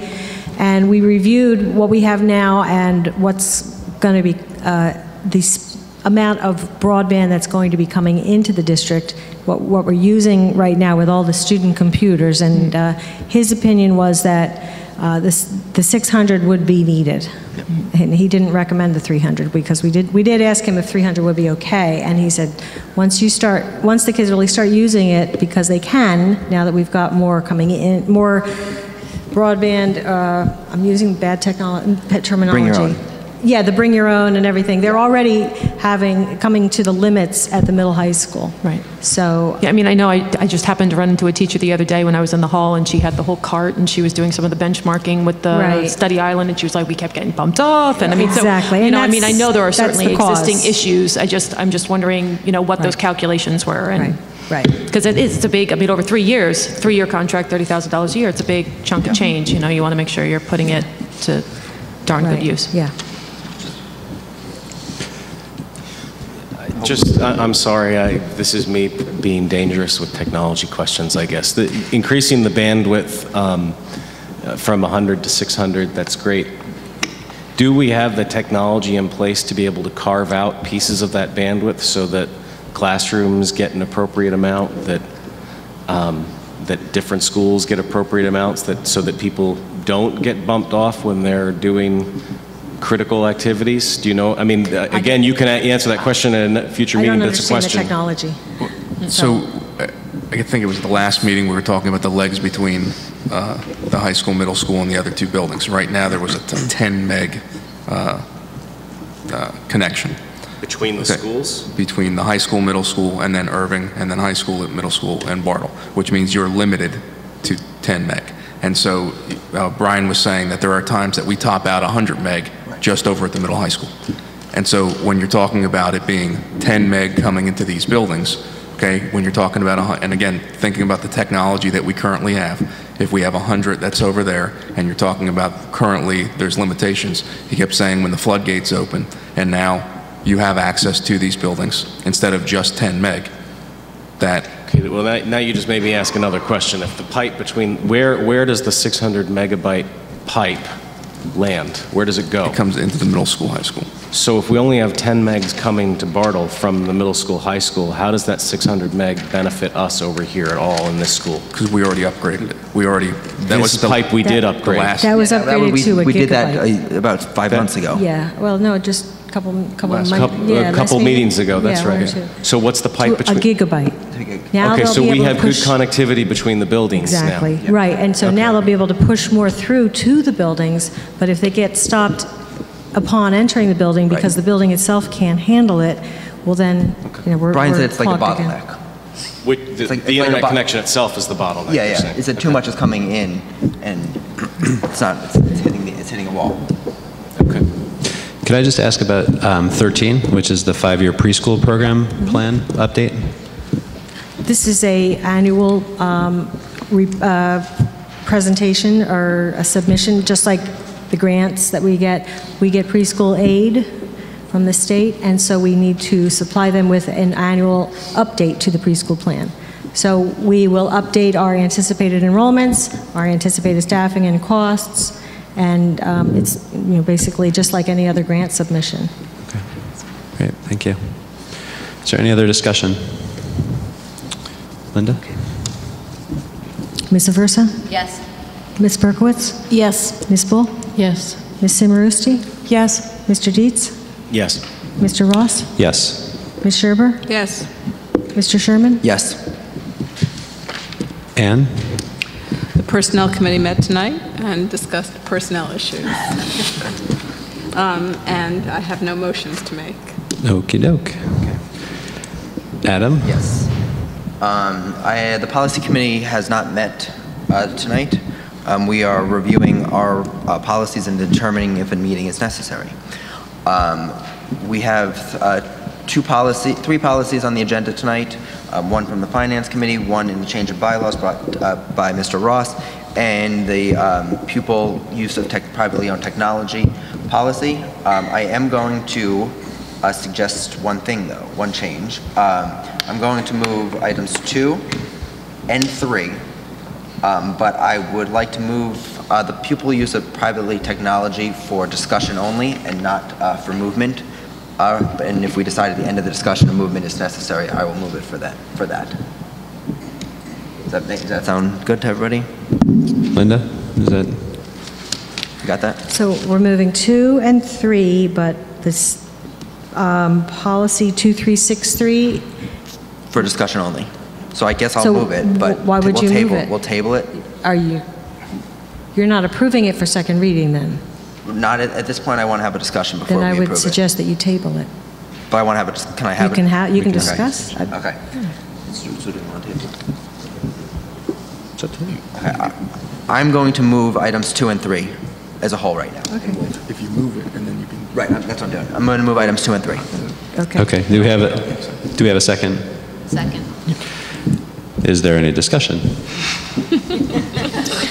and we reviewed what we have now and what's going to be the amount of broadband that's going to be coming into the district, what we're using right now with all the student computers, and his opinion was that the 600 would be needed. And he didn't recommend the 300 because we did ask him if 300 would be okay, and he said once the kids really start using it, because they can now that we've got more coming in, more broadband. I'm using bad terminology. Bring your own. Yeah, the bring your own and everything. They're already coming to the limits at the middle high school. Right. So. Yeah, I mean, I know I just happened to run into a teacher the other day when I was in the hall, and she had the whole cart, and she was doing some of the benchmarking with the study island, and she was like, we kept getting bumped off. And I mean, exactly. So, you know, I mean, I know there are certainly existing issues. I'm just wondering, you know, what those calculations were. And, Right. Because it's a big, I mean, over 3 years, 3-year contract, $30,000 a year, it's a big chunk of change. You know, you want to make sure you're putting it to darn good use. Yeah. I'm sorry, this is me being dangerous with technology questions, I guess. Increasing the bandwidth from 100 to 600, that's great. Do we have the technology in place to be able to carve out pieces of that bandwidth so that classrooms get an appropriate amount, that different schools get appropriate amounts, so that people don't get bumped off when they're doing critical activities? Do you know? I mean, again, you can answer that question in a future meeting, but it's a question. I don't understand the technology. So I think it was the last meeting we were talking about the legs between the high school, middle school, and the other 2 buildings. Right now, there was a 10 meg connection. Between the schools? Between the high school, middle school, and then Irving, and then high school, middle school, and Bartle, which means you're limited to 10 meg. And so Brian was saying that there are times that we top out 100 meg just over at the middle high school. And so when you're talking about it being 10 meg coming into these buildings, okay, when you're talking about, and again, thinking about the technology that we currently have, if we have 100 that's over there, and you're talking about currently there's limitations, he kept saying when the floodgates open, and now you have access to these buildings instead of just 10 meg, that. Okay, well, now you just made me ask another question. If the pipe between, where does the 600 megabyte pipe land? Where does it go? It comes into the middle school, high school. So if we only have 10 megs coming to Bartle from the middle school, high school, how does that 600 meg benefit us over here at all in this school? Because we already upgraded it. That was the pipe we did upgrade. That was upgraded to a We did gigabyte. that about 5 months ago. Yeah, well, no, just a couple meetings ago, that's right. So what's the pipe between? A gigabyte. Now okay, they'll so be we able to have good push- connectivity between the buildings Exactly, now. right. And so now they'll be able to push more through to the buildings, but if they get stopped upon entering the building because the building itself can't handle it, well then, you know, we're Brian said we're it's like a clogged again. bottleneck. The internet connection itself is the bottleneck. Yeah, you're yeah. saying. Is it too much is coming in, and it's not? It's hitting a wall. Okay. Could I just ask about 13, which is the 5-year preschool program plan update? This is a annual presentation or a submission, just like the grants that we get. We get preschool aid from the state, and so we need to supply them with an annual update to the preschool plan. So we will update our anticipated enrollments, our anticipated staffing and costs, and it's basically just like any other grant submission. Okay. Great, thank you. Is there any other discussion? Linda? Ms. Aversa? Yes. Ms. Berkowitz? Yes. Ms. Bull? Yes. Ms. Simarusti? Yes. Mr. Dietz? Yes. Mr. Ross? Yes. Ms. Scherber? Yes. Mr. Sherman? Yes. Anne? The Personnel Committee met tonight and discussed personnel issues. And I have no motions to make. Okie doke. Adam? Yes. The policy committee has not met tonight. We are reviewing our policies and determining if a meeting is necessary. We have three policies on the agenda tonight, one from the Finance Committee, one in the change of bylaws brought by Mr. Ross, and the pupil use of privately owned technology policy. I am going to suggest one thing, though, one change. I'm going to move items 2 and 3, but I would like to move the pupil use of privately technology for discussion only and not for movement. And if we decide at the end of the discussion a movement is necessary, I will move it for that. Does that sound good to everybody? Linda? Is that? You got that? So we're moving 2 and 3, but this policy 2363. For discussion only. So I guess I'll So move it, but why would you move it? We'll table it. You're not approving it for second reading then? Not at this point. I want to have a discussion before Then we I approve would suggest that you table it. it. But I want to have a. Can I have You it? can you can Okay. discuss. Okay. So do you want to table? It's up to you. Okay. I'm going to move items 2 and 3 as a whole right now. Okay. If you move it, and then you can. Right. That's what I'm doing. I'm going to move items 2 and 3. Okay. Okay, do we have a second? Second. Is there any discussion?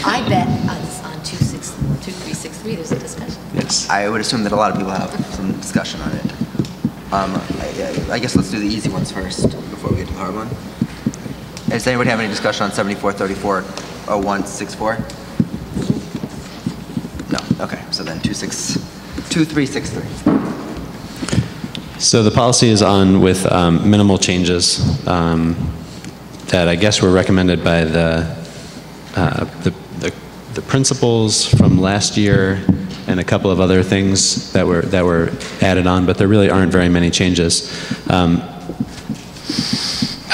I bet on 2363 there's a discussion. Yes. I would assume that a lot of people have some discussion on it. I guess let's do the easy ones first before we get to the hard one. Does anybody have any discussion on 7434-0164? No. Okay. So then 2363. So the policy is on with minimal changes that I guess were recommended by the principals from last year and a couple of other things that were added on, but there really aren't very many changes. I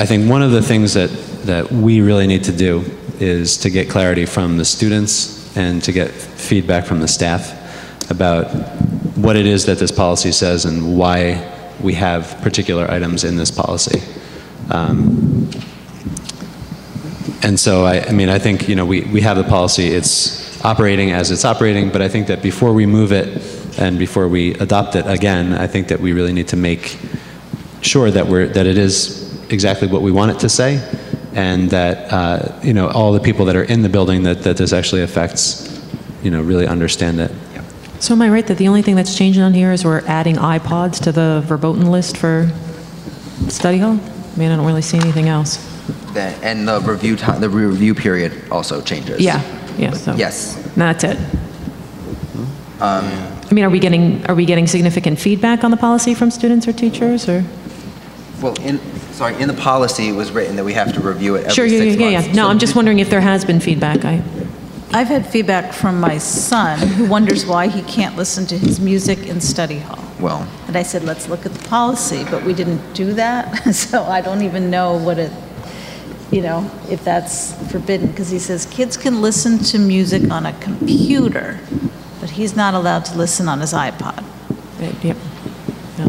think one of the things that we really need to do is to get clarity from the students and to get feedback from the staff about what it is that this policy says and why we have particular items in this policy. And so, I think, we have the policy, it's operating as it's operating, but I think that before we move it and before we adopt it again, I think that we really need to make sure that it is exactly what we want it to say, and that, all the people that are in the building that this actually affects, really understand it. So am I right that the only thing that's changing on here is we're adding iPods to the verboten list for study hall? I mean, I don't really see anything else. And the review period also changes. Yeah, so yes. That's it. I mean, are we getting significant feedback on the policy from students or teachers, or? Well, in the policy it was written that we have to review it every 6 months. Yeah. No, I'm just wondering if there has been feedback. I've had feedback from my son who wonders why he can't listen to his music in study hall. Well. And I said, let's look at the policy, but we didn't do that. So I don't even know if that's forbidden, because he says kids can listen to music on a computer, but he's not allowed to listen on his iPod. Yep.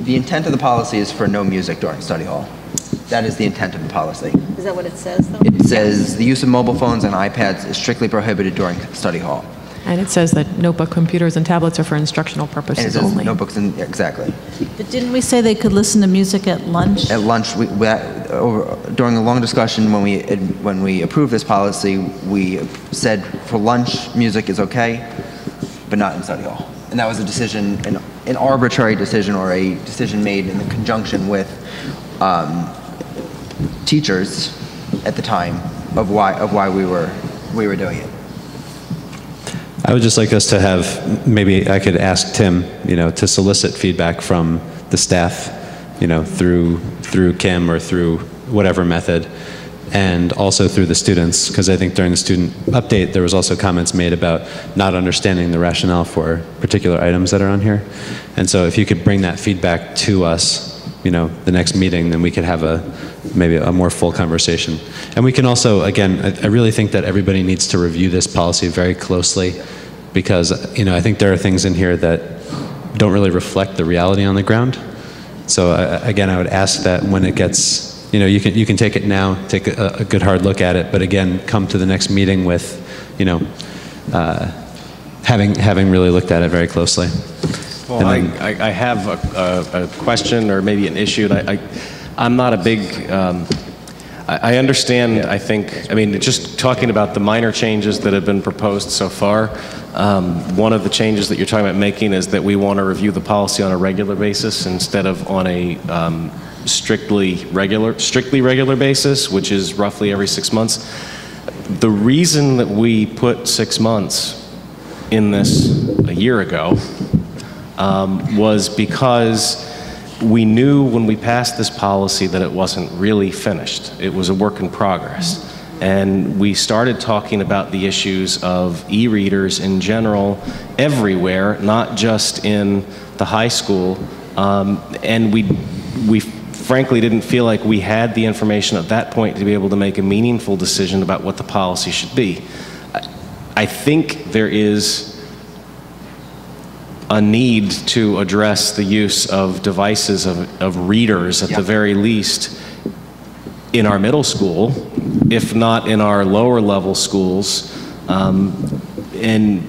The intent of the policy is for no music during study hall. That is the intent of the policy. Is that what it says, though? It says the use of mobile phones and iPads is strictly prohibited during study hall. And it says that notebook computers and tablets are for instructional purposes and it says only. Notebooks and exactly. But didn't we say they could listen to music at lunch? At lunch, during a long discussion when we approved this policy, we said for lunch music is okay, but not in study hall. And that was a decision, an arbitrary decision, or a decision made in conjunction with teachers at the time of why we were doing it. I would just like us to have, maybe I could ask Tim, to solicit feedback from the staff, through Kim or through whatever method, and also through the students, because I think during the student update, there was also comments made about not understanding the rationale for particular items that are on here. And so if you could bring that feedback to us, the next meeting, then we could have maybe a more full conversation. And we can also, again, I really think that everybody needs to review this policy very closely, because, I think there are things in here that don't really reflect the reality on the ground. So again, I would ask that when it gets, you can take it now, take a good hard look at it, but again, come to the next meeting with, having really looked at it very closely. Well, I have a question or maybe an issue, and I'm not a big, I understand, just talking about the minor changes that have been proposed so far, one of the changes that you're talking about making is that we want to review the policy on a regular basis instead of on a strictly regular basis, which is roughly every 6 months. The reason that we put 6 months in this a year ago was because we knew when we passed this policy that it wasn't really finished. It was a work in progress. And we started talking about the issues of e-readers in general everywhere, not just in the high school. And we frankly didn't feel like we had the information at that point to be able to make a meaningful decision about what the policy should be. I think there is a need to address the use of devices of readers at the very least in our middle school, if not in our lower level schools. And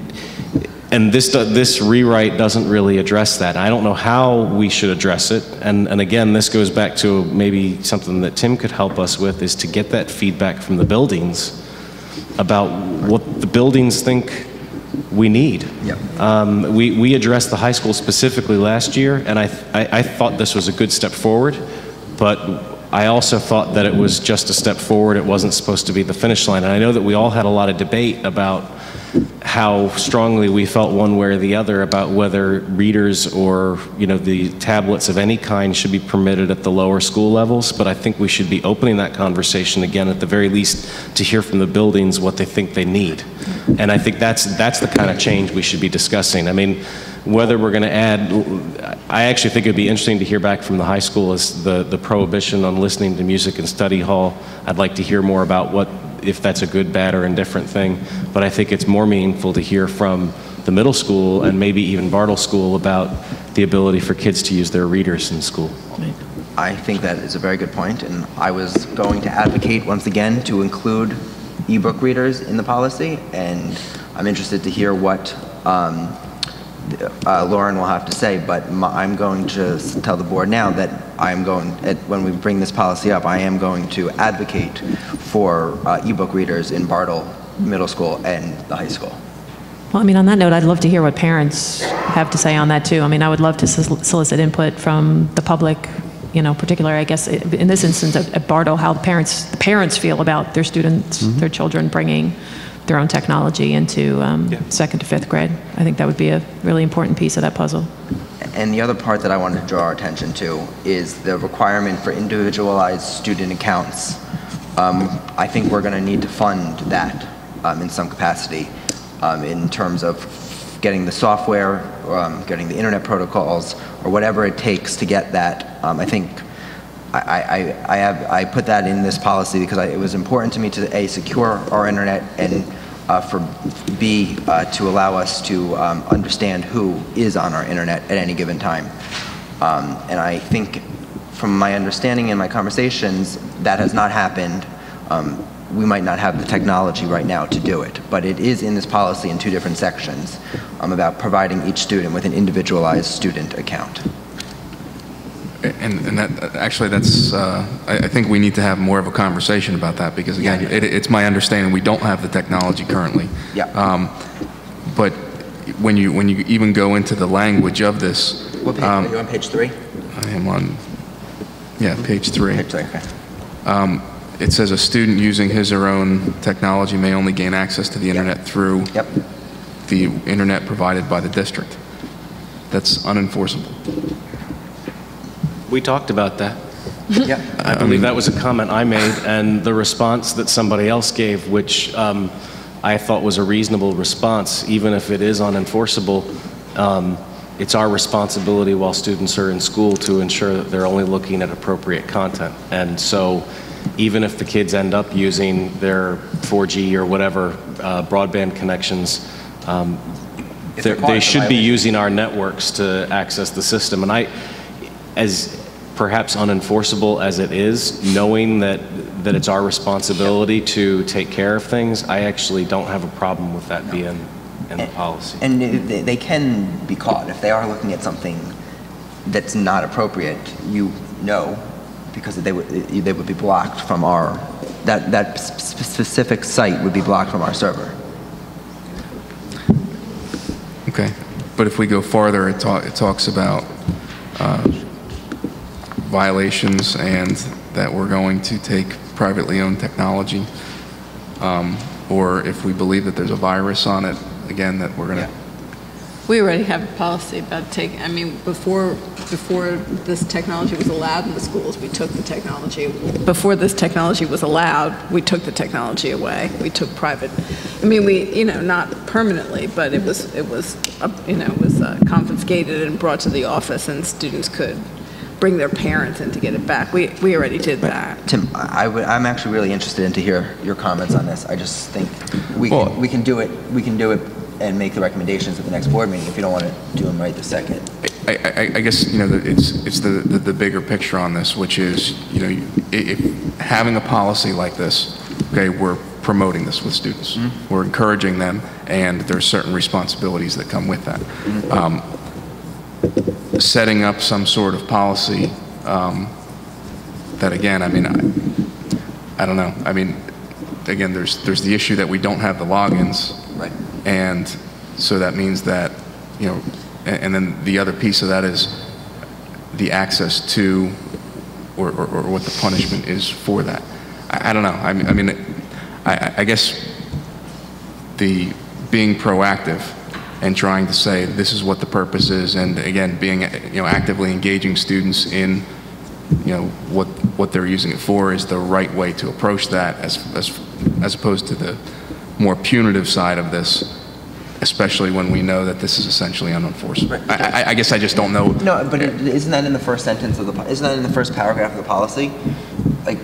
this rewrite doesn't really address that. I don't know how we should address it. And again, this goes back to maybe something that Tim could help us with, is to get that feedback from the buildings about what the buildings think we need. Yep. We addressed the high school specifically last year, and I thought this was a good step forward, but I also thought that it was just a step forward. It wasn't supposed to be the finish line. And I know that we all had a lot of debate about how strongly we felt one way or the other about whether readers or the tablets of any kind should be permitted at the lower school levels. But I think we should be opening that conversation again, at the very least, to hear from the buildings what they think they need. And I think that's the kind of change we should be discussing. I mean, whether we're going to add, I actually think it'd be interesting to hear back from the high school as the prohibition on listening to music in study hall. I'd like to hear more about if that's a good, bad, or indifferent thing. But I think it's more meaningful to hear from the middle school and maybe even Bartle School about the ability for kids to use their readers in school. I think that is a very good point, and I was going to advocate once again to include ebook readers in the policy, and I'm interested to hear what Lauren will have to say, but I'm going to tell the board now that when we bring this policy up, I am going to advocate for ebook readers in Bartle Middle School and the high school. Well, I mean, on that note, I'd love to hear what parents have to say on that too. I mean, I would love to solicit input from the public, particularly, I guess, in this instance at Bartle, how the parents feel about their students, their children bringing their own technology into 2nd to 5th grade. I think that would be a really important piece of that puzzle. And the other part that I wanted to draw our attention to is the requirement for individualized student accounts. I think we're going to need to fund that in some capacity in terms of getting the software, getting the internet protocols, or whatever it takes to get that. I think I put that in this policy because it was important to me to A, secure our internet, and for B, to allow us to understand who is on our internet at any given time. And I think from my understanding and my conversations, that has not happened. We might not have the technology right now to do it, but it is in this policy in 2 different sections about providing each student with an individualized student account. And that, actually, that's, I think we need to have more of a conversation about that, because again, it's my understanding we don't have the technology currently. Yeah. But when you even go into the language of this. What page? Are you on page 3? I am on, page 3. Page 3, okay. it says a student using his or own technology may only gain access to the internet through the internet provided by the district. That's unenforceable. We talked about that. Yeah. I believe that was a comment I made, and the response that somebody else gave, which I thought was a reasonable response, even if it is unenforceable, it's our responsibility while students are in school to ensure that they're only looking at appropriate content. And so even if the kids end up using their 4G or whatever broadband connections, they should be using our networks to access the system. And I, as perhaps unenforceable as it is, knowing that it's our responsibility to take care of things, I actually don't have a problem with that being in the policy. And they can be caught if they are looking at something that's not appropriate, because they would be blocked from our, that specific site would be blocked from our server. Okay, but if we go farther, it talks about violations and that we're going to take privately owned technology, or if we believe that there's a virus on it, again, that we're going to... We already have a policy about taking, I mean, before this technology was allowed in the schools, we took the technology. Before this technology was allowed, we took the technology away. We took private, I mean, not permanently, but it was confiscated and brought to the office, and students could bring their parents in to get it back. We already did that. Tim, I'm actually really interested in to hear your comments on this. I just think we can do it. We can do it and make the recommendations at the next board meeting if you don't want to do them right this second. I guess it's the bigger picture on this, which is if having a policy like this, okay, we're promoting this with students, we're encouraging them, and there's certain responsibilities that come with that. Setting up some sort of policy that, again, I mean, I don't know. I mean, again, there's the issue that we don't have the logins. Right. And so that means that, and then the other piece of that is the access to, or what the punishment is for that. I don't know. I mean, I guess the being proactive and trying to say this is what the purpose is, and again, being actively engaging students in what they're using it for is the right way to approach that, as opposed to the more punitive side of this, especially when we know that this is essentially unenforceable. I guess I just don't know. No, but isn't that in the first sentence of isn't that in the first paragraph of the policy? Like,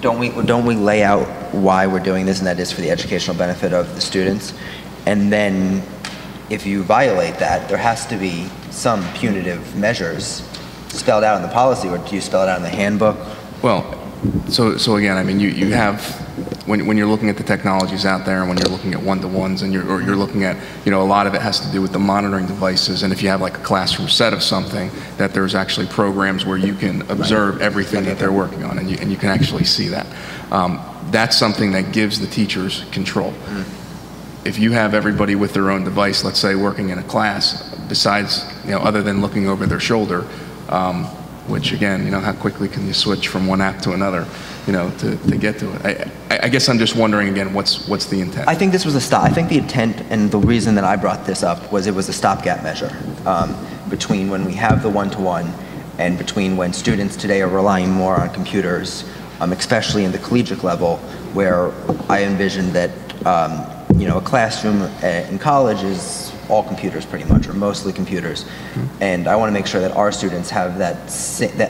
don't we lay out why we're doing this, and that is for the educational benefit of the students? And then, if you violate that, there has to be some punitive measures spelled out in the policy, or do you spell it out in the handbook? Well, so again, I mean, you have, when you're looking at the technologies out there, and when you're looking at one-to-ones, and you're looking at, a lot of it has to do with the monitoring devices, and if you have like a classroom set of something, that there's actually programs where you can observe everything that they're working on, and you can actually see that. That's something that gives the teachers control. If you have everybody with their own device, let's say working in a class, besides, other than looking over their shoulder, which again, how quickly can you switch from one app to another, to get to it? I guess I'm just wondering again, what's the intent? I think this was I think the intent, and the reason that I brought this up was it was a stopgap measure between when we have the one-to-one and between when students today are relying more on computers, especially in the collegiate level, where I envision that a classroom in college is all computers pretty much, or mostly computers. And I want to make sure that our students have that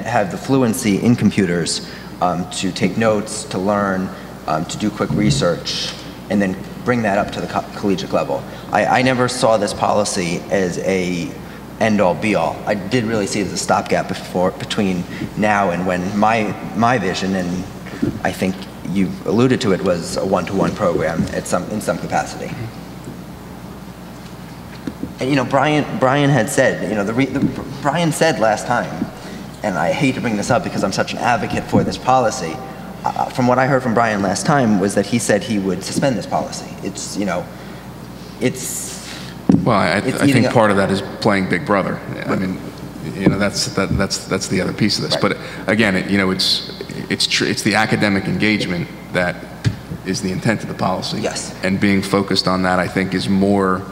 have the fluency in computers to take notes, to learn, to do quick research, and then bring that up to the collegiate level. I never saw this policy as a end-all be-all. I did really see it as a stopgap between now and when my vision, and I think you alluded to it, was a one-to-one program in some capacity. And Brian had said, Brian said last time, and I hate to bring this up because I'm such an advocate for this policy. From what I heard from Brian last time was that he said he would suspend this policy. Well, I think part of that is playing Big Brother. I mean, that's the other piece of this. Right. But again, it's the academic engagement that is the intent of the policy. Yes. And being focused on that, I think, is more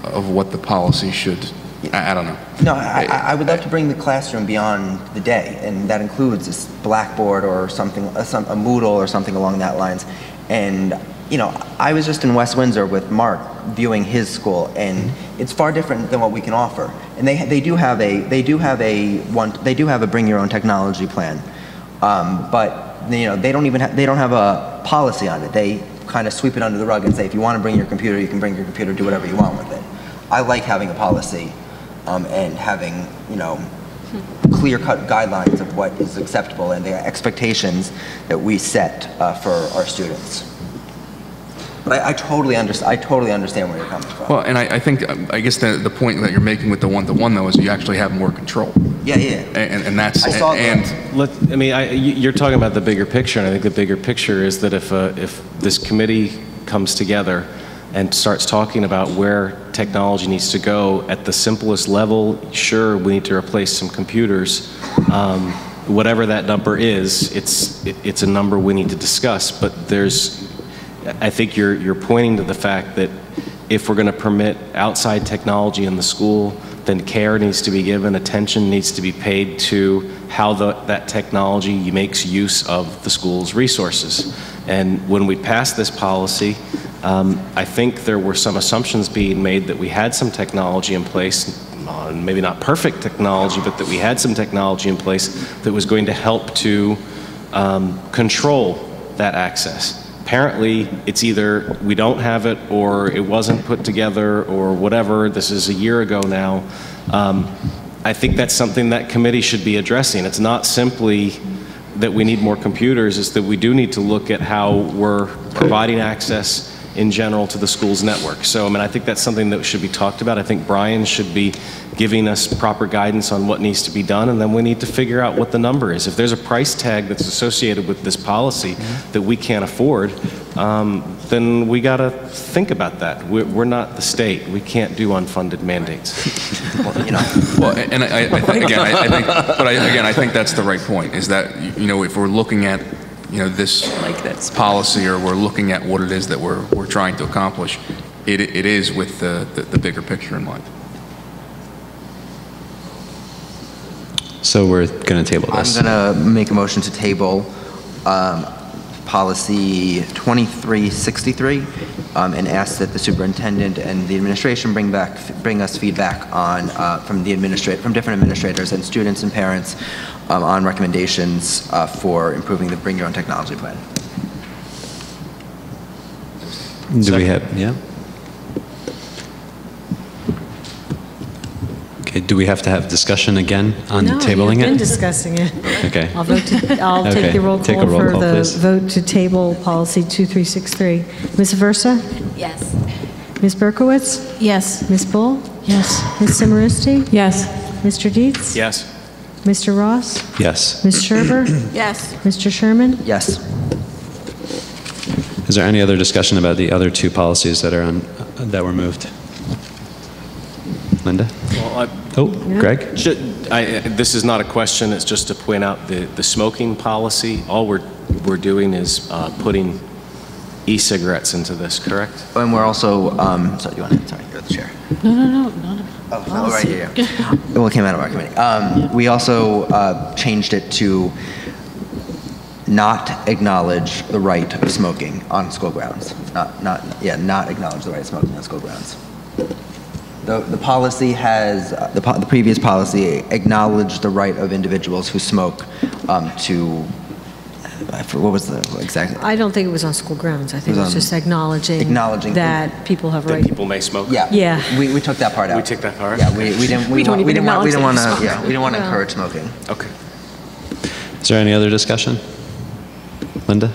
of what the policy should, I don't know. No, I would love to bring the classroom beyond the day, and that includes this Blackboard or something, a Moodle or something along that lines. And you know, I was just in West Windsor with Mark viewing his school, and it's far different than what we can offer. And they do have a bring your own technology plan, but you know, they don't have a policy on it. They kind of sweep it under the rug and say, if you want to bring your computer, you can bring your computer, do whatever you want with it. I like having a policy and having, you know, clear-cut guidelines of what is acceptable and the expectations that we set for our students. But I totally understand where you're coming from. Well, and I think, I guess the point that you're making with the one-to-one, though, is you actually have more control. Yeah. And that's, you're talking about the bigger picture, and I think the bigger picture is that if this committee comes together and starts talking about where technology needs to go at the simplest level, sure, we need to replace some computers. Whatever that number is, it's a number we need to discuss, but I think you're pointing to the fact that if we're going to permit outside technology in the school, then care needs to be given, attention needs to be paid to how that technology makes use of the school's resources. And when we passed this policy, I think there were some assumptions being made that we had some technology in place, maybe not perfect technology, but that we had some technology in place that was going to help to control that access. Apparently, it's either we don't have it or it wasn't put together or whatever. This is a year ago now. I think that's something that committee should be addressing. It's not simply that we need more computers, it's that we do need to look at how we're providing access in general to the school's network. So, I mean, I think that's something that should be talked about. I think Brian should be giving us proper guidance on what needs to be done, and then we need to figure out what the number is. If there's a price tag that's associated with this policy that we can't afford, then we got to think about that. We're not the state. We can't do unfunded mandates. Well, and I think that's the right point, is that, you know, if we're looking at, you know, this policy, or we're looking at what it is that we're trying to accomplish, it is with the bigger picture in mind. So we're going to table this. I'm going to make a motion to table policy 2363 and ask that the superintendent and the administration bring us feedback on from different administrators and students and parents on recommendations for improving the Bring Your Own Technology plan. Do we have, yeah? Okay, do we have to have discussion again on tabling No, it? you've been discussing it. Okay. I'll take the roll call for the vote to table policy 2363. Ms. Versa? Yes. Ms. Berkowitz? Yes. Ms. Bull? Yes. Ms. Simoristi? Yes. Mr. Dietz? Yes. Mr. Ross? Yes. Ms. Scherber? Yes. Mr. Sherman? Yes. Is there any other discussion about the other two policies that are that were moved? Linda? Well, Greg? This is not a question, it's just to point out the smoking policy. All we're doing is putting e-cigarettes into this, correct? And we're also, sorry, you're the chair. No. Oh, right here. Well, it came out of our committee. We also changed it to not acknowledge the right of smoking on school grounds. Not acknowledge the right of smoking on school grounds. The policy has, the previous policy acknowledged the right of individuals who smoke to, what was the exact? I don't think it was on school grounds. I think it was just acknowledging that people have That right. people may smoke? Yeah. We took that part out. We took that part? Yeah, we didn't We don't even acknowledge that you smoke. we didn't want to encourage smoking. Okay. Is there any other discussion? Linda?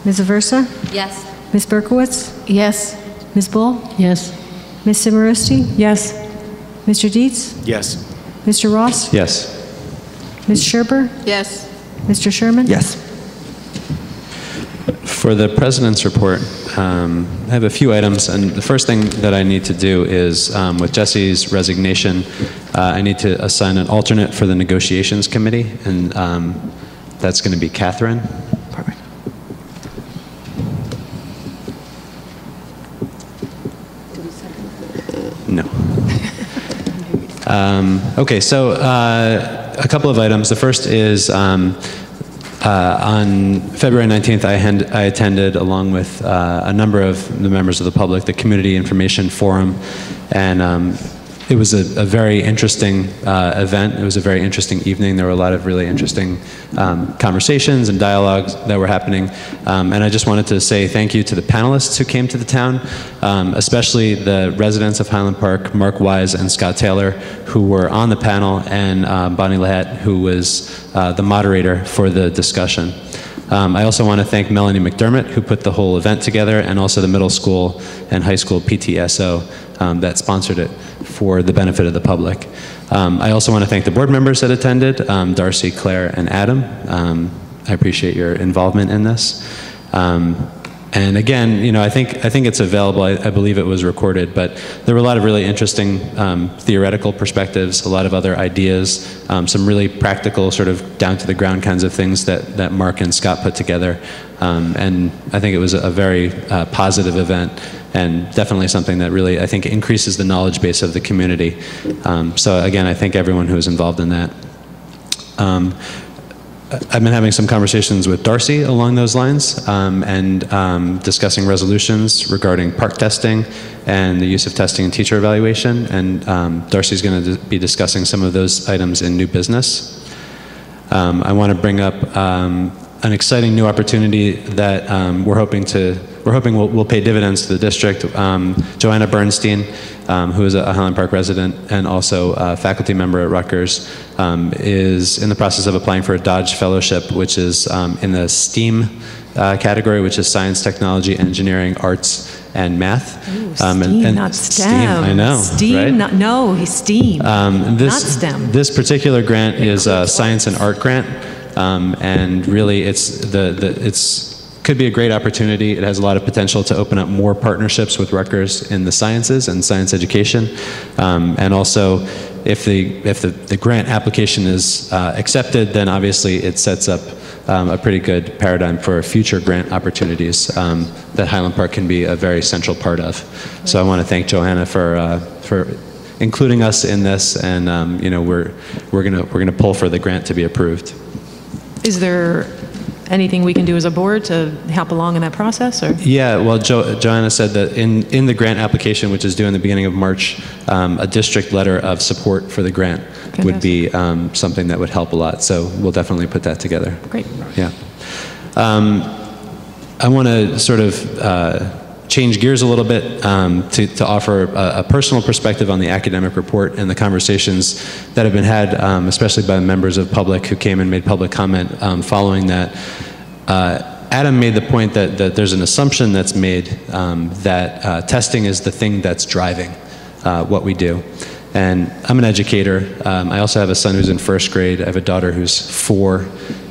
Ms. Aversa? Yes. Ms. Berkowitz? Yes. Ms. Bull? Yes. Ms. Simoristi? Yes. Mr. Dietz? Yes. Mr. Ross? Yes. Ms. Scherber? Yes. Mr. Sherman? Yes. For the president's report, I have a few items, and the first thing that I need to do is, with Jesse's resignation, I need to assign an alternate for the negotiations committee, and That's going to be Catherine. Perfect. No. Okay, so a couple of items. The first is on February 19th, I attended, along with a number of the members of the public, the Community Information Forum, and it was a very interesting event. It was a very interesting evening. There were a lot of really interesting conversations and dialogues that were happening. And I just wanted to say thank you to the panelists who came to the town, especially the residents of Highland Park, Mark Wise and Scott Taylor, who were on the panel, and Bonnie Lahette, who was the moderator for the discussion. I also want to thank Melanie McDermott, who put the whole event together, and also the middle school and high school PTSO that sponsored it for the benefit of the public. I also want to thank the board members that attended, Darcy, Claire, and Adam. I appreciate your involvement in this. And again, you know, I think it's available. I believe it was recorded, but there were a lot of really interesting theoretical perspectives, a lot of other ideas, some really practical, sort of down to the ground kinds of things that Mark and Scott put together. And I think it was a very positive event, and definitely something that really, I think, increases the knowledge base of the community. So again, I thank everyone who was involved in that. I've been having some conversations with Darcy along those lines, and discussing resolutions regarding park testing and the use of testing and teacher evaluation. And Darcy's going to be discussing some of those items in new business. I want to bring up an exciting new opportunity that we're hoping will pay dividends to the district. Joanna Bernstein, who is a Highland Park resident and also a faculty member at Rutgers, is in the process of applying for a Dodge Fellowship, which is in the STEAM category, which is science, technology, engineering, arts, and math. Ooh, STEAM, not STEM. STEAM, I know, STEAM, right? No, he's STEAM, not STEM. This particular grant is a science and art grant, and really it's could be a great opportunity. It has a lot of potential to open up more partnerships with Rutgers in the sciences and science education. And also, if the grant application is accepted, then obviously it sets up a pretty good paradigm for future grant opportunities that Highland Park can be a very central part of. So I want to thank Johanna for including us in this, and you know, we're gonna pull for the grant to be approved. Is there anything we can do as a board to help along in that process? Or? Yeah, well, Joanna said that in the grant application, which is due in the beginning of March, a district letter of support for the grant would be something that would help a lot. So we'll definitely put that together. Great. Yeah. I want to sort of change gears a little bit to offer a personal perspective on the academic report and the conversations that have been had, especially by members of public who came and made public comment following that. Adam made the point that there's an assumption that's made that testing is the thing that's driving what we do. And I'm an educator. I also have a son who's in first grade. I have a daughter who's 4,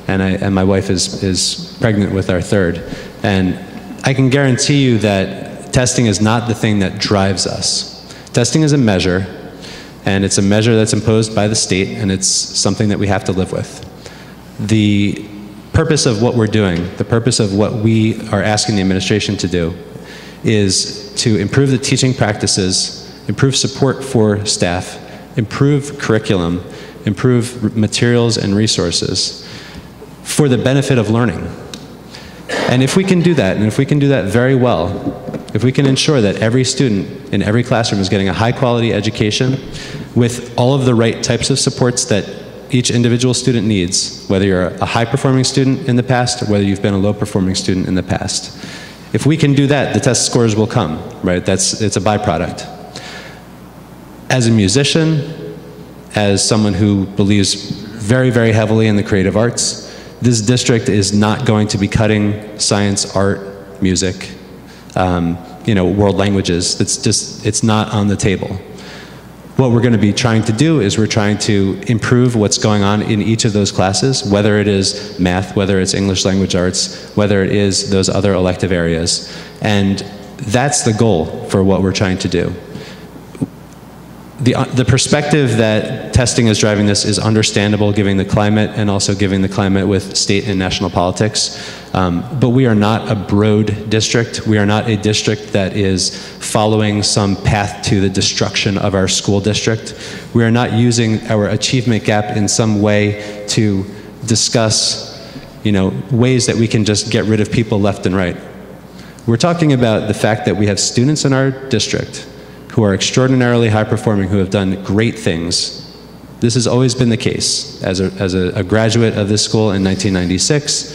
and my wife is pregnant with our 3rd. And I can guarantee you that testing is not the thing that drives us. Testing is a measure, and it's a measure that's imposed by the state, and it's something that we have to live with. The purpose of what we're doing, the purpose of what we are asking the administration to do, is to improve the teaching practices, improve support for staff, improve curriculum, improve materials and resources for the benefit of learning. And if we can do that, and if we can do that very well, if we can ensure that every student in every classroom is getting a high-quality education with all of the right types of supports that each individual student needs, whether you're a high-performing student in the past or whether you've been a low-performing student in the past. If we can do that, the test scores will come, right? It's a byproduct. As a musician, as someone who believes very, very heavily in the creative arts, this district is not going to be cutting science, art, music, you know, world languages. It's not on the table. What we're going to be trying to do is we're trying to improve what's going on in each of those classes, whether it is math, whether it's English language arts, whether it is those other elective areas. And that's the goal for what we're trying to do. the perspective that testing is driving this is understandable, given the climate and also given the climate with state and national politics. But we are not a broad district. We are not a district that is following some path to the destruction of our school district. We are not using our achievement gap in some way to discuss, ways that we can just get rid of people left and right. We're talking about the fact that we have students in our district who are extraordinarily high performing, who have done great things. This has always been the case. As a graduate of this school in 1996,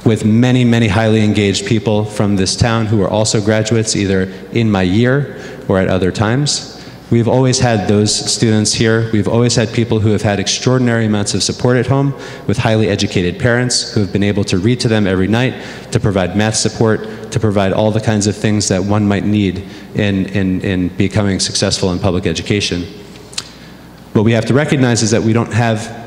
with many, many highly engaged people from this town who are also graduates, either in my year or at other times. We've always had those students here. We've always had people who have had extraordinary amounts of support at home with highly educated parents who have been able to read to them every night, to provide math support, to provide all the kinds of things that one might need in becoming successful in public education. What we have to recognize is that we don't have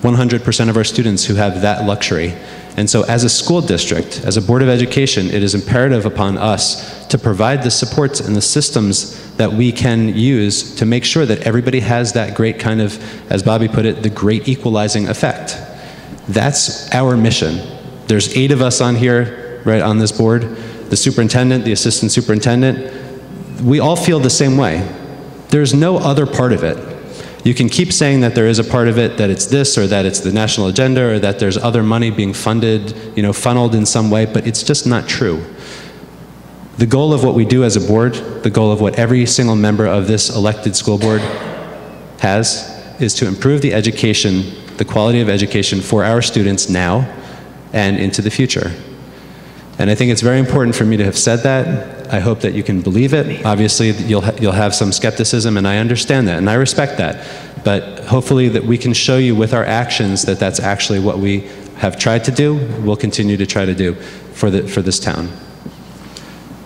100% of our students who have that luxury. And so as a school district, as a Board of Education, it is imperative upon us to provide the supports and the systems that we can use to make sure that everybody has that great kind of, as Bobby put it, the great equalizing effect. That's our mission. There's 8 of us on here, right, on this board. The superintendent, the assistant superintendent, we all feel the same way. There's no other part of it. You can keep saying that there is a part of it, that it's this, or that it's the national agenda, or that there's other money being funded, funneled in some way, but it's just not true. The goal of what we do as a board, the goal of what every single member of this elected school board has, is to improve the education, the quality of education for our students now and into the future. And I think it's very important for me to have said that. I hope that you can believe it. Obviously, you'll have some skepticism, and I understand that, and I respect that. But hopefully that we can show you with our actions that that's actually what we have tried to do, we'll continue to try to do for this town.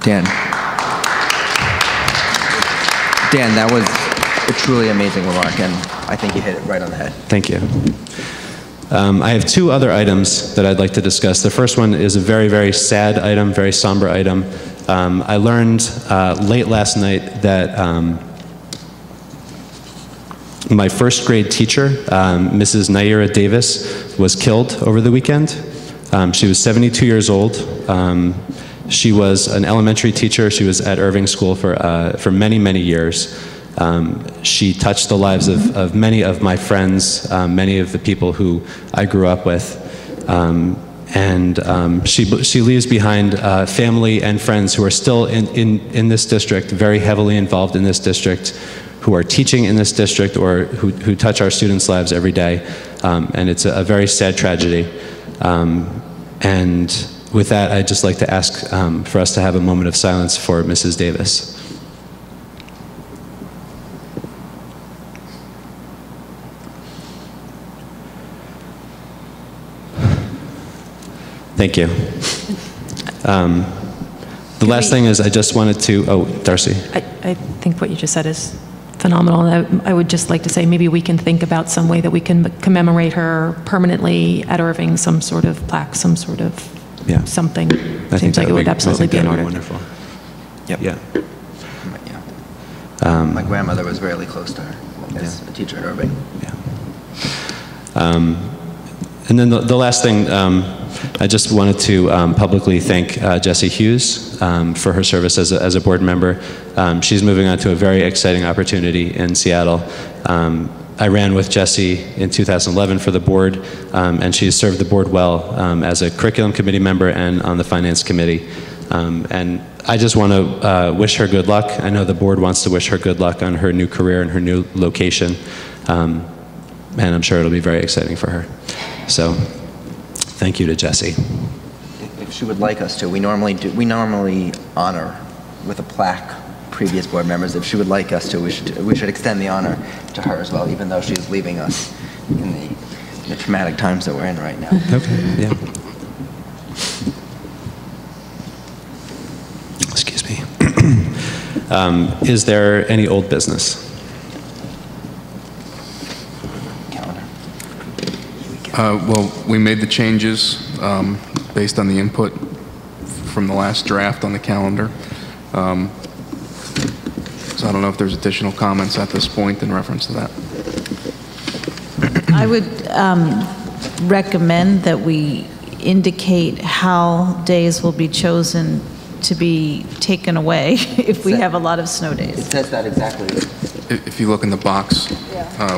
Dan, that was a truly amazing remark, and I think you hit it right on the head. Thank you. I have 2 other items that I'd like to discuss. The first one is a very, very sad item, very somber item. I learned late last night that my first grade teacher, Mrs. Naira Davis, was killed over the weekend. She was 72 years old. She was an elementary teacher. She was at Irving School for many, many years. She touched the lives of many of my friends, many of the people who I grew up with. She leaves behind family and friends who are still in this district, very heavily involved in this district, who are teaching in this district or who touch our students' lives every day. And it's a very sad tragedy. And with that, I'd just like to ask for us to have a moment of silence for Mrs. Davis. Thank you. The last thing is I just wanted to, Darcy. I think what you just said is phenomenal. I would just like to say maybe we can think about some way that we can commemorate her permanently at Irving, some sort of plaque, some sort of something. Seems like it would absolutely be in order. Wonderful. Yep. Yeah. My grandmother was really close to her as a teacher at Irving. Yeah. And then the last thing, I just wanted to publicly thank Jessie Hughes for her service as a board member. She's moving on to a very exciting opportunity in Seattle. I ran with Jessie in 2011 for the board, and she's served the board well as a curriculum committee member and on the finance committee. And I just want to wish her good luck. I know the board wants to wish her good luck on her new career and her new location. And I'm sure it'll be very exciting for her. So, thank you to Jessie. If she would like us to, we normally honor with a plaque previous board members. If she would like us to, we should extend the honor to her as well, even though she's leaving us in the traumatic times that we're in right now. Okay. Yeah. Excuse me. Is there any old business? Well, we made the changes based on the input from the last draft on the calendar. So I don't know if there's additional comments at this point in reference to that. I would recommend that we indicate how days will be chosen to be taken away if we have a lot of snow days. It says that exactly. If you look in the box,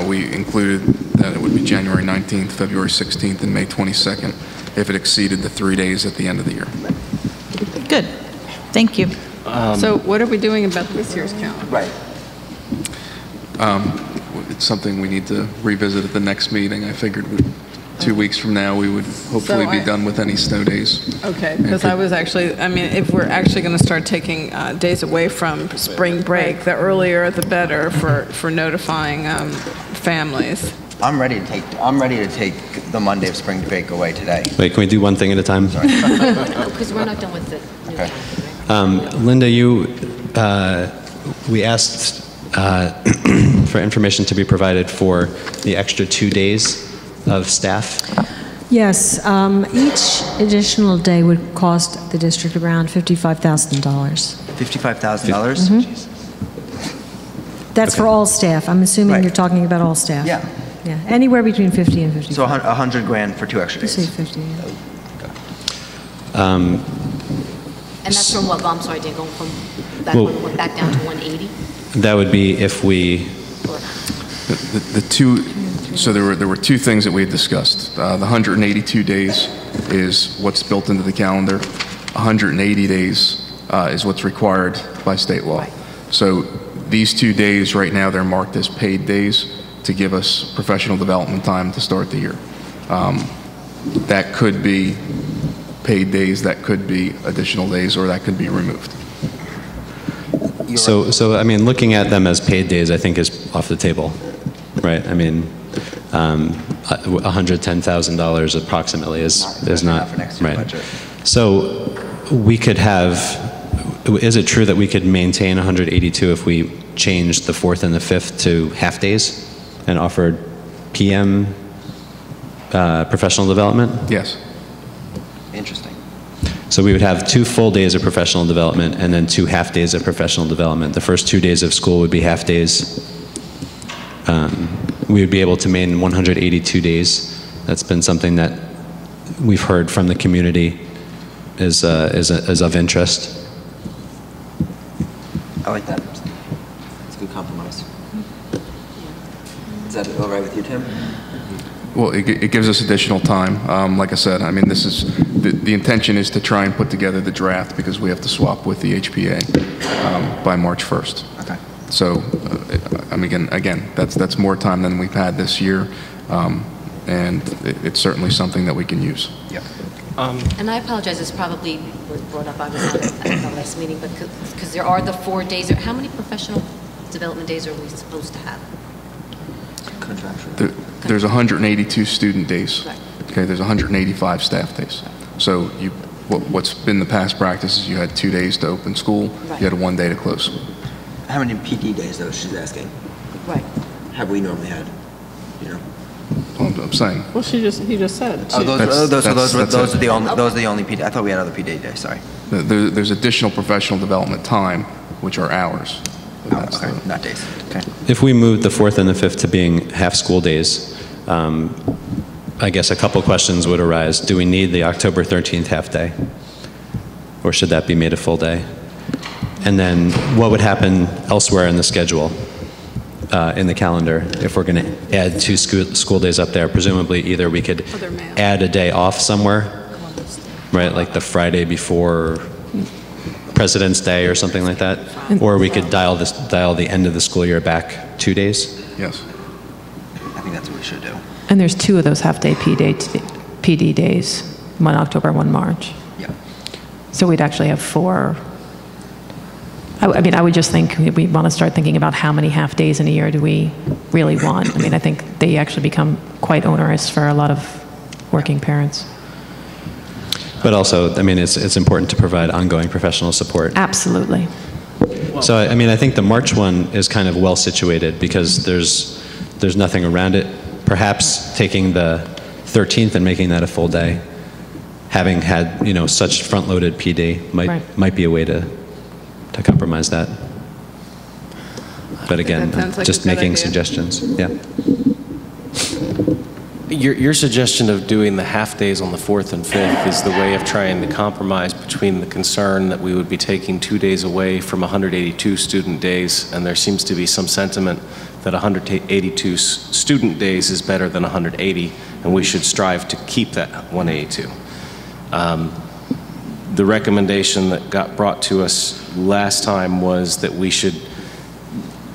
we included that it would be January 19th, February 16th, and May 22nd if it exceeded the 3 days at the end of the year. Good. Thank you. So what are we doing about this year's calendar? Right. It's something we need to revisit at the next meeting. I figured 2 weeks from now we would hopefully be done with any snow days. Okay, because I was actually, I mean, if we're actually going to start taking days away from spring break, the earlier the better for notifying families. I'm ready to take the Monday of spring break away today. Wait, can we do one thing at a time? Sorry. Because we're not done with the new calendar, right? Linda, we asked for information to be provided for the extra 2 days of staff. Yes, each additional day would cost the district around $55,000. $55,000? That's for all staff. I'm assuming you're talking about all staff. Yeah. Yeah, anywhere between 50 and 55. So $100,000 for 2 extra days. Say 50. Yeah. And that's from what, I'm sorry, Dan, going from that Well- one back down to 180? That would be if we, The two, so there were 2 things that we had discussed. The 182 days is what's built into the calendar. 180 days is what's required by state law. So these 2 days right now, they're marked as paid days to give us professional development time to start the year. That could be paid days, that could be additional days, or that could be removed. so I mean, looking at them as paid days, I think is off the table, right? I mean, $110,000 approximately is not, right. So we could have, is it true that we could maintain 182 if we changed the 4th and the 5th to half days and offered PM professional development? Yes. Interesting. So we would have 2 full days of professional development and then 2 half days of professional development. The first 2 days of school would be half days. We would be able to maintain 182 days. That's been something that we've heard from the community is of interest. I like that. It's a good compromise. Is that all right with you, Tim? Well, it gives us additional time. Like I said, I mean, this is, the intention is to try and put together the draft because we have to swap with the HPA by March 1st. Okay. So, I mean, again, that's more time than we've had this year, and it's certainly something that we can use. Yeah. And I apologize, this probably was brought up, I was at the last meeting, but because there are the 4 days, how many professional development days are we supposed to have? Contractual. There's 182 student days. Right. Okay, there's 185 staff days. So what's been the past practice is you had 2 days to open school, Right. you had 1 day to close school. How many PD days, though, she's asking? Right. Have we normally had? You know? I'm saying. Well, he just said. Oh, those are the only it. those are the only PD. I thought we had other PD days. Sorry. There's additional professional development time, which are hours. Hours, okay, not days. Okay. If we moved the 4th and the 5th to being half school days, I guess a couple questions would arise. Do we need the October 13th half day? Or should that be made a full day? And then what would happen elsewhere in the schedule, in the calendar, if we're going to add 2 school days up there? Presumably either we could add a day off somewhere, right, like the Friday before President's Day or something like that, or we could dial the end of the school year back 2 days. Yes. I think that's what we should do. And there's 2 of those half-day PD days, 1 October, 1 March. Yeah. So we'd actually have 4. I mean, I would just think we want to start thinking about how many half days in a year do we really want. I mean, I think they actually become quite onerous for a lot of working parents. But also, I mean, it's important to provide ongoing professional support. Absolutely. So, I mean, I think the March one is kind of well situated because there's nothing around it. Perhaps taking the 13th and making that a full day, having had, you know, such front-loaded PD might be a way to compromise that. But again, that sounds like just a good making idea. suggestions. Yeah. Your suggestion of doing the half days on the 4th and 5th is the way of trying to compromise between the concern that we would be taking 2 days away from 182 student days, and there seems to be some sentiment that 182 student days is better than 180, and we should strive to keep that 182. The recommendation that got brought to us last time was that we should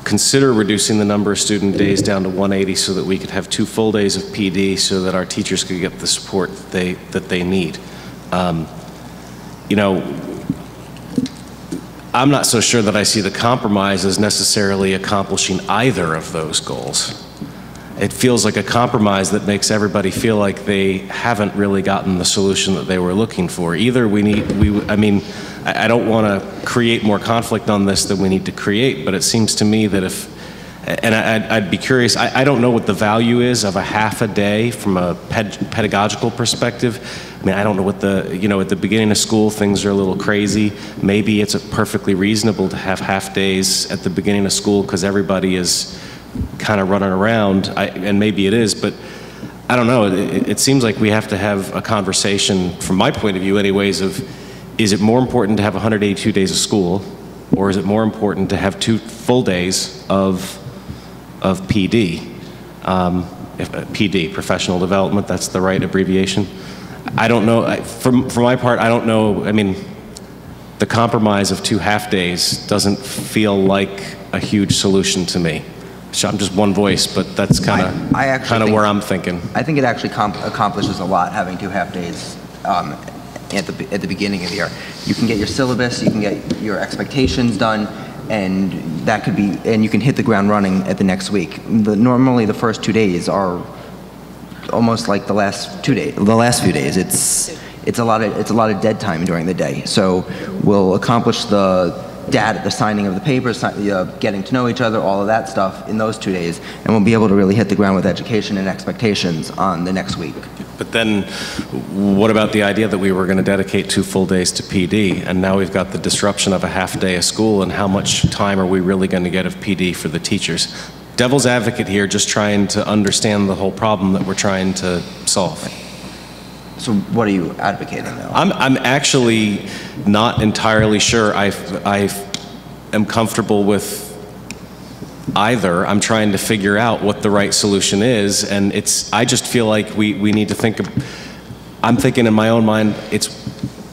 consider reducing the number of student days down to 180 so that we could have 2 full days of PD so that our teachers could get the support that they need. You know, I'm not so sure that I see the compromise as necessarily accomplishing either of those goals. It feels like a compromise that makes everybody feel like they haven't really gotten the solution that they were looking for. Either I mean, I don't want to create more conflict on this than we need to create, but it seems to me that and I'd be curious, I don't know what the value is of a half a day from a pedagogical perspective. I mean, I don't know what at the beginning of school, things are a little crazy. Maybe it's perfectly reasonable to have half days at the beginning of school because everybody is kind of running around, and maybe it is, but I don't know. It seems like we have to have a conversation, from my point of view anyways, of is it more important to have 182 days of school, or is it more important to have 2 full days of PD? PD, professional development, that's the right abbreviation. I don't know. For my part, I don't know. I mean, the compromise of 2 half days doesn't feel like a huge solution to me. So I'm just one voice, but that's kind of where I'm thinking. I think it actually accomplishes a lot having 2 half days at the beginning of the year. You can get your syllabus, you can get your expectations done, and that could be, and you can hit the ground running at the next week. Normally, the first 2 days are almost like the last few days. It's a lot of dead time during the day. So we'll accomplish the data, the signing of the papers, getting to know each other, all of that stuff in those 2 days, and we'll be able to really hit the ground with education and expectations on the next week. But then, what about the idea that we were going to dedicate 2 full days to PD, and now we've got the disruption of a half day of school, and how much time are we really going to get of PD for the teachers? Devil's advocate here, just trying to understand the whole problem that we're trying to solve. So what are you advocating, though? I'm actually not entirely sure I am comfortable with either. I'm trying to figure out what the right solution is, and I just feel like we need to think I'm thinking in my own mind it's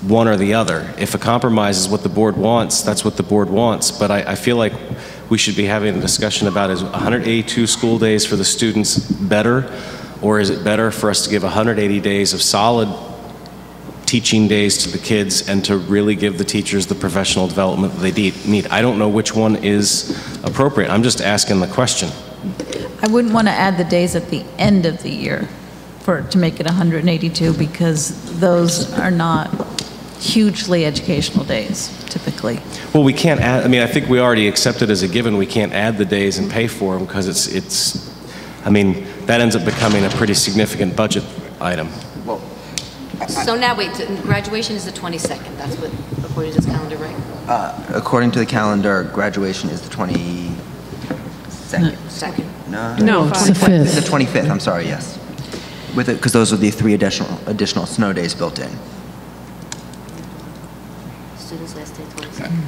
one or the other. If a compromise is what the board wants, that's what the board wants, but I feel like we should be having a discussion about is 182 school days for the students better, or is it better for us to give 180 days of solid teaching days to the kids and to really give the teachers the professional development that they need? I don't know which one is appropriate. I'm just asking the question. I wouldn't want to add the days at the end of the year to make it 182, because those are not hugely educational days, typically. Well, we can't add, I mean, I think we already accepted as a given we can't add the days and pay for them because I mean, that ends up becoming a pretty significant budget item. Well, so now wait, graduation is the 22nd. That's what, according to this calendar, right? According to the calendar, graduation is the 22nd. Second. No, it's the 5th. The 25th, I'm sorry, yes. Because those are the 3 additional snow days built in. Students last day 22nd.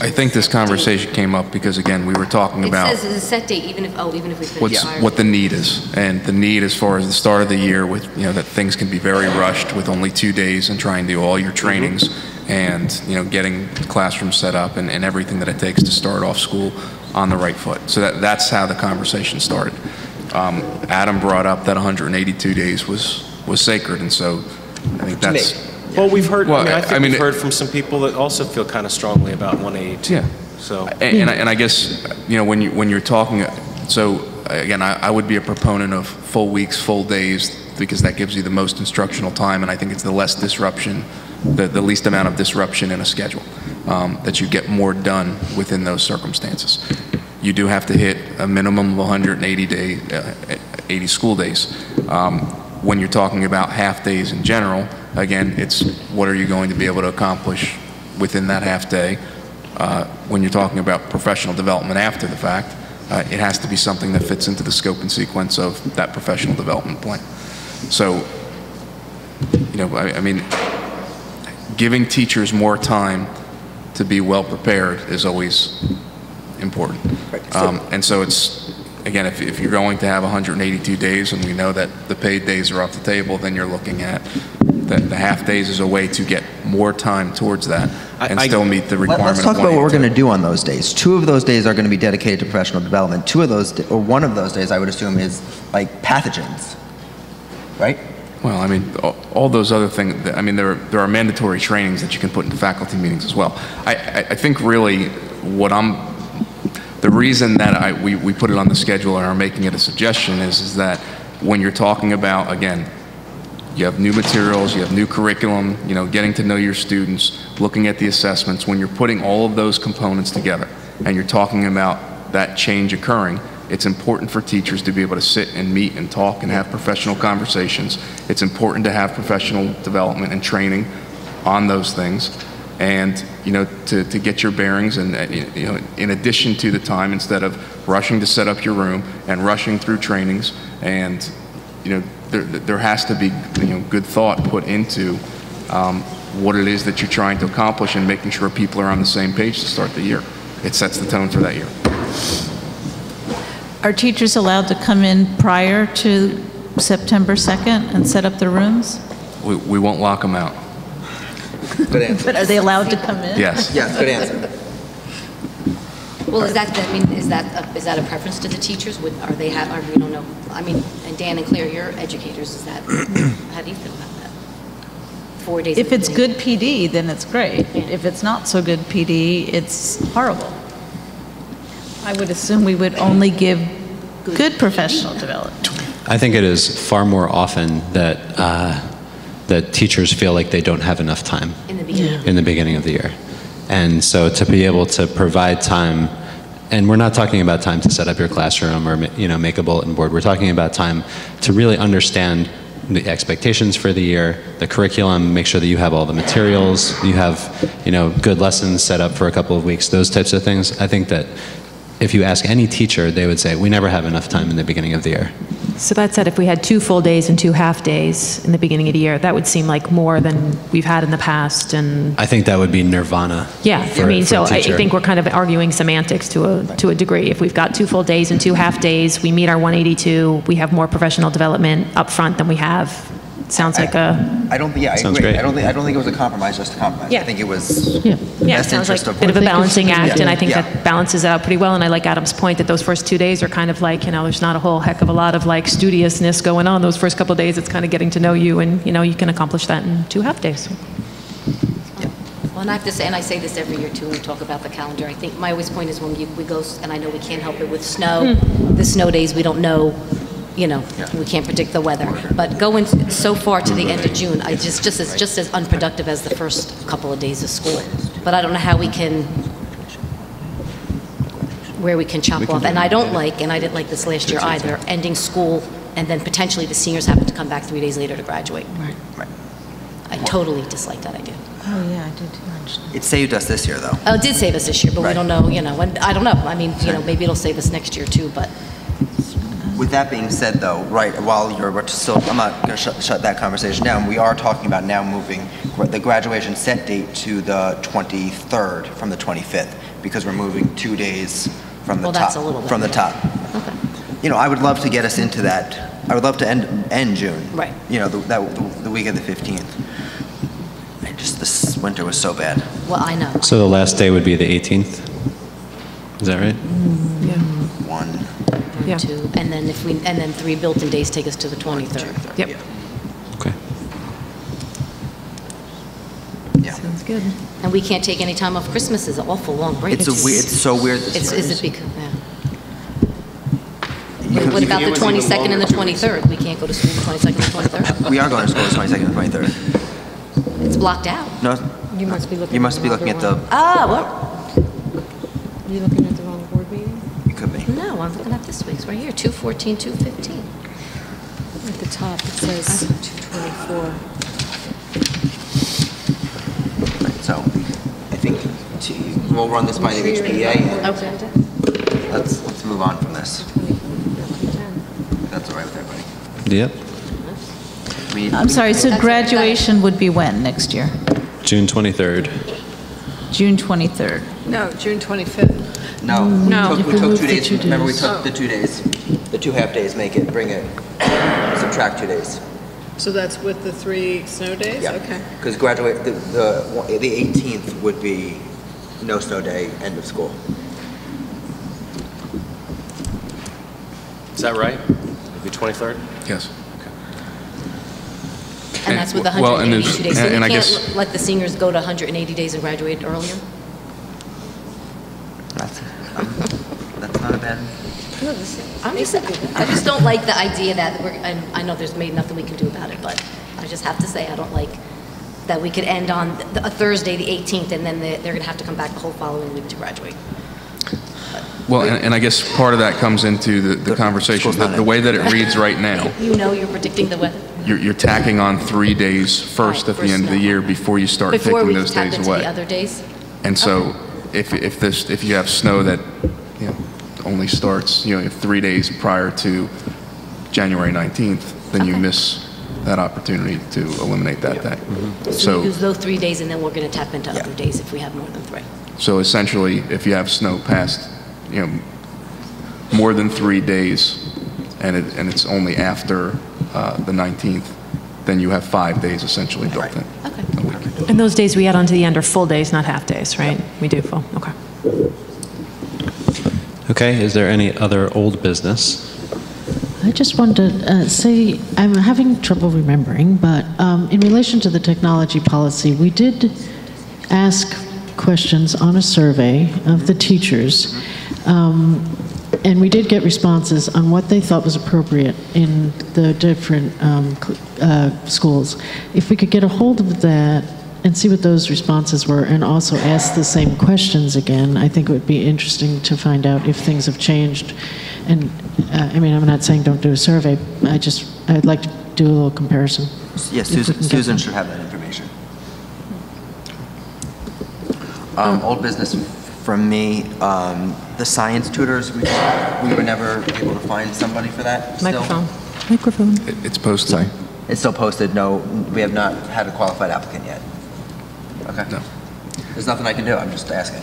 I think this conversation came up because, again, we were talking about It says it's a set date, even if we finish what the need is, and the need as far as the start of the year with, that things can be very rushed with only 2 days and trying to do all your trainings and, getting classrooms set up and everything that it takes to start off school on the right foot. So that's how the conversation started. Adam brought up that 182 days was sacred, and so I think that's... Well, we've heard. Well, we've heard from some people that also feel kind of strongly about 182. Yeah. So. And I guess when you're talking, so again, I would be a proponent of full weeks, full days, because that gives you the most instructional time, and I think it's the less disruption, the least amount of disruption in a schedule, that you get more done within those circumstances. You do have to hit a minimum of 180 school days. When you're talking about half days in general, again, it's what are you going to be able to accomplish within that half day when you're talking about professional development after the fact, it has to be something that fits into the scope and sequence of that professional development plan. So, you know, I mean, giving teachers more time to be well prepared is always important. And so it's, again, if you're going to have 182 days and we know that the paid days are off the table, then you're looking at the half days as a way to get more time towards that and still meet the requirement. Let's talk about what we're going to do on those days. 2 of those days are going to be dedicated to professional development. 2 of those, or 1 of those days, I would assume, is like pathogens, right? Well, I mean, all those other things, I mean, there are mandatory trainings that you can put into faculty meetings as well. I think really the reason that we put it on the schedule and are making it a suggestion is that when you're talking about, again, you have new materials, you have new curriculum, you know, getting to know your students, looking at the assessments, when you're putting all of those components together and you're talking about that change occurring, it's important for teachers to be able to sit and meet and talk and have professional conversations. It's important to have professional development and training on those things. And, you know, to get your bearings and, you know, in addition to the time, instead of rushing to set up your room and rushing through trainings, and, you know, there has to be, you know, good thought put into what it is that you're trying to accomplish and making sure people are on the same page to start the year. It sets the tone for that year. Are teachers allowed to come in prior to September 2nd and set up their rooms? We won't lock them out. Good answer. But are they allowed to come in? Yes. Yes, good answer. Well, is that a preference to the teachers? Or we don't know. I mean, and Dan and Claire, you're educators. Is that how do you feel about that? 4 days. If it's good PD, then it's great. If it's not so good PD, it's horrible. I would assume we would only give good professional development. I think it is far more often that that teachers feel like they don't have enough time in the beginning of the year. And so to be able to provide time, and we're not talking about time to set up your classroom or, you know, make a bulletin board. We're talking about time to really understand the expectations for the year, the curriculum, make sure that you have all the materials, you have, you know, good lessons set up for a couple of weeks, those types of things. I think that if you ask any teacher, they would say, we never have enough time in the beginning of the year. So that said, if we had 2 full days and 2 half days in the beginning of the year, that would seem like more than we've had in the past. And I think that would be nirvana. Yeah, I think we're kind of arguing semantics to a degree. If we've got 2 full days and 2 half days, we meet our 182, we have more professional development up front than we have. Sounds like a... I agree. I don't think it was a compromise, just a compromise. Yeah. I think it was it sounds like a bit of a balancing act, and I think that balances it out pretty well. And I like Adam's point that those first 2 days are kind of like, you know, there's not a whole heck of a lot of like studiousness going on. Those first couple of days, it's kind of getting to know you, and, you know, you can accomplish that in 2 half days. Well, and I have to say, and I say this every year too when we talk about the calendar, I think my always point is when we go, and I know we can't help it with snow, the snow days, we don't know, you know, we can't predict the weather. But going so far to the end of June, I just as unproductive as the first couple of days of school. But I don't know how we can, where we can chop off. And I don't like, and I didn't like this last year either, ending school and then potentially the seniors having to come back 3 days later to graduate. Right. I totally dislike that idea. Oh, yeah, I did too. It saved us this year, though. Oh, it did save us this year, but we don't know, you know, and I don't know. I mean, you know, maybe it'll save us next year too, but. With that being said, though, right, while you're still, I'm not going to shut that conversation down. We are talking about now moving the graduation set date to the 23rd from the 25th, because we're moving 2 days from the top. That's a little bit. From the top. Okay. You know, I would love to get us into that. I would love to end June. Right. You know, the week of the 15th. And just this winter was so bad. Well, I know. So the last day would be the 18th? Is that right? Yeah. 1. Yeah. 2, and then 3 built-in days take us to the 23rd. Yep. Okay. Yeah. Sounds good. And we can't take any time off. Christmas is an awful long break. It's so weird this year. Is it because, yeah. What about the 22nd and the 23rd? We can't go to school the 22nd and the 23rd? We are going to school the 22nd and the 23rd. It's blocked out. No. You must be looking. You must be looking at the. Are you looking at the wrong board meeting? You could be. No, I'm looking at this week's right here, 2/14, 2/15. At the top, it says 224. Right, so I think we'll run this by the HPA. Okay. Let's move on from this. That's all right with everybody. Yep. I'm sorry, so graduation would be when next year? June 23rd. June 23rd. No, June 25th. No. No. We took 2 days. Remember, we took the 2 days. The 2 half days, bring it, subtract 2 days. So that's with the 3 snow days? Yeah. Okay. Because the 18th would be no snow day, end of school. Is that right? Maybe 23rd? Yes. And that's with 182 days. So we can't let the seniors go to 180 days and graduate earlier? That's not a bad... I just don't like the idea that and I know there's maybe nothing we can do about it, but I just have to say I don't like that we could end on a Thursday, the 18th, and then they're going to have to come back the whole following week to graduate. Well, and I guess part of that comes into the conversation. The way that it reads right now, You know you're predicting the weather. you're tacking on 3 days first at the end of the year before you start Before taking we those tap days into away. the other days? And so if you have snow that only starts 3 days prior to January 19th, then you miss that opportunity to eliminate that day. So we use those 3 days, and then we're going to tap into other days if we have more than 3. So essentially, if you have snow past more than 3 days, and it's only after the 19th, then you have 5 days essentially built in. And those days we add on to the end are full days, not half days, right? We do full, okay. Okay, is there any other old business? I just wanted to say, I'm having trouble remembering, but in relation to the technology policy, we did ask questions on a survey of the teachers, and we did get responses on what they thought was appropriate in the different schools. If we could get a hold of that and see what those responses were, and also ask the same questions again, I think it would be interesting to find out if things have changed. And I mean, I'm not saying don't do a survey. I'd like to do a little comparison. Yes, Susan should have that information. Old business from me. The science tutors, we were never able to find somebody for that. Still. Microphone. It's posted. Sorry. It's still posted. No, we have not had a qualified applicant yet. Okay. No. There's nothing I can do. I'm just asking.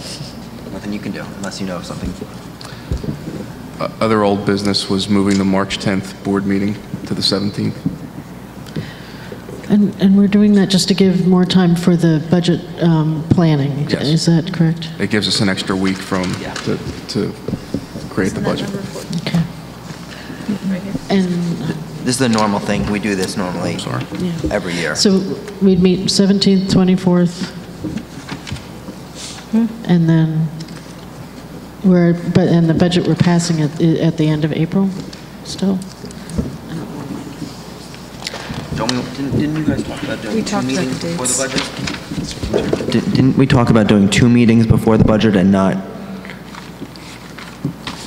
Nothing you can do unless you know of something. Other old business was moving the March 10th board meeting to the 17th. And we're doing that just to give more time for the budget planning. Yes. Is that correct? It gives us an extra week to create the budget. Okay. And this is the normal thing. We do this normally every year. so we'd meet 17th, 24th, and then and the budget we're passing at the end of April still? Didn't you guys talk about doing 2 meetings before the budget? Didn't we talk about doing 2 meetings before the budget and not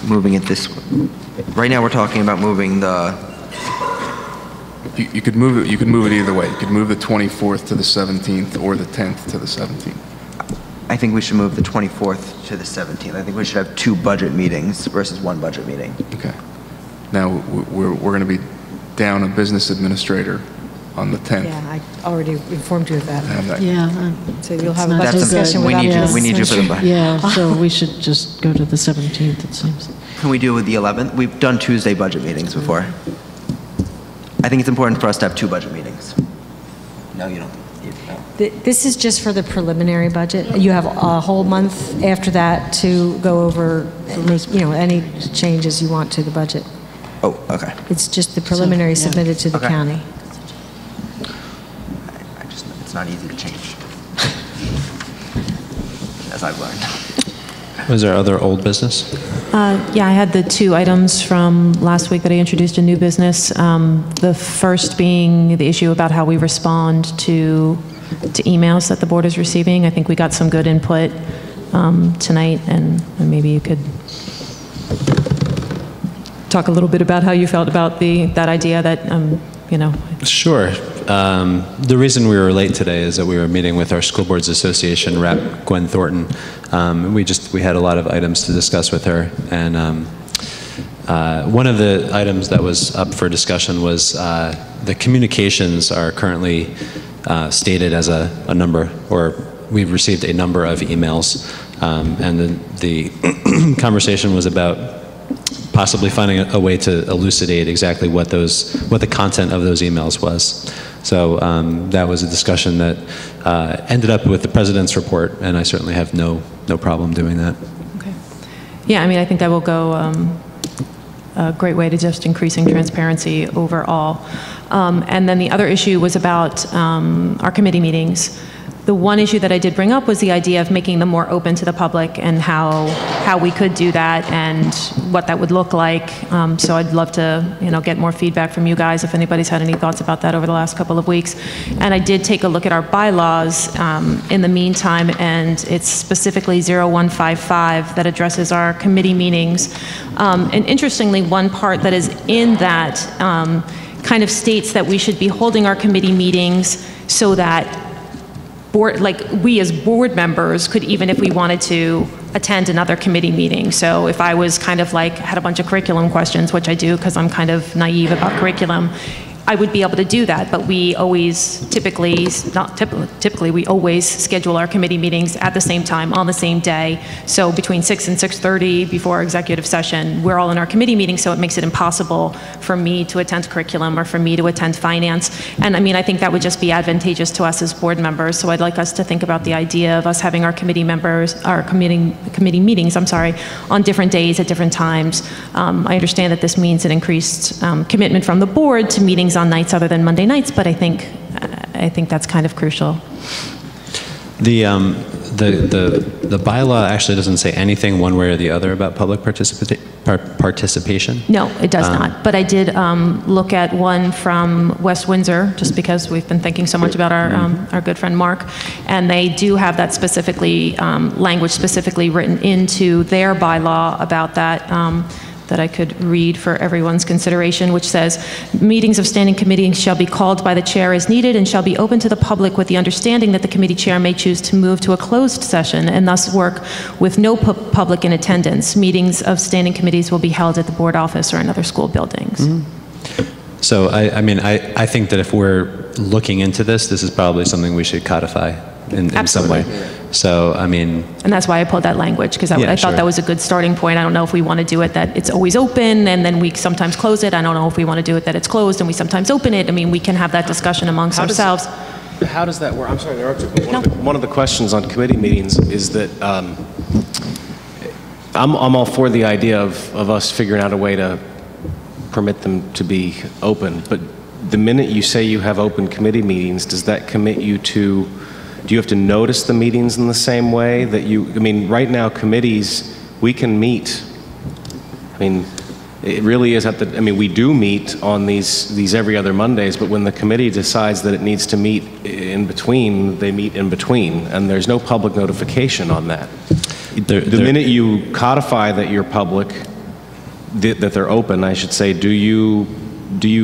moving it this way? Right now we're talking about moving the... You could move it. You could move it either way. You could move the 24th to the 17th or the 10th to the 17th. I think we should move the 24th to the 17th. I think we should have 2 budget meetings versus 1 budget meeting. Okay. Now we're going to be down a business administrator on the 10th. Yeah, I already informed you of that. Yeah. So you'll have a That's budget discussion we without need you for the budget. Yeah, so we should just go to the 17th, it seems. Can we do it with the 11th? We've done Tuesday budget meetings before. I think it's important for us to have 2 budget meetings. No, you don't. This is just for the preliminary budget. You have a whole month after that to go over, any changes you want to the budget. Oh, okay. It's just the preliminary submitted to the Okay. county. It's not easy to change. As I've learned. Was there other old business? Yeah, I had the 2 items from last week that I introduced in new business. The first being the issue about how we respond to emails that the board is receiving. I think we got some good input tonight, and maybe you could talk a little bit about how you felt about that idea that, Sure. the reason we were late today is that we were meeting with our School Boards Association rep, Gwen Thornton. We had a lot of items to discuss with her, and one of the items that was up for discussion was the communications are currently stated as a number, or we've received a number of emails, and the conversation was about possibly finding a way to elucidate exactly what the content of those emails was. So that was a discussion that ended up with the president's report, and I certainly have no problem doing that. Okay. Yeah, I mean, I think that will go a great way to just increasing transparency overall. And then the other issue was about our committee meetings. The one issue that I did bring up was the idea of making them more open to the public and how we could do that and what that would look like. So I'd love to, get more feedback from you guys if anybody's had any thoughts about that over the last couple of weeks. And I did take a look at our bylaws in the meantime, and it's specifically 0155 that addresses our committee meetings. And interestingly, one part that is in that kind of states that we should be holding our committee meetings so that we as board members could, even if we wanted to, attend another committee meeting. So if I was kind of had a bunch of curriculum questions, which I do because I'm kind of naive about curriculum, I would be able to do that, but we always typically we always schedule our committee meetings at the same time on the same day. So between 6 and 6:30 before our executive session, we're all in our committee meeting, so it makes it impossible for me to attend curriculum or for me to attend finance. And I mean, I think that would just be advantageous to us as board members. So I'd like us to think about the idea of us having our committee meetings, on different days at different times. I understand that this means an increased commitment from the board to meetings on nights other than Monday nights, but I think that's kind of crucial. The bylaw actually doesn't say anything one way or the other about public participation. No, it does not. But I did look at one from West Windsor, just because we've been thinking so much about our good friend Mark, and they do have that specifically language specifically written into their bylaw about that. That I could read for everyone's consideration, which says, meetings of standing committees shall be called by the chair as needed and shall be open to the public with the understanding that the committee chair may choose to move to a closed session and thus work with no public in attendance. Meetings of standing committees will be held at the board office or in other school buildings. Mm-hmm. So I think that if we're looking into this is probably something we should codify in some way. So, I mean... And that's why I pulled that language, because I thought that was a good starting point. I don't know if we want to do it that it's always open and then we sometimes close it. I don't know if we want to do it that it's closed and we sometimes open it. I mean, we can have that discussion amongst ourselves. How does that work? I'm sorry to interrupt you, but one of the questions on committee meetings is that I'm all for the idea of us figuring out a way to permit them to be open, but the minute you say you have open committee meetings, does that commit you to... Do you have to notice the meetings in the same way that right now committees, we can meet. I mean, it really is we do meet on these every other Mondays, but when the committee decides that it needs to meet in between, they meet in between, and there's no public notification on that. The minute you codify that you're public, that they're open, I should say, do you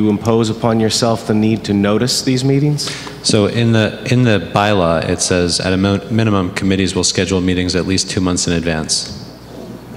impose upon yourself the need to notice these meetings? So in the bylaw, it says at a minimum, committees will schedule meetings at least 2 months in advance.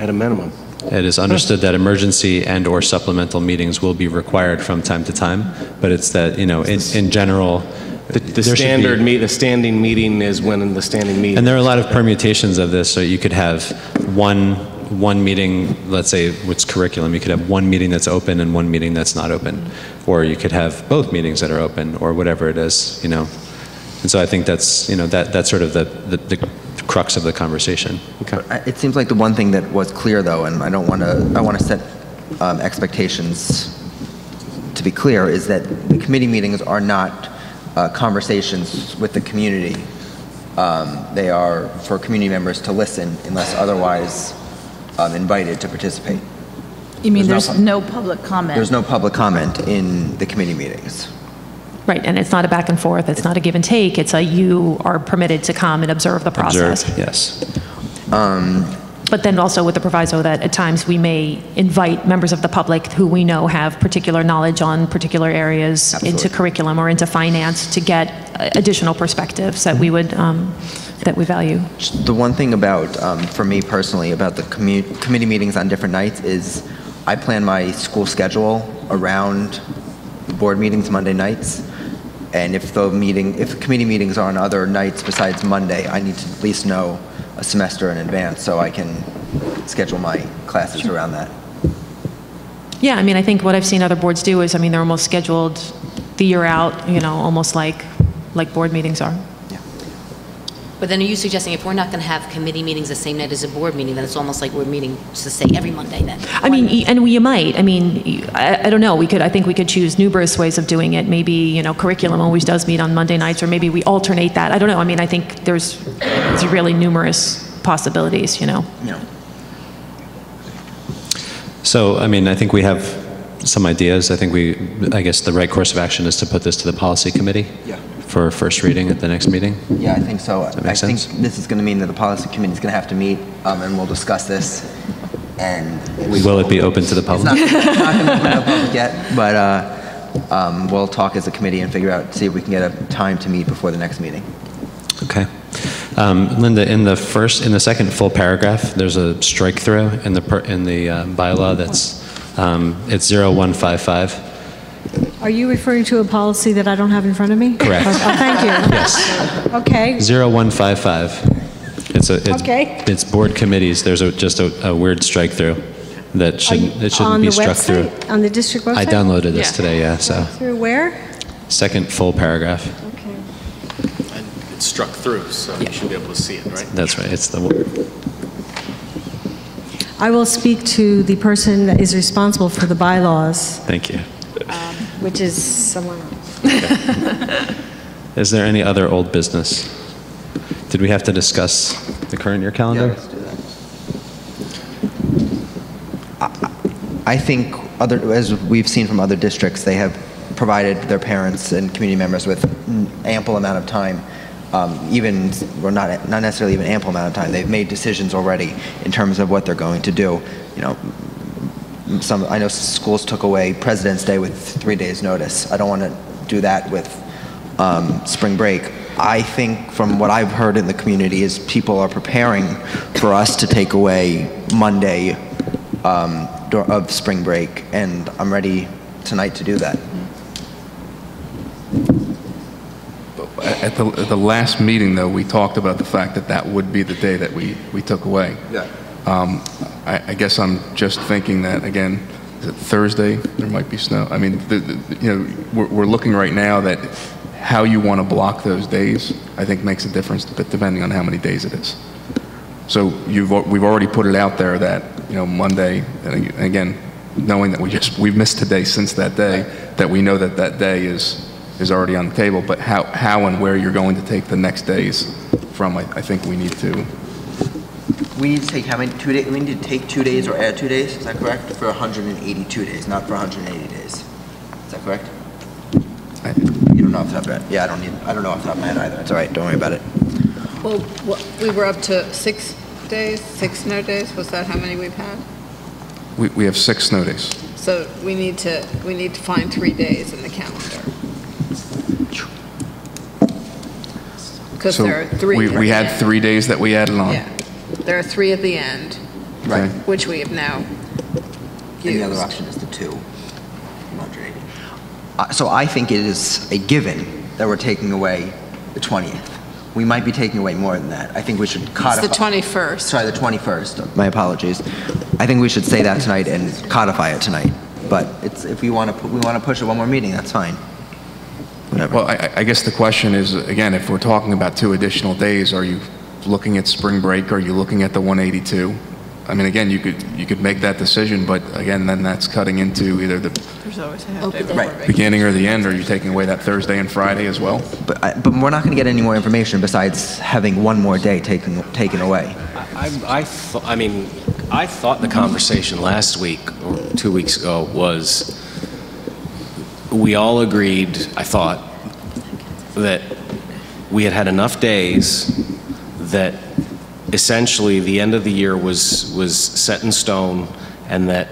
At a minimum. It is understood that emergency and or supplemental meetings will be required from time to time, but it's that, in general, the standing meeting is when the standing meeting. And there are a lot of permutations of this, so you could have one meeting, let's say it's curriculum, you could have one meeting that's open and one meeting that's not open. Or you could have both meetings that are open, or whatever it is, And so I think that's, that's sort of the crux of the conversation. Okay. It seems like the one thing that was clear, though, and I want to set expectations to be clear, is that the committee meetings are not conversations with the community. They are for community members to listen unless otherwise invited to participate. You mean there's no public comment? There's no public comment in the committee meetings. Right, and it's not a back and forth, it's not a give and take, it's you are permitted to come and observe the process. Observe, yes. but then also with the proviso that at times we may invite members of the public who we know have particular knowledge on particular areas into curriculum or into finance to get additional perspectives that we would, that we value. The one thing about, for me personally, about the committee meetings on different nights is I plan my school schedule around the board meetings Monday nights. And if committee meetings are on other nights besides Monday, I need to at least know a semester in advance so I can schedule my classes around that. Yeah, I mean, I think what I've seen other boards do is, I mean, they're almost scheduled the year out, you know, almost like board meetings are. But then are you suggesting if we're not going to have committee meetings the same night as a board meeting, then it's almost like we're meeting, just to say, every Monday then? I mean, and you might. I mean, I don't know. I think we could choose numerous ways of doing it. Maybe, you know, curriculum always does meet on Monday nights, or maybe we alternate that. I don't know. I mean, I think there's really numerous possibilities, you know. Yeah. So, I mean, I think we have some ideas. I guess the right course of action is to put this to the policy committee. Yeah. For first reading at the next meeting? Yeah, I think so. I think this is going to mean that the policy committee is going to have to meet, and we'll discuss this. And will it be open to the public? It's not going to be open to the public yet, but we'll talk as a committee and figure out, see if we can get a time to meet before the next meeting. Okay. Linda, in the second full paragraph, there's a strike through in the bylaw that's it's 0155. Are you referring to a policy that I don't have in front of me? Correct. Oh, thank you. Yes. Okay. 0155. It's board committees. There's just a weird strike through that shouldn't be struck through. On the district website? I downloaded this today, yeah. So through where? second full paragraph. Okay. And it's struck through, so you should be able to see it, right? That's right. It's the. I will speak to the person that is responsible for the bylaws. Thank you. Which is someone else. Is there any other old business? Did we have to discuss the current year calendar? Yeah, let's do that. I think, as we've seen from other districts, they have provided their parents and community members with ample amount of time, not necessarily even ample amount of time. They've made decisions already in terms of what they're going to do. You know, I know schools took away President's Day with 3 days' notice. I don't want to do that with spring break. I think from what I've heard in the community is people are preparing for us to take away Monday of spring break, and I'm ready tonight to do that. At the last meeting, though, we talked about the fact that that would be the day that we took away. Yeah. I guess I'm just thinking that, again, is it Thursday? There might be snow. I mean, we're looking right now that how you want to block those days, I think, makes a difference depending on how many days it is. So we've already put it out there that, you know, Monday, and again, knowing that we've missed today since that day, that we know that that day is already on the table. But how and where you're going to take the next days from, I think we need to. We need to take how many? 2 days. We need to take 2 days or add 2 days. Is that correct? For 182 days, not for 180 days. Is that correct? You don't know off the top of your head. Yeah, I don't know off the top of my head either. It's all right. Don't worry about it. Well, we were up to 6 days, 6 snow days. Was that how many we've had? We have 6 snow days. So we need to find 3 days in the calendar. Because So there are 3. we had 3 days that we added on. Yeah. There are 3 at the end. Right. Which we have now used. And the other option is the 2. 180. So I think it is a given that we're taking away the 20th. We might be taking away more than that. I think we should codify. It's the 21st. Sorry, the 21st. My apologies. I think we should say that tonight and codify it tonight. But if we want to push it one more meeting, that's fine. Whatever. Well, I guess the question is, again, if we're talking about 2 additional days, are you looking at spring break? Or are you looking at the 182? I mean, again, you could make that decision, but again, then that's cutting into either the There's always a half day before vacation. beginning or the end. Or are you taking away that Thursday and Friday as well? But we're not going to get any more information besides having one more day taken away. I thought the conversation last week or 2 weeks ago was we all agreed, I thought, that we had had enough days that essentially the end of the year was set in stone, and that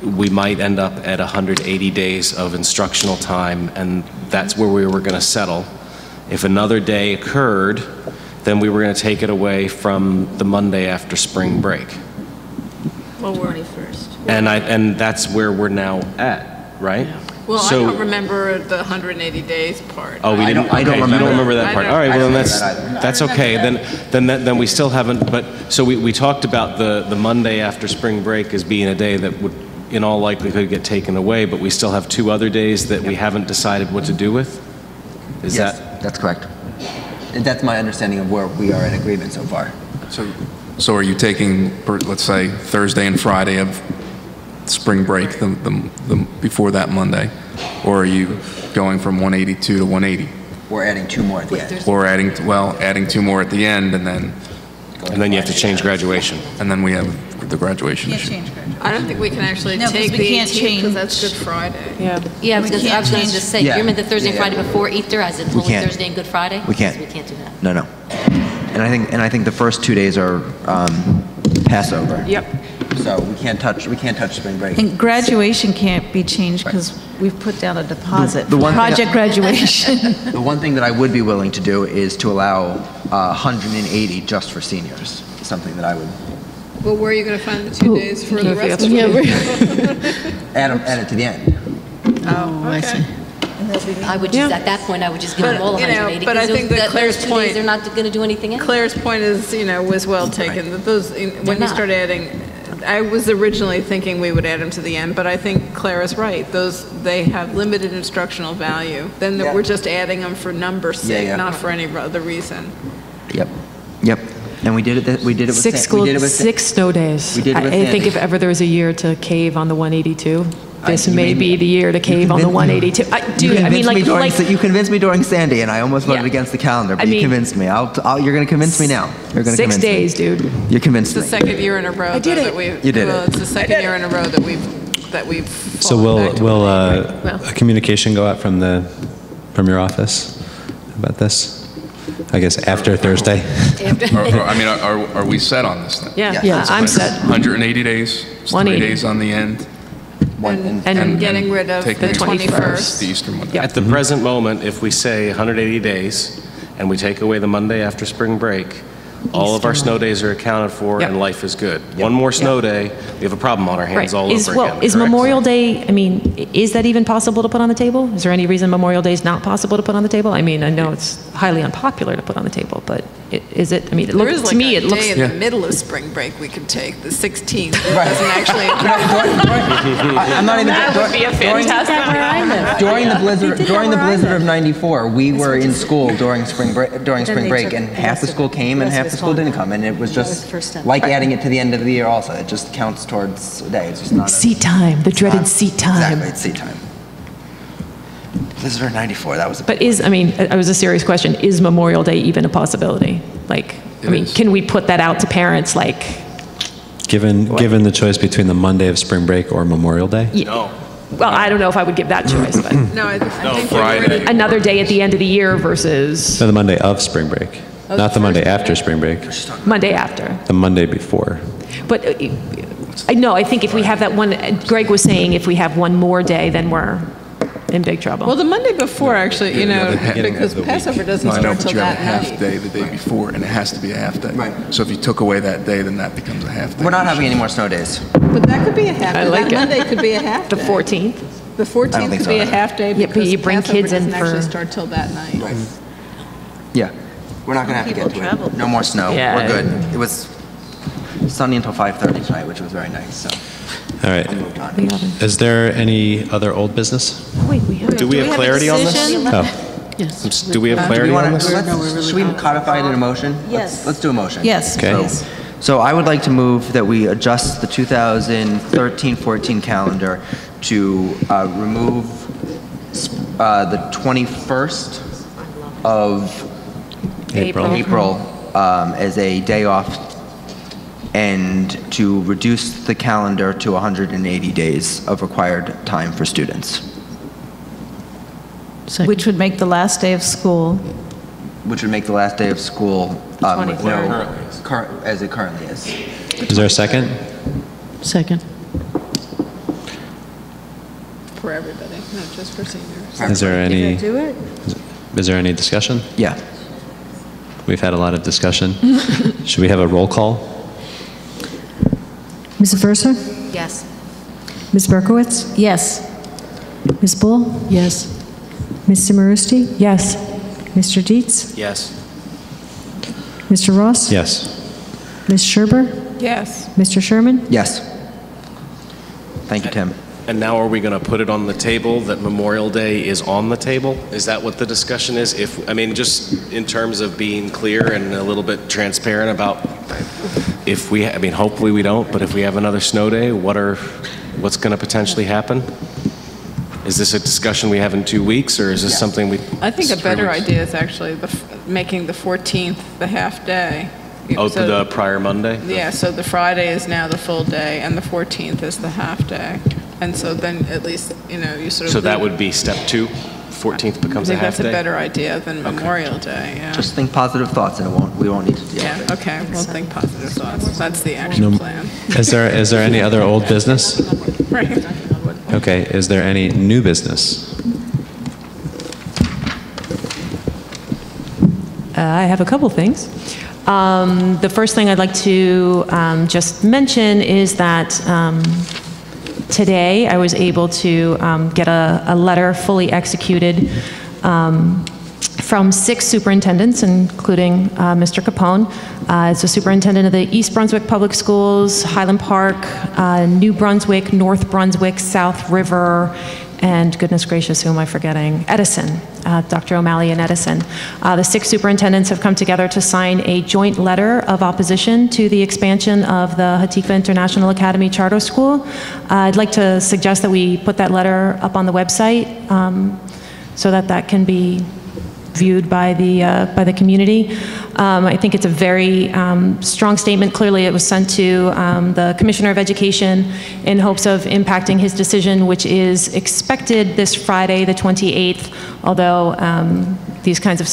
we might end up at 180 days of instructional time, and that's where we were going to settle. If another day occurred, then we were going to take it away from the Monday after spring break. Well, we're 21st. And that's where we're now at, right? Yeah. Well, So, I don't remember the 180 days part. oh, we didn't. I don't okay, remember. You don't remember that part. All right. Well, then that's okay. Then we still haven't. But so we talked about the Monday after spring break as being a day that would, in all likelihood, get taken away. But we still have 2 other days that we haven't decided what to do with. Is Yes, that? that's correct. And that's my understanding of where we are in agreement so far. So are you taking, let's say, Thursday and Friday of spring break, the before that Monday, or are you going from 182 to 180? We're adding 2 more at the end. Or adding 2 more at the end, and then you have to change graduation. And then we have the graduation Can't issue. change graduation. I don't think we can actually No, 'cause take we the can't 18th change- because that's Good Friday. Yeah, We I was can't going to change- just say, Yeah. you meant the Thursday and Yeah. Friday before Easter, as in We Holy can't. Thursday and Good Friday? We can't. We can't do that. No. And I think the first 2 days are Passover. Yep. So we can't touch spring break. And graduation can't be changed because we've put down a deposit The for one thing project graduation. The one thing that I would be willing to do is to allow 180 just for seniors. Something that I would Well, where are you going to find the 2 days for the rest of it? add it to the end. Oh, I see. I would just, at that point, I would just give them all But, you know, 180. but I because think that those Claire's 2 days, point- they're not going to do anything else. Claire's point is, was well taken. That those, when you not. start adding, I was originally thinking we would add them to the end, but I think Claire is right. They have limited instructional value. Then we're just adding them for number's sake, Yeah. not for any other reason. Yep. And we did it. We did it with Six we did it with 6 snow days. We did it with I think Sandy. if ever there was a year to cave on the 182, this you may made be me- the year to cave on the 182. You convinced me during Sandy, and I almost voted Yeah. against the calendar, but I you mean- convinced me. You're going to convince me now. You're going to 6 convince days, dude. me. You convinced It's the me. second year in a row that we've. You did well, it. It's the second year in a row that we've. So will a communication go out from your office about this? I guess after Thursday. Are we set on this then? Yeah, yeah, I'm set. 180 days, 3 180. days on the end. And getting rid of taking the 21st. The Easter Monday. At the present moment, if we say 180 days and we take away the Monday after spring break, all of our snow days are accounted for and life is good. One more snow day, we have a problem on our hands all over again. Is correct? Memorial Day, I mean, is that even possible to put on the table? Is there any reason Memorial Day is not possible to put on the table? I mean, I know it's highly unpopular to put on the table, but is it? I mean, There is to like me, a it looks. day in the middle of spring break we could take, the 16th. It doesn't actually. I'm not even. That would be a fantastic. During the blizzard of '94, we were in school during spring break, and half the school came and half the school didn't come, and it was just like adding it to the end of the year. Also, it just counts towards a day. It's just not Seat time, the dreaded seat time. exactly. It's seat time. Blizzard of '94. That was. But it was a serious question, is Memorial Day even a possibility? Like, can we put that out to parents, like? Given the choice between the Monday of spring break or Memorial Day? No. Well, I don't know if I would give that choice, but. No, I think Friday. Another day at the end of the year versus No, the Monday of spring break, not the Monday after spring break. Monday after. The Monday before. But I think if we have that one, Greg was saying if we have one more day, then we're in big trouble. Well, the Monday before, actually, beginning because of the week. Passover doesn't No, I know, start but till you have a that half night. day the day before, and it has to be a half day. Right. So if you took away that day, then that becomes a half day. We're not having any more snow days. But that could be a half day. I like That it. Monday could be a half The day. 14th? The 14th think could so, be a no. half day Yeah, but because you bring Passover kids in doesn't actually for- start till that night. Right. Yeah, we're not gonna have to get to it. No more snow. Yeah. We're good. It was sunny until 5:30 tonight, which was very nice. So All right. moved on. Is there any other old business? Wait, we have. Do we have clarity on this? Oh, Yes. Do we have Do clarity we on want this? to? Should we codify it in a motion? Yes. Let's do a motion. Yes, Okay. please. So I would like to move that we adjust the 2013-14 calendar to remove the 21st of April as a day off, and to reduce the calendar to 180 days of required time for students, Which would make the last day of school. which would make the last day of school with no, as it currently is. Is there a second? Second. For everybody, not just for seniors. Is there any? Do it? Is there any discussion? Yeah. We've had a lot of discussion. Should we have a roll call? Ms. Aversa? Yes. Ms. Berkowitz? Yes. Ms. Bull? Yes. Ms. Simarusti? Yes. Mr. Dietz? Yes. Mr. Ross? Yes. Ms. Scherber? Yes. Mr. Sherman? Yes. Thank you, Tim. And now are we going to put it on the table that Memorial Day is on the table? Is that what the discussion is? I mean, just in terms of being clear and a little bit transparent about if we, I mean, hopefully we don't, but if we have another snow day, what's going to potentially happen? Is this a discussion we have in 2 weeks, or is this something we? I think a better idea is actually making the 14th the half day. Oh, so, the prior Monday? Yeah, so the Friday is now the full day, and the 14th is the half day. And so then at least, you know, you sort of... So that would be step 2? 14th becomes a half day? I think that's a better idea than Memorial Day, yeah. Just think positive thoughts, and we won't need to deal with it. Okay, we'll think positive thoughts. That's the action plan. Is there any other old business? Right. Okay, is there any new business? I have a couple things. The first thing I'd like to just mention is that today I was able to get a letter fully executed from 6 superintendents, including Mr. Capone. It's the superintendent of the East Brunswick Public Schools, Highland Park, New Brunswick, North Brunswick, South River, and goodness gracious, who am I forgetting? Edison, Dr. O'Malley and Edison. The 6 superintendents have come together to sign a joint letter of opposition to the expansion of the Hatikva International Academy Charter School. I'd like to suggest that we put that letter up on the website so that can be viewed by the community. I think it's a very strong statement. Clearly, it was sent to the Commissioner of Education in hopes of impacting his decision, which is expected this Friday, the 28th, although these kinds of,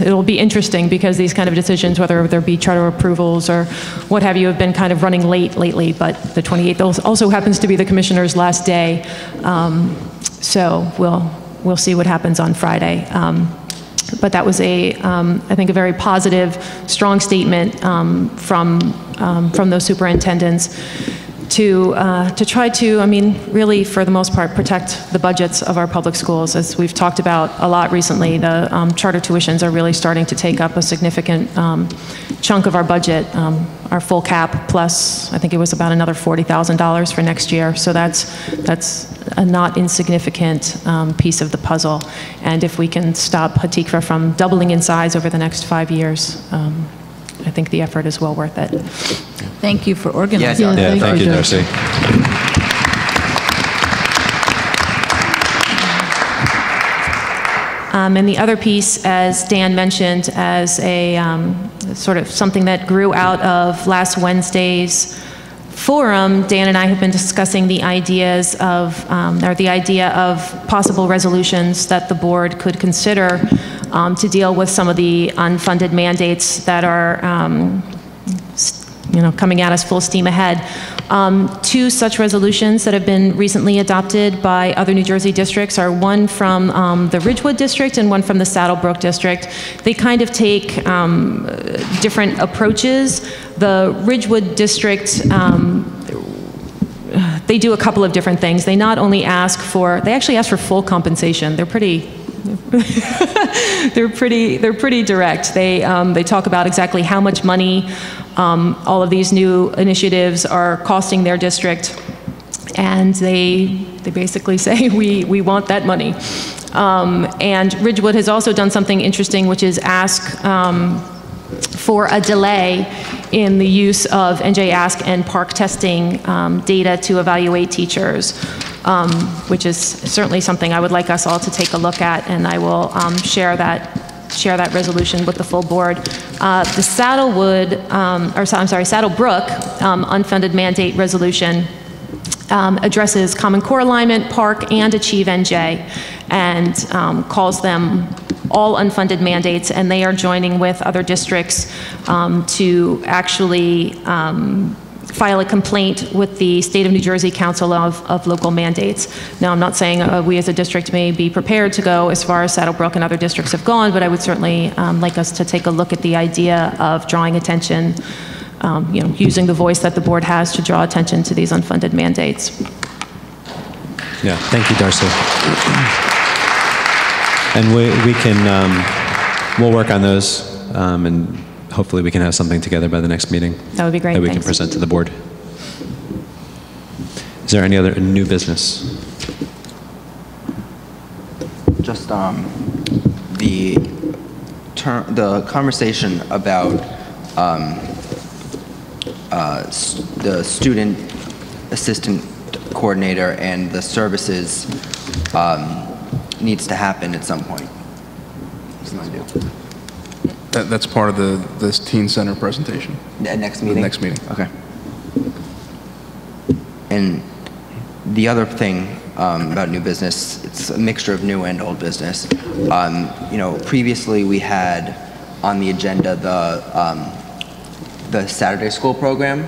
it'll be interesting because these kind of decisions, whether there be charter approvals or what have you, have been kind of running late lately, but the 28th also happens to be the Commissioner's last day. So we'll see what happens on Friday. But that was I think a very positive, strong statement from those superintendents to try to, I mean, really for the most part, protect the budgets of our public schools. As we've talked about a lot recently, the charter tuitions are really starting to take up a significant chunk of our budget. Our full cap plus, I think it was about another $40,000 for next year. So that's a not insignificant piece of the puzzle. And if we can stop Hatikva from doubling in size over the next 5 years, I think the effort is well worth it. Thank you for organizing. Yeah, thank you, Darcy. And the other piece, as Dan mentioned, as a sort of something that grew out of last Wednesday's forum, Dan and I have been discussing the ideas of, or the idea of possible resolutions that the board could consider to deal with some of the unfunded mandates that are coming at us full steam ahead. 2 such resolutions that have been recently adopted by other New Jersey districts are one from the Ridgewood district and one from the Saddlebrook district. They kind of take different approaches. The Ridgewood district, they do a couple of different things. They not only they actually ask for full compensation. They're pretty they're pretty direct. They talk about exactly how much money all of these new initiatives are costing their district, and they basically say we want that money. And Ridgewood has also done something interesting, which is ask for a delay in the use of NJ Ask and Park testing data to evaluate teachers, which is certainly something I would like us all to take a look at, and I will share that resolution with the full board. The Saddlebrook unfunded mandate resolution addresses Common Core alignment, Park, and Achieve NJ, and calls them all unfunded mandates, and they are joining with other districts to actually file a complaint with the State of New Jersey Council of Local Mandates. Now, I'm not saying we as a district may be prepared to go as far as Saddlebrook and other districts have gone, but I would certainly like us to take a look at the idea of drawing attention, using the voice that the board has to draw attention to these unfunded mandates. Yeah, thank you, Darcy. And we can, we'll work on those, and hopefully we can have something together by the next meeting. That would be great, that we thanks. can present to the board. Is there any other new business? Just the conversation about the student assistant coordinator and the services needs to happen at some point. That's part of this teen center presentation. Next meeting? The next meeting. Okay. And the other thing about new business, it's a mixture of new and old business. Previously we had on the agenda the Saturday school program,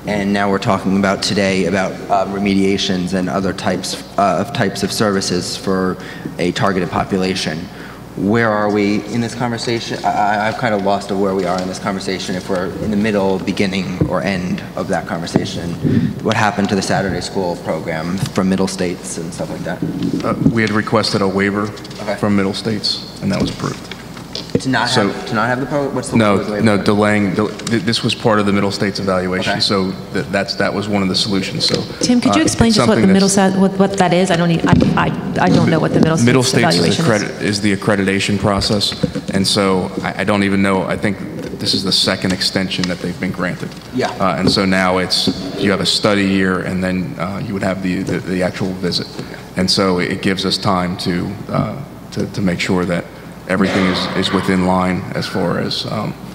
and now we're talking about today about remediations and other types of services for a targeted population. Where are we in this conversation? I've kind of lost of where we are in this conversation, if we're in the middle, beginning, or end of that conversation. What happened to the Saturday school program from Middle States and stuff like that? We had requested a waiver from Middle States, and that was approved. To not have the program? What's the waiver? No, delaying. This was part of the Middle States evaluation, so that was one of the solutions. So, Tim, could you explain just what the what that is? I don't know what the Middle States evaluation is the accreditation process, and so I don't even know. I think this is the second extension that they've been granted. Yeah. And so now you have a study year, and then you would have the actual visit, and so it gives us time to make sure that everything is within line as far as.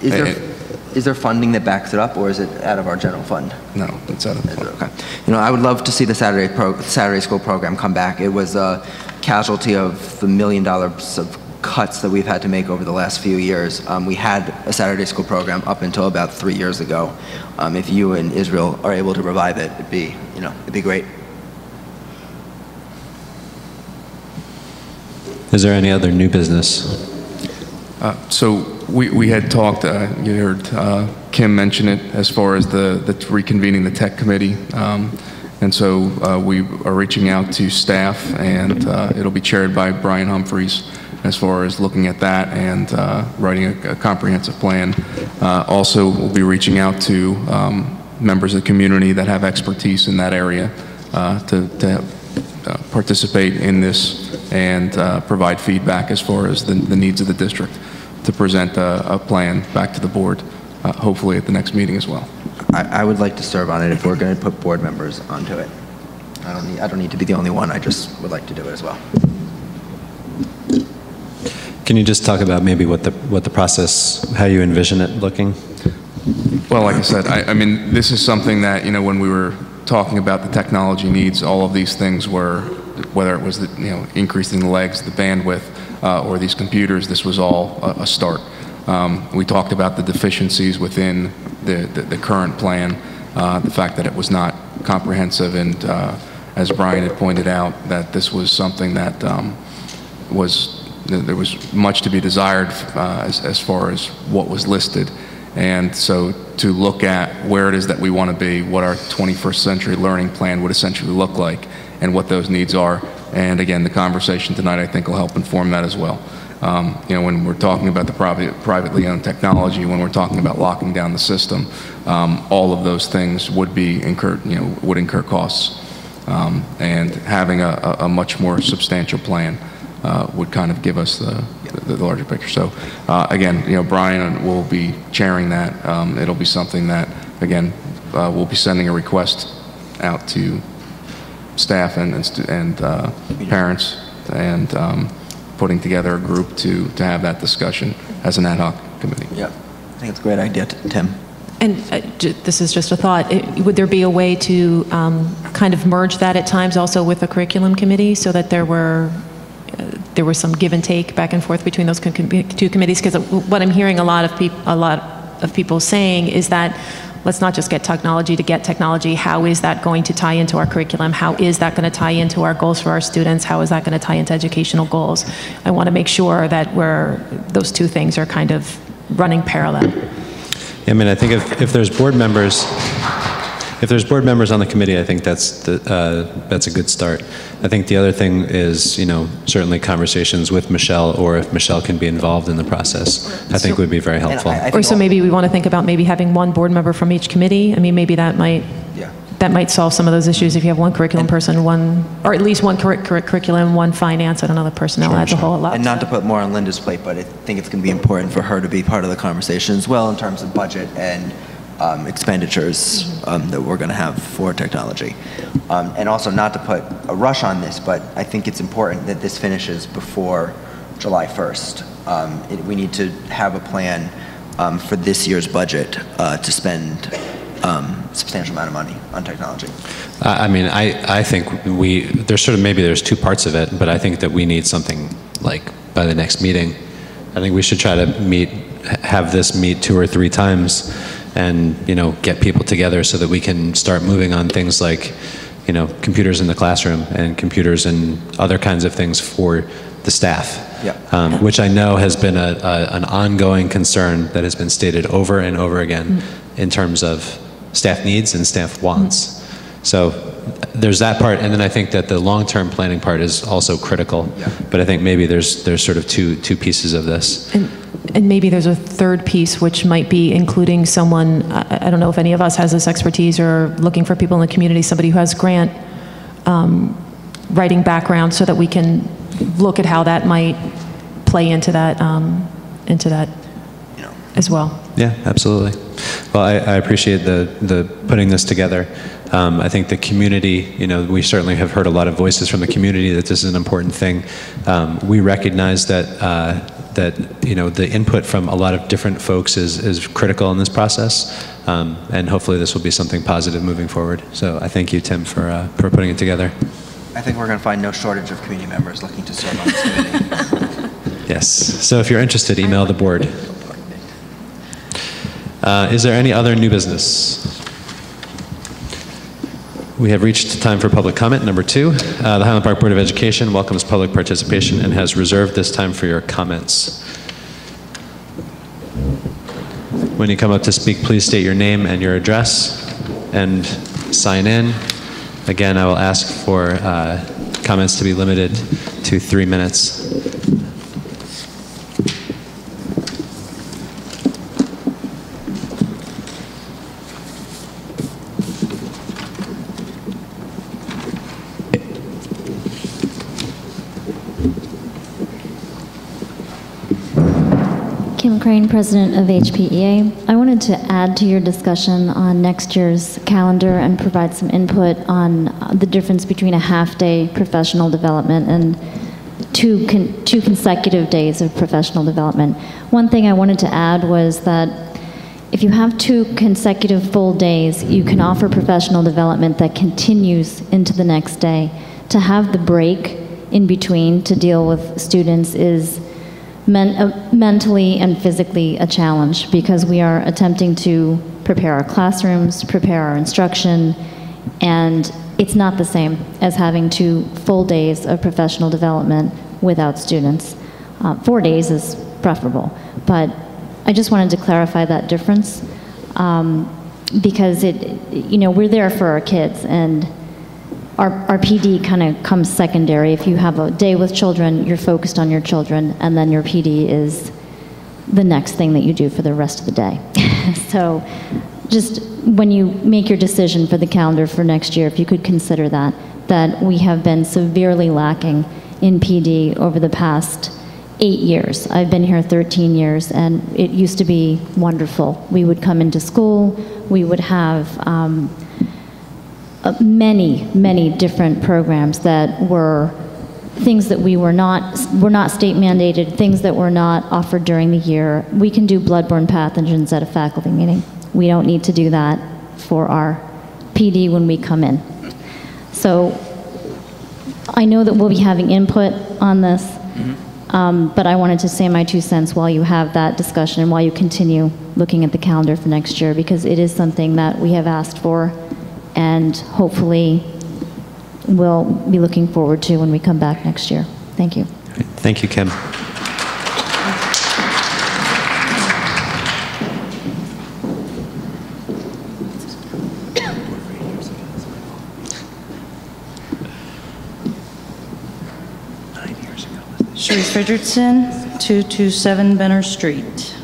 Is there funding that backs it up, or is it out of our general fund? No, it's out of the fund. Okay. I would love to see the Saturday school program come back. It was a casualty of the $1 million of cuts that we've had to make over the last few years. We had a Saturday school program up until about 3 years ago. If you and Israel are able to revive it, it'd be great. Is there any other new business? So we had talked, you heard Kim mention it, as far as the reconvening the tech committee. And so we are reaching out to staff, and it'll be chaired by Brian Humphreys as far as looking at that and writing a comprehensive plan. Also, we'll be reaching out to members of the community that have expertise in that area to participate in this and provide feedback as far as the needs of the district, to present a plan back to the board, hopefully at the next meeting as well. I would like to serve on it if we're going to put board members onto it. I don't need to be the only one. I just would like to do it as well. Can you just talk about maybe what the process, how you envision it looking? Well, like I said, I mean, this is something that, when we were talking about the technology needs, all of these things were, whether it was increasing the legs, the bandwidth, or these computers, this was all a start. We talked about the deficiencies within the current plan, the fact that it was not comprehensive, and as Brian had pointed out, that this was something that there was much to be desired as far as what was listed. And so to look at where it is that we want to be, what our 21st century learning plan would essentially look like, and what those needs are. And again, the conversation tonight, I think, will help inform that as well. When we're talking about the privately owned technology, when we're talking about locking down the system, all of those things would be would incur costs. And having a much more substantial plan would kind of give us the larger picture. So again, Brian will be chairing that. It'll be something that, again, we'll be sending a request out to staff and parents, and putting together a group to have that discussion as an ad hoc committee. Yeah, I think it's a great idea, Tim. And this is just a thought. Would there be a way to kind of merge that at times also with the curriculum committee, so that there were there was some give and take back and forth between those two committees? Because what I'm hearing a lot of people saying is that let's not just get technology to get technology. How is that going to tie into our curriculum? How is that going to tie into our goals for our students? How is that going to tie into educational goals? I want to make sure that those two things are kind of running parallel. I mean, I think if there's board members, on the committee, I think that's a good start. I think the other thing is, certainly conversations with Michelle, or if Michelle can be involved in the process, I think would be very helpful. Or so maybe we want to think about maybe having one board member from each committee. I mean, maybe that might solve some of those issues if you have one curriculum person, or at least one curriculum, one finance, and another personnel adds a whole lot. And not to put more on Linda's plate, but I think it's going to be important for her to be part of the conversation as well in terms of budget and expenditures that we're going to have for technology. And also, not to put a rush on this, but I think it's important that this finishes before July 1st. We need to have a plan for this year's budget to spend substantial amount of money on technology. I mean, I think there's two parts of it, but I think that we need something like by the next meeting. I think we should try to have this meet 2 or 3 times, and get people together so that we can start moving on things like computers in the classroom and computers and other kinds of things for the staff, which I know has been an ongoing concern that has been stated over and over again in terms of staff needs and staff wants. So there's that part, and then I think that the long-term planning part is also critical. But I think maybe there's sort of two pieces of this. And maybe there's a third piece, which might be including someone, I don't know if any of us has this expertise, or looking for people in the community, somebody who has grant writing background, so that we can look at how that might play into that as well. Yeah, absolutely. Well, I appreciate the putting this together. I think the community, we certainly have heard a lot of voices from the community that this is an important thing. We recognize that the input from a lot of different folks is critical in this process, and hopefully this will be something positive moving forward. So I thank you, Tim, for putting it together. I think we're going to find no shortage of community members looking to serve on this committee. Yes. So if you're interested, email the board. Is there any other new business? We have reached time for public comment, number 2. The Highland Park Board of Education welcomes public participation and has reserved this time for your comments. When you come up to speak, please state your name and your address and sign in. Again, I will ask for comments to be limited to 3 minutes. Kim Crane, President of HPEA. I wanted to add to your discussion on next year's calendar and provide some input on the difference between a half-day professional development and two consecutive days of professional development. One thing I wanted to add was that if you have 2 consecutive full days, you can offer professional development that continues into the next day. To have the break in between to deal with students is mentally and physically a challenge, because we are attempting to prepare our classrooms, prepare our instruction, and it's not the same as having 2 full days of professional development without students. 4 days is preferable, but I just wanted to clarify that difference, because we're there for our kids, and our PD kind of comes secondary. If you have a day with children, you're focused on your children, and then your PD is the next thing that you do for the rest of the day. So just when you make your decision for the calendar for next year, if you could consider that we have been severely lacking in PD over the past 8 years. I've been here 13 years, and it used to be wonderful. We would come into school, we would have many different programs that were things that were not state mandated, things that were not offered during the year. We can do bloodborne pathogens at a faculty meeting. We don't need to do that for our PD when we come in. So I know that we'll be having input on this, But I wanted to say my 2 cents while you have that discussion and while you continue looking at the calendar for next year, because it is something that we have asked for and hopefully we'll be looking forward to when we come back next year. Thank you. Thank you, Kim. Sharice Richardson, 227 Benner Street.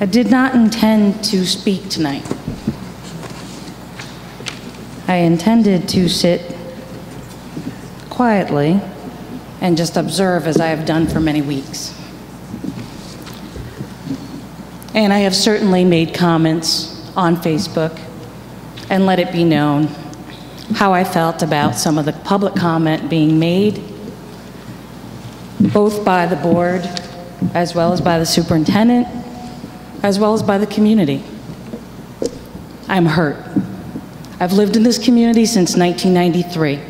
I did not intend to speak tonight. I intended to sit quietly and just observe as I have done for many weeks. And I have certainly made comments on Facebook and let it be known how I felt about some of the public comment being made, both by the board, as well as by the superintendent, as well as by the community. I'm hurt. I've lived in this community since 1993.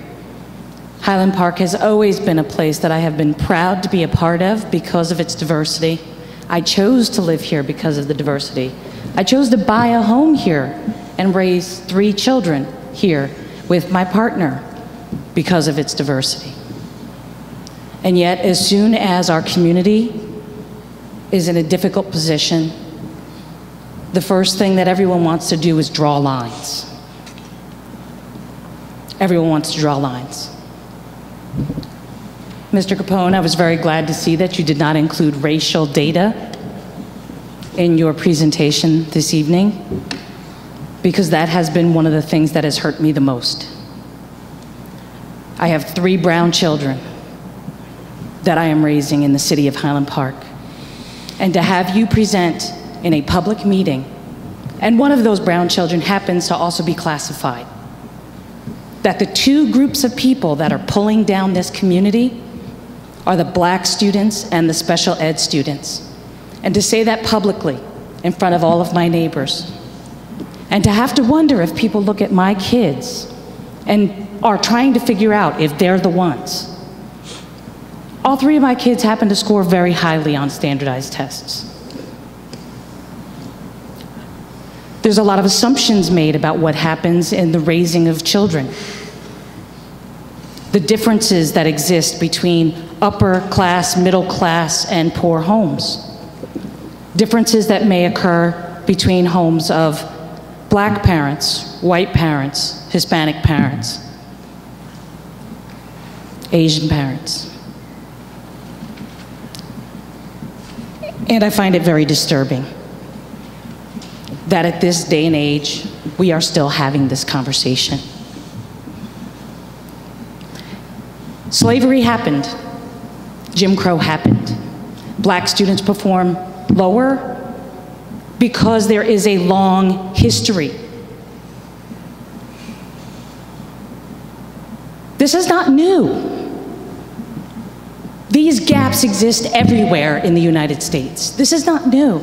Highland Park has always been a place that I have been proud to be a part of because of its diversity. I chose to live here because of the diversity. I chose to buy a home here and raise 3 children here with my partner because of its diversity. And yet, as soon as our community is in a difficult position, the first thing that everyone wants to do is draw lines. Everyone wants to draw lines. Mr. Capone, I was very glad to see that you did not include racial data in your presentation this evening, because that has been one of the things that has hurt me the most. I have 3 brown children that I am raising in the city of Highland Park. And to have you present in a public meeting, and one of those brown children happens to also be classified, that the 2 groups of people that are pulling down this community are the black students and the special ed students. And to say that publicly in front of all of my neighbors, and to have to wonder if people look at my kids and are trying to figure out if they're the ones. All 3 of my kids happen to score very highly on standardized tests. There's a lot of assumptions made about what happens in the raising of children. The differences that exist between upper class, middle class, and poor homes. Differences that may occur between homes of black parents, white parents, Hispanic parents, Asian parents. And I find it very disturbing that at this day and age, we are still having this conversation. Slavery happened. Jim Crow happened. Black students perform lower because there is a long history. This is not new. These gaps exist everywhere in the United States. This is not new.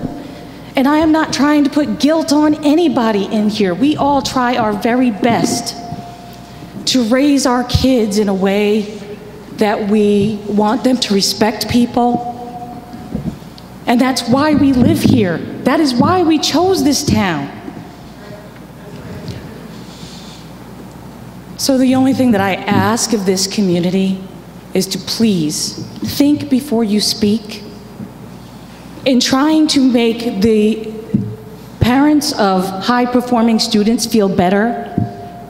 And I am not trying to put guilt on anybody in here. We all try our very best to raise our kids in a way that we want them to respect people. And that's why we live here. That is why we chose this town. So the only thing that I ask of this community is to please think before you speak. In trying to make the parents of high-performing students feel better,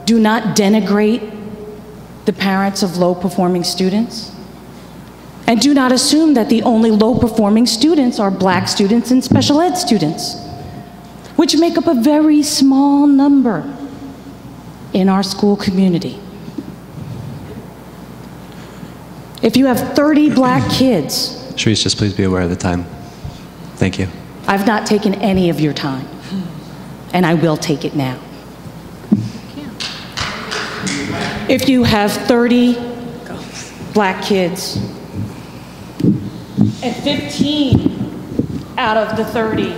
do not denigrate the parents of low-performing students. And do not assume that the only low-performing students are black students and special ed students, which make up a very small number in our school community. If you have 30 black kids... Sharice, just please be aware of the time. Thank you. I've not taken any of your time, and I will take it now. If you have 30 black kids, and 15 out of the 30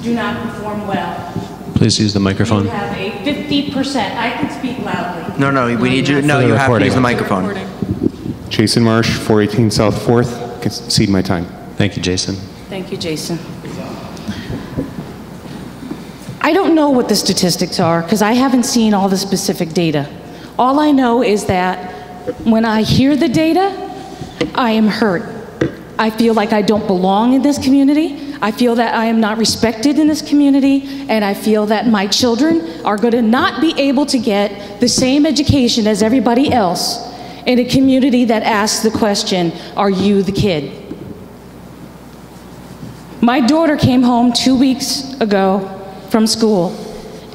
do not perform well, Please use the microphone. You have a 50%. I can speak loudly. No, we need you. No, you have to use the microphone. Jason Marsh, 418 South 4th. Concede my time. Thank you, Jason. Thank you, Jason. I don't know what the statistics are because I haven't seen all the specific data. All I know is that when I hear the data, I am hurt. I feel like I don't belong in this community. I feel that I am not respected in this community, and I feel that my children are going to not be able to get the same education as everybody else in a community that asks the question, are you the kid? My daughter came home 2 weeks ago from school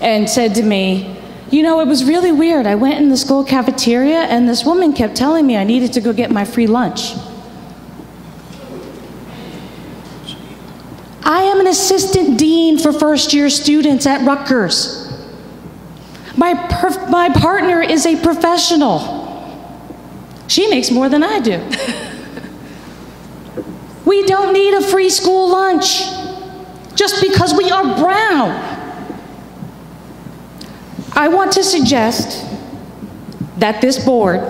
and said to me, you know, it was really weird. I went in the school cafeteria and this woman kept telling me I needed to go get my free lunch. I am an assistant dean for first-year students at Rutgers. My partner is a professional. She makes more than I do. We don't need a free school lunch just because we are brown. I want to suggest that this board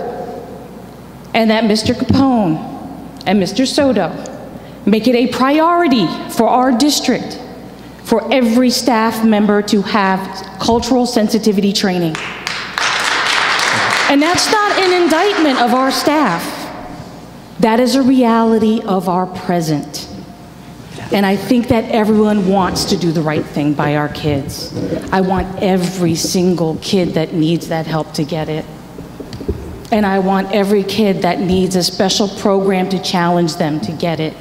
and that Mr. Capone and Mr. Soto make it a priority for our district for every staff member to have cultural sensitivity training. And that's not an indictment of our staff. That is a reality of our present. And I think that everyone wants to do the right thing by our kids. I want every single kid that needs that help to get it. And I want every kid that needs a special program to challenge them to get it.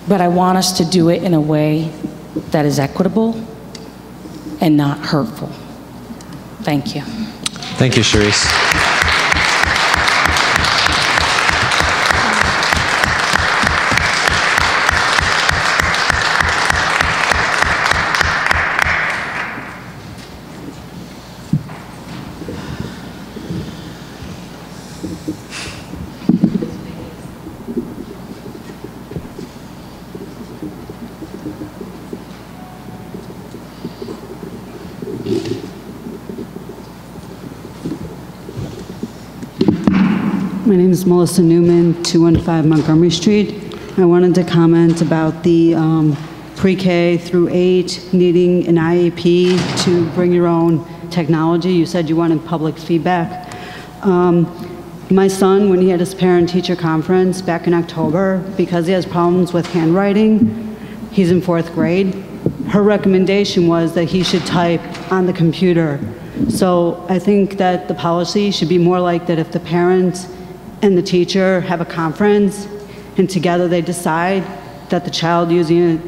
But I want us to do it in a way that is equitable and not hurtful. Thank you. Thank you, Sharice. My name is Melissa Newman, 215 Montgomery Street. I wanted to comment about the pre-K through 8 needing an IEP to bring your own technology. You said you wanted public feedback. My son, when he had his parent-teacher conference back in October, because he has problems with handwriting, he's in 4th grade, her recommendation was that he should type on the computer. So I think that the policy should be more like that if the parents and the teacher have a conference and together they decide that the child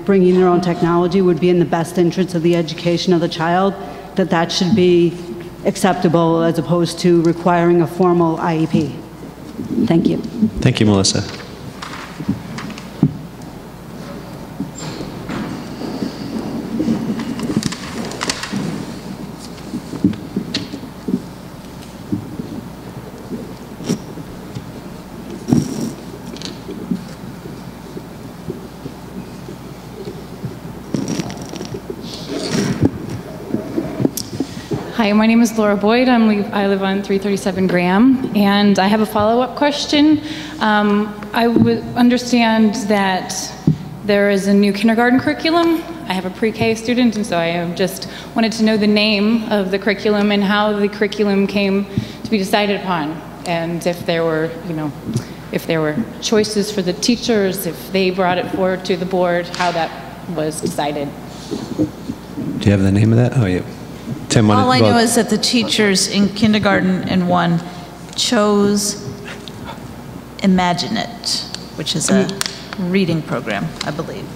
bringing their own technology would be in the best interest of the education of the child, that should be acceptable as opposed to requiring a formal IEP. Thank you. Thank you, Melissa. Hi, my name is Laura Boyd. I live on 337 Graham, and I have a follow-up question. I would understand that there is a new kindergarten curriculum. I have a pre-K student, and so I just wanted to know the name of the curriculum and how the curriculum came to be decided upon, and if there were, if there were choices for the teachers, if they brought it forward to the board, how that was decided. Do you have the name of that? Oh, yeah. Tim, all I know is that the teachers in kindergarten and 1 chose Imagine It, which is a reading program, I believe.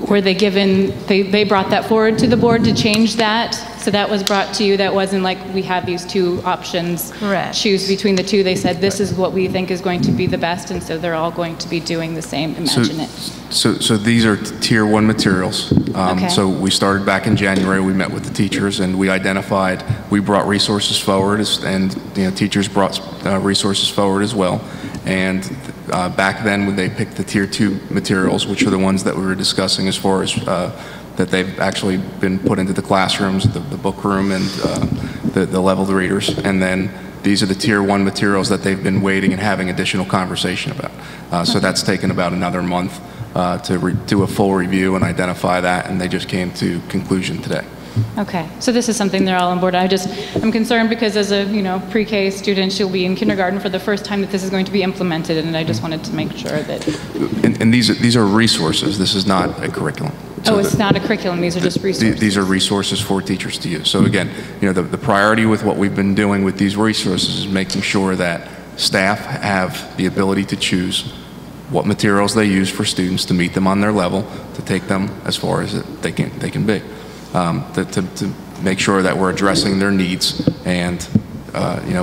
Were they given, they brought that forward to the board to change that? So that was brought to you, that wasn't like we have these 2 options. Correct. Choose between the 2. They said this is what we think is going to be the best, and so they're all going to be doing the same Imagine It. So these are tier 1 materials. Okay. So we started back in January. We met with the teachers and we identified, we brought resources forward, and teachers brought resources forward as well. And back then when they picked the tier 2 materials, which are the ones that we were discussing as far as the that they've actually been put into the classrooms, the book room, and the leveled readers. And then these are the tier 1 materials that they've been waiting and having additional conversation about. So that's taken about another month to do a full review and identify that, and they just came to conclusion today. Okay, so this is something they're all on board. I'm concerned because as a, pre-K student, she'll be in kindergarten for the first time that this is going to be implemented, and I just wanted to make sure that... And these are resources. This is not a curriculum. So it's not a curriculum, these are just resources. These are resources for teachers to use. So again, the priority with what we've been doing with these resources is making sure that staff have the ability to choose what materials they use for students to meet them on their level, to take them as far as they can be. To make sure that we're addressing their needs and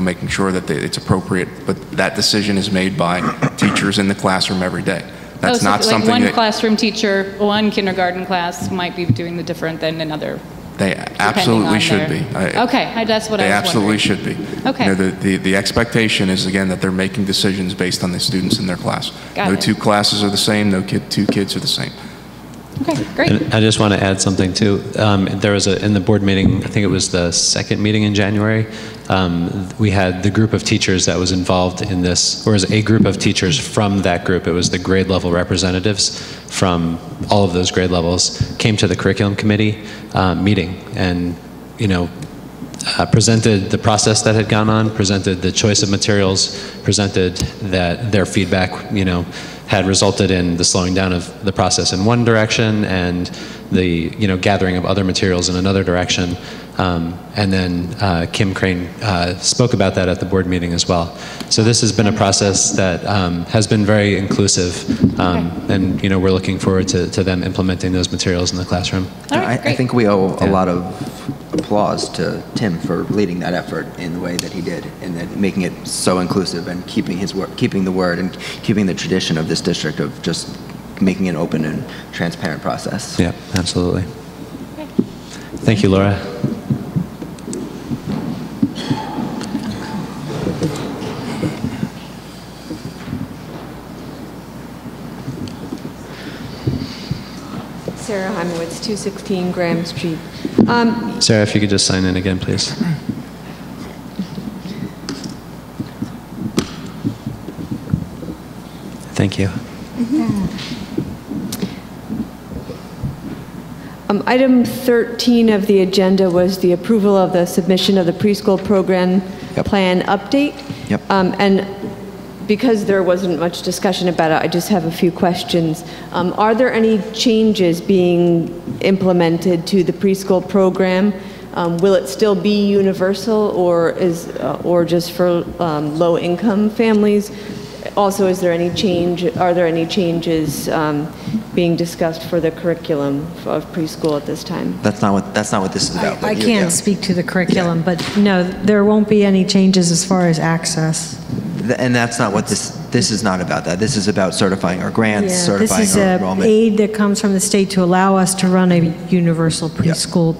making sure that it's appropriate, but that decision is made by teachers in the classroom every day. That's not something one that classroom teacher, one kindergarten class might be doing the different than another. They absolutely should be. Okay, that's what I was wondering. They absolutely should be. Okay. The expectation is, again, that they're making decisions based on the students in their class. No two classes are the same, no two kids are the same. Okay, great. And I just want to add something too. There was in the board meeting, I think it was the second meeting in January, we had the group of teachers that was involved in this, or was a group of teachers from that group. It was the grade level representatives from all of those grade levels came to the curriculum committee meeting and, presented the process that had gone on, presented the choice of materials, presented that their feedback, had resulted in the slowing down of the process in one direction and the gathering of other materials in another direction. And then Kim Crane spoke about that at the board meeting as well. So this has been a process that has been very inclusive, and we're looking forward to them implementing those materials in the classroom. I think we owe a lot of applause to Tim for leading that effort in the way that he did, and then making it so inclusive and keeping the word and keeping the tradition of this district of just making an open and transparent process. Yeah, absolutely. Thank you, Laura. Sarah Heimowitz, 216 Graham Street. Sarah, if you could just sign in again, please. Thank you. Item 13 of the agenda was the approval of the submission of the preschool program plan update. Yep. And because there wasn't much discussion about it, I just have a few questions. Are there any changes being implemented to the preschool program? Will it still be universal, or just for low-income families? Also, are there any changes being discussed for the curriculum of preschool at this time? That's not what this is about. I can't speak to the curriculum, but no, there won't be any changes as far as access. And that's not what this is not about that. This is about certifying our grants, certifying our enrollment. This is aid that comes from the state to allow us to run a universal preschool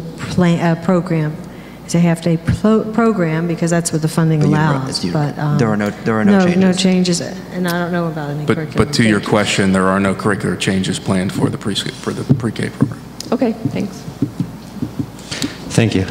program. It's a half-day program because that's what the funding allows. But there are no changes. No changes, and I don't know about any curriculum. But to your question, there are no curricular changes planned for the pre-K program. Okay, thanks. Thank you.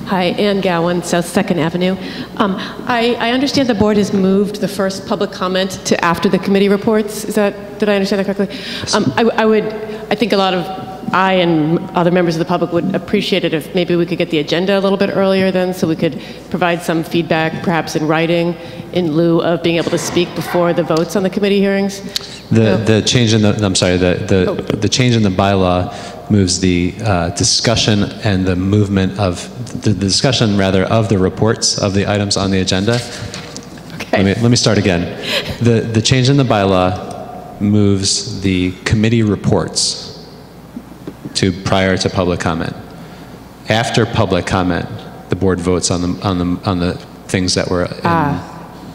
Hi, Ann Gowan, South 2nd Avenue. I understand the board has moved the first public comment to after the committee reports. Did I understand that correctly? I think I and other members of the public would appreciate it if maybe we could get the agenda a little bit earlier then, so we could provide some feedback, perhaps in writing, in lieu of being able to speak before the votes on the committee hearings. The change in the change in the bylaw moves the discussion and the movement of the discussion of the reports of the items on the agenda. Okay. Let me start again. The change in the bylaw moves the committee reports to prior to public comment. After public comment, the board votes on the things that were.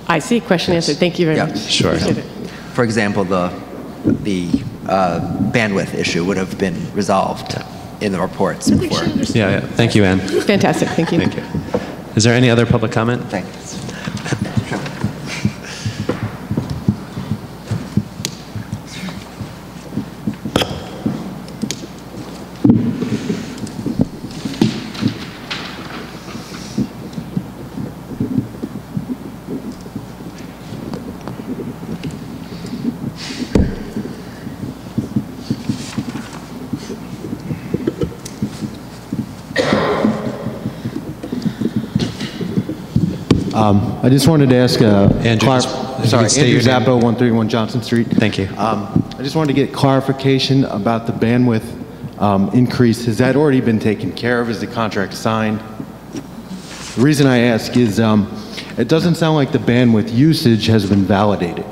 I see. Question answered. Thank you very much. Sure. For example, the bandwidth issue would have been resolved in the reports before. Yeah. Thank you, Ann. Fantastic. Thank you. Thank you. Is there any other public comment? Thanks. I just wanted to ask Andrew, sorry, state Andrew your name. Zappo, 131 Johnson Street. Thank you. I just wanted to get clarification about the bandwidth increase. Has that already been taken care of? Is the contract signed? The reason I ask is it doesn't sound like the bandwidth usage has been validated,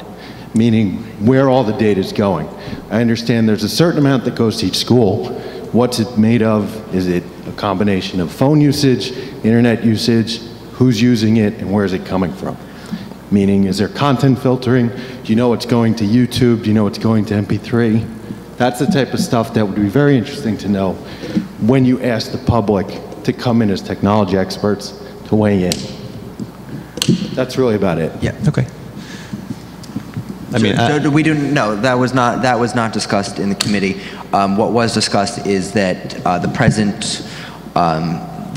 meaning where all the data is going. I understand there's a certain amount that goes to each school. What's it made of? Is it a combination of phone usage, internet usage, who's using it, and where is it coming from? Meaning, is there content filtering? Do you know what's going to YouTube? Do you know what's going to MP3? That's the type of stuff that would be very interesting to know when you ask the public to come in as technology experts to weigh in. That's really about it. Yeah. Okay. I mean, we didn't. No, that was not discussed in the committee. What was discussed is that the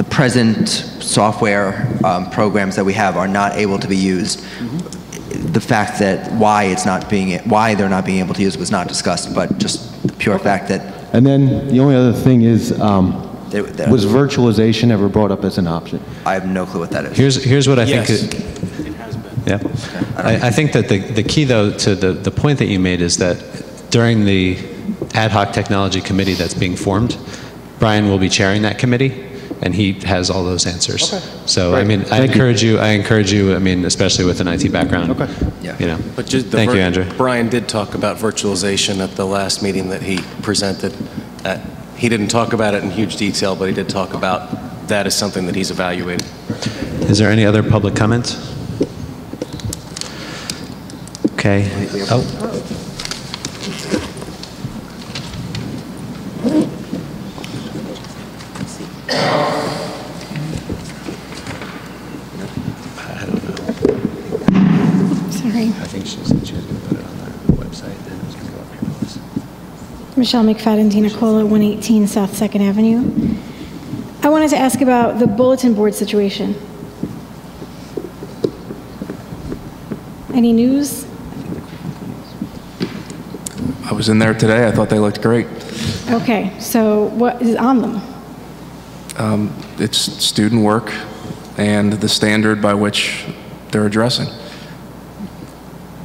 present software programs that we have are not able to be used. The fact that why they're not being able to use was not discussed, but just the pure fact that. And then the only other thing is, was virtualization ever brought up as an option? I have no clue what that is. Here's what I Yes. think. Yeah. I think that the key, though, to the point that you made is that during the ad hoc technology committee that's being formed, Brian will be chairing that committee, and he has all those answers. Okay. So, Great. I mean, I encourage you, I mean, especially with an IT background. Okay. Yeah. You know. But just Thank you, Andrew. Brian did talk about virtualization at the last meeting that he presented. He didn't talk about it in huge detail, but he did talk about that as something that he's evaluating. Is there any other public comment? Okay. Oh. Sorry. I think she said she was going to put it on the website, and it was going to go up here with us. Michelle McFadden, Dina Cola, 118 South 2nd Avenue. I wanted to ask about the bulletin board situation. Any news? I was in there today. I thought they looked great. Okay, so what is on them? It's student work and the standard by which they're addressing.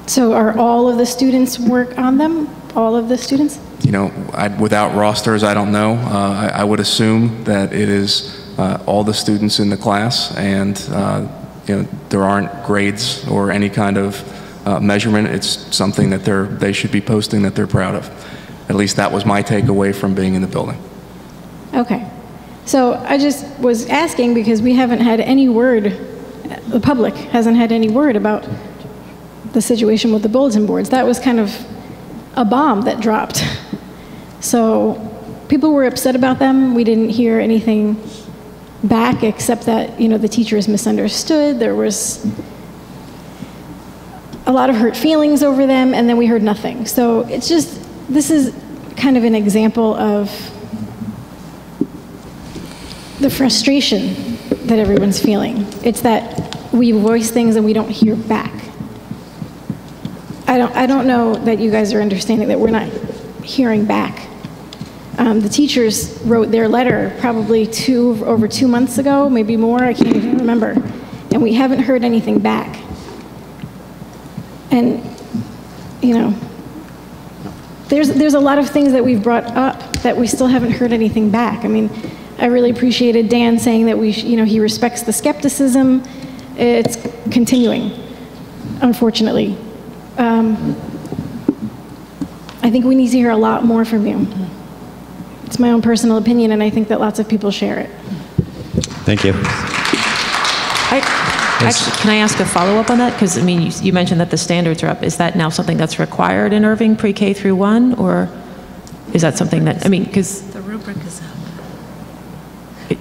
So are all of the students work on them? All of the students? You know, without rosters, I don't know. I would assume that it is all the students in the class, and you know, there aren't grades or any kind of measurement. It's something that they should be posting that they're proud of. At least that was my takeaway from being in the building. Okay. So I just was asking because we haven't had any word, the public hasn't had any word about the situation with the bulletin boards. That was kind of a bomb that dropped. So people were upset about them. We didn't hear anything back except that, you know, the teachers misunderstood. There was a lot of hurt feelings over them, and then we heard nothing. So it's just, this is kind of an example of the frustration that everyone's feeling. It's that we voice things and we don't hear back. I don't know that you guys are understanding that we're not hearing back. The teachers wrote their letter probably over 2 months ago, maybe more, I can't even remember. And we haven't heard anything back. And, you know, there's a lot of things that we've brought up that we still haven't heard anything back. I mean, I really appreciated Dan saying that he respects the skepticism. It's continuing, unfortunately. I think we need to hear a lot more from you. It's my own personal opinion, and I think that lots of people share it. Thank you. Actually, can I ask a follow-up on that? Because, I mean, you mentioned that the standards are up. Is that now something that's required in Irving pre-K through 1, or is that something that, I mean, because... The rubric is up.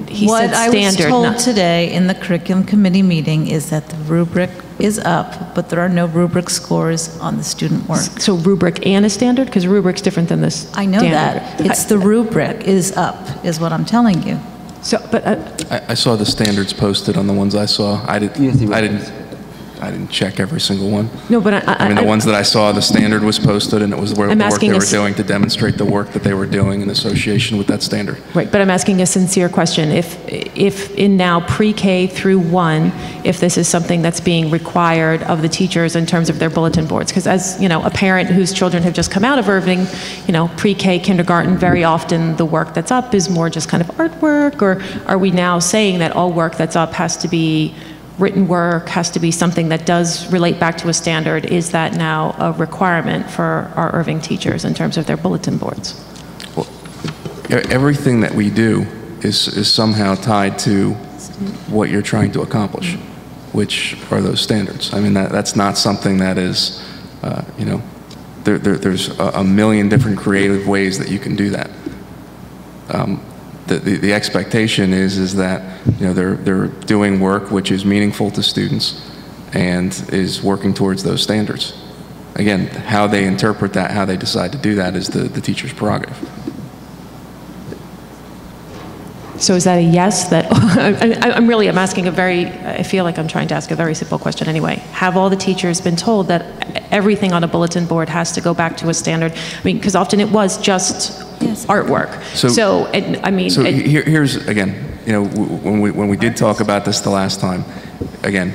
He What said I was standard, told not- today in the curriculum committee meeting is that the rubric is up, but there are no rubric scores on the student work. So rubric and a standard? Because rubric's different than this. I know that. It's the rubric is up, is what I'm telling you. So, but I saw the standards posted on the ones I saw. I I didn't check every single one. No, but I mean, the ones that I saw, the standard was posted, and it was where the work they were doing to demonstrate the work that they were doing in association with that standard. Right, but I'm asking a sincere question. If in now pre-K through 1, if this is something that's being required of the teachers in terms of their bulletin boards, because as, you know, a parent whose children have just come out of Irving, you know, pre-K, kindergarten, very often the work that's up is more just kind of artwork, or are we now saying that all work that's up has to be written work, has to be something that does relate back to a standard? Is that now a requirement for our Irving teachers in terms of their bulletin boards? Well, everything that we do is somehow tied to what you're trying to accomplish, which are those standards. I mean, that's not something that is, you know, there's a million different creative ways that you can do that. The expectation is that, you know, they're doing work which is meaningful to students and is working towards those standards. Again, how they interpret that, how they decide to do that is the teacher's prerogative. So is that a yes? That I'm asking a very, I feel like I'm trying to ask a very simple question anyway. Have all the teachers been told that everything on a bulletin board has to go back to a standard? I mean, because often it was just artwork. So here's, again, you know, when we did talk about this the last time, again,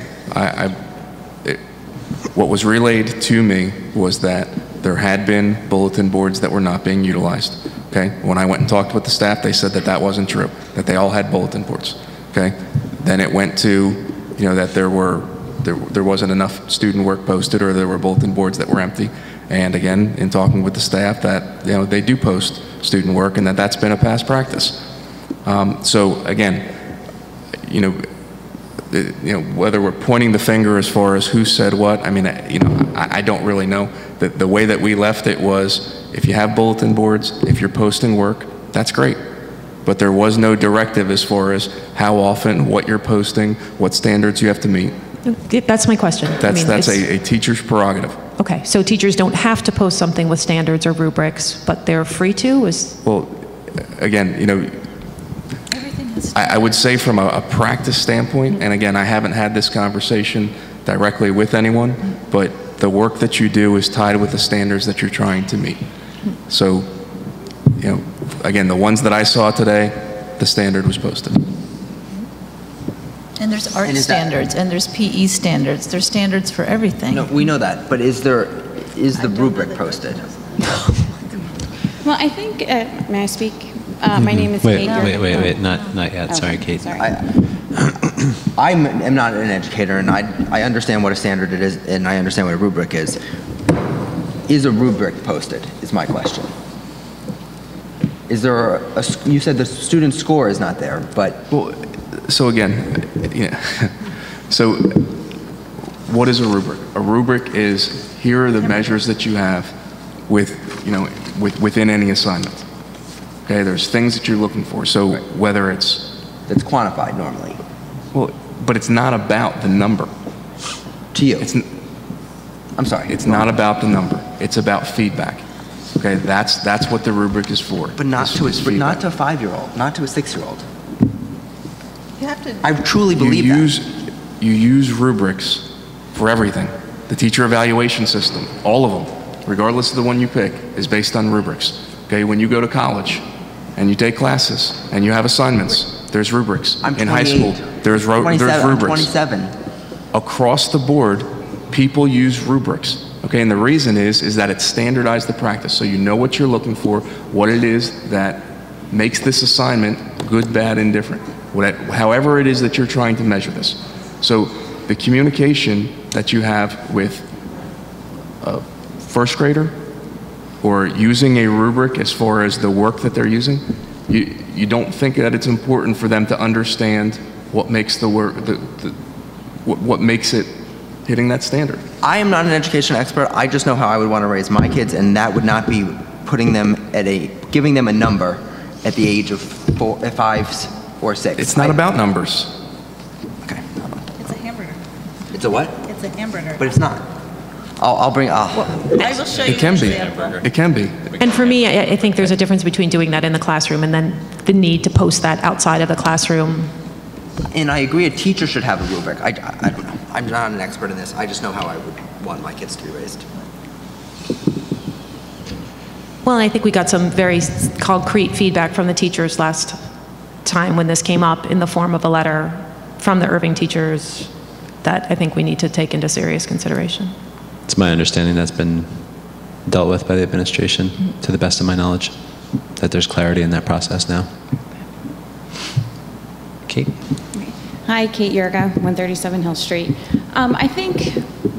what was relayed to me was that there had been bulletin boards that were not being utilized. Okay. When I went and talked with the staff, they said that that wasn't true, that they all had bulletin boards. Okay. Then it went to, you know, that there wasn't enough student work posted, or there were bulletin boards that were empty. And again, in talking with the staff, that, you know, they do post student work, and that's been a past practice. So again, you know, whether we're pointing the finger as far as who said what, I mean, you know, I don't really know. The way that we left it was, if you have bulletin boards, if you're posting work, that's great. But there was no directive as far as how often, what you're posting, what standards you have to meet. That's my question. That's a teacher's prerogative. Okay, so teachers don't have to post something with standards or rubrics, but they're free to? Well, again, you know, I would say from a practice standpoint, and again, I haven't had this conversation directly with anyone, but the work that you do is tied with the standards that you're trying to meet. So, you know, again, the ones that I saw today, the standard was posted. And there's art standards, and there's PE standards. There's standards for everything. No, we know that, but is the rubric posted? Well, I think, may I speak? My name is Kate. Wait, not yet. Sorry, Kate. Sorry. I am not an educator, and I understand what a standard it is, and I understand what a rubric is. Is a rubric posted, is my question. Is there you said the student score is not there, but... Well, so again, yeah. So what is a rubric? A rubric is, here are the measures that you have within any assignment. Okay, there's things that you're looking for. So whether it's quantified normally. Well, but it's not about the number. To you. I'm sorry. It's not about the number. It's about feedback. Okay, that's what the rubric is for. But not to a 5-year-old, not to a 6-year-old. You have to. I truly believe you use rubrics for everything. The teacher evaluation system, all of them, regardless of the one you pick, is based on rubrics. Okay, when you go to college and you take classes and you have assignments, there's rubrics. I'm 28. In high school, there's rubrics. I'm 27. Across the board, people use rubrics. Okay, and the reason is that it standardized the practice, so you know what you're looking for, what it is that makes this assignment good, bad, indifferent. However it is that you're trying to measure this. So the communication that you have with a first grader, or using a rubric as far as the work that they're using, you don't think that it's important for them to understand what makes the work, what makes it hitting that standard. I am not an education expert. I just know how I would want to raise my kids, and that would not be putting them giving them a number at the age of 5 or 6. It's not about numbers. Okay. It's a hamburger. It's a what? It's a hamburger. But it's not. I will show you. It can be. It can be. And for me, I think there's a difference between doing that in the classroom and then the need to post that outside of the classroom. And I agree, a teacher should have a rubric. I don't know. I'm not an expert in this. I just know how I would want my kids to be raised. Well, I think we got some very concrete feedback from the teachers last time when this came up in the form of a letter from the Irving teachers that I think we need to take into serious consideration. It's my understanding that's been dealt with by the administration, to the best of my knowledge, that there's clarity in that process now. Kate? Hi, Kate Yerga, 137 Hill Street. I think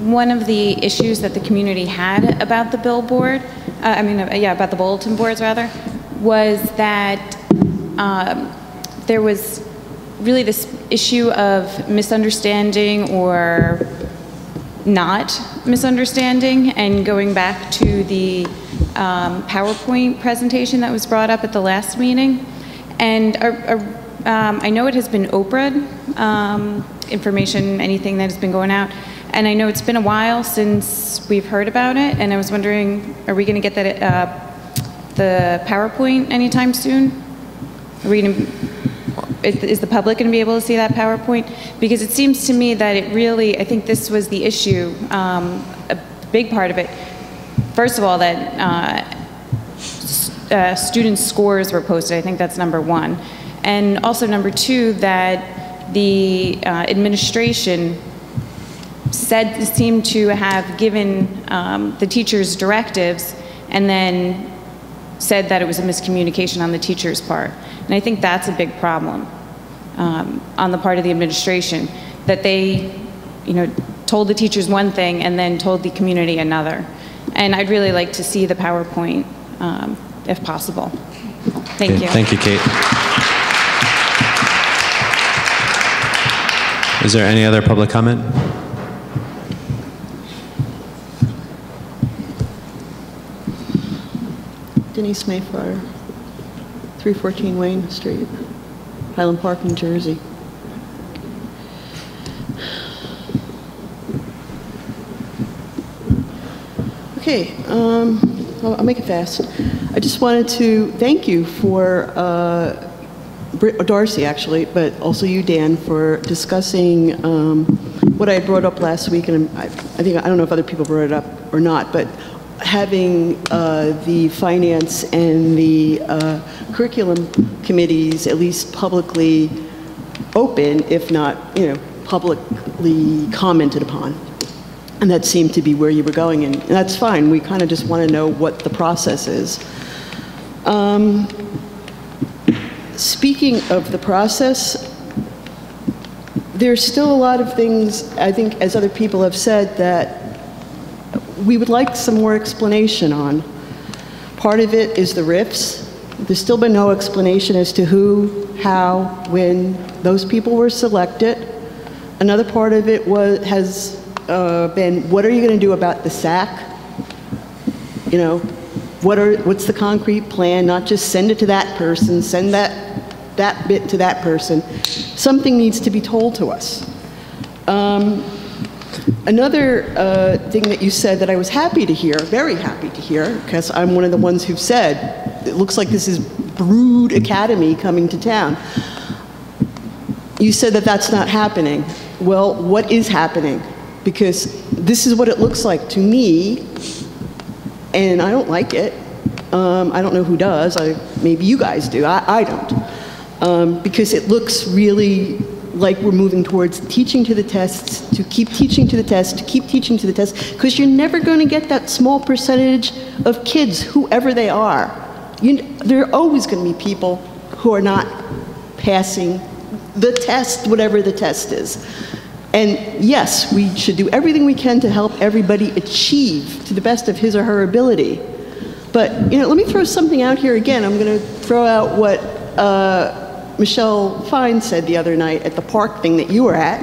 one of the issues that the community had about the billboard, about the bulletin boards rather, was that there was really this issue of misunderstanding or not misunderstanding, and going back to the PowerPoint presentation that was brought up at the last meeting. And I know it has been Oprah'd, information, anything that has been going out, and I know it's been a while since we've heard about it, and I was wondering, are we going to get that the PowerPoint anytime soon? Are we going to, is the public going to be able to see that PowerPoint? Because it seems to me that it really, I think this was the issue, a big part of it. First of all, that students' scores were posted. I think that's number one. And also number two, that the administration seemed to have given the teachers directives and then said that it was a miscommunication on the teacher's part. And I think that's a big problem on the part of the administration, that they, told the teachers one thing and then told the community another. And I'd really like to see the PowerPoint if possible. Thank you. Thank you, Kate. Is there any other public comment? Denise Mayflower, 314 Wayne Street, Highland Park, New Jersey. Okay, I'll make it fast. I just wanted to thank you for Darcy, actually, but also you, Dan, for discussing what I brought up last week, and I don't know if other people brought it up or not, but having the finance and the curriculum committees at least publicly open, if not, publicly commented upon. And that seemed to be where you were going, and that's fine. We kind of just want to know what the process is. Speaking of the process, there's still a lot of things, I think, as other people have said, that we would like some more explanation on. Part of it is the RIFs. There's still been no explanation as to who, how, when those people were selected. Another part of it has been, what are you going to do about the SAC? What's the concrete plan? Not just send it to that person, send that bit to that person. Something needs to be told to us. Another thing that you said that I was happy to hear, very happy to hear, because I'm one of the ones who've said, it looks like this is Brood Academy coming to town. You said that that's not happening. Well, what is happening? Because this is what it looks like to me, and I don't like it. I don't know who does. Maybe you guys do. I don't. Because it looks really like we're moving towards teaching to the tests, to keep teaching to the test, to keep teaching to the test, because you're never going to get that small percentage of kids, whoever they are. There are always going to be people who are not passing the test, whatever the test is. And yes, we should do everything we can to help everybody achieve to the best of his or her ability. But, let me throw something out here again. I'm going to throw out what Michelle Fine said the other night at the park thing that you were at.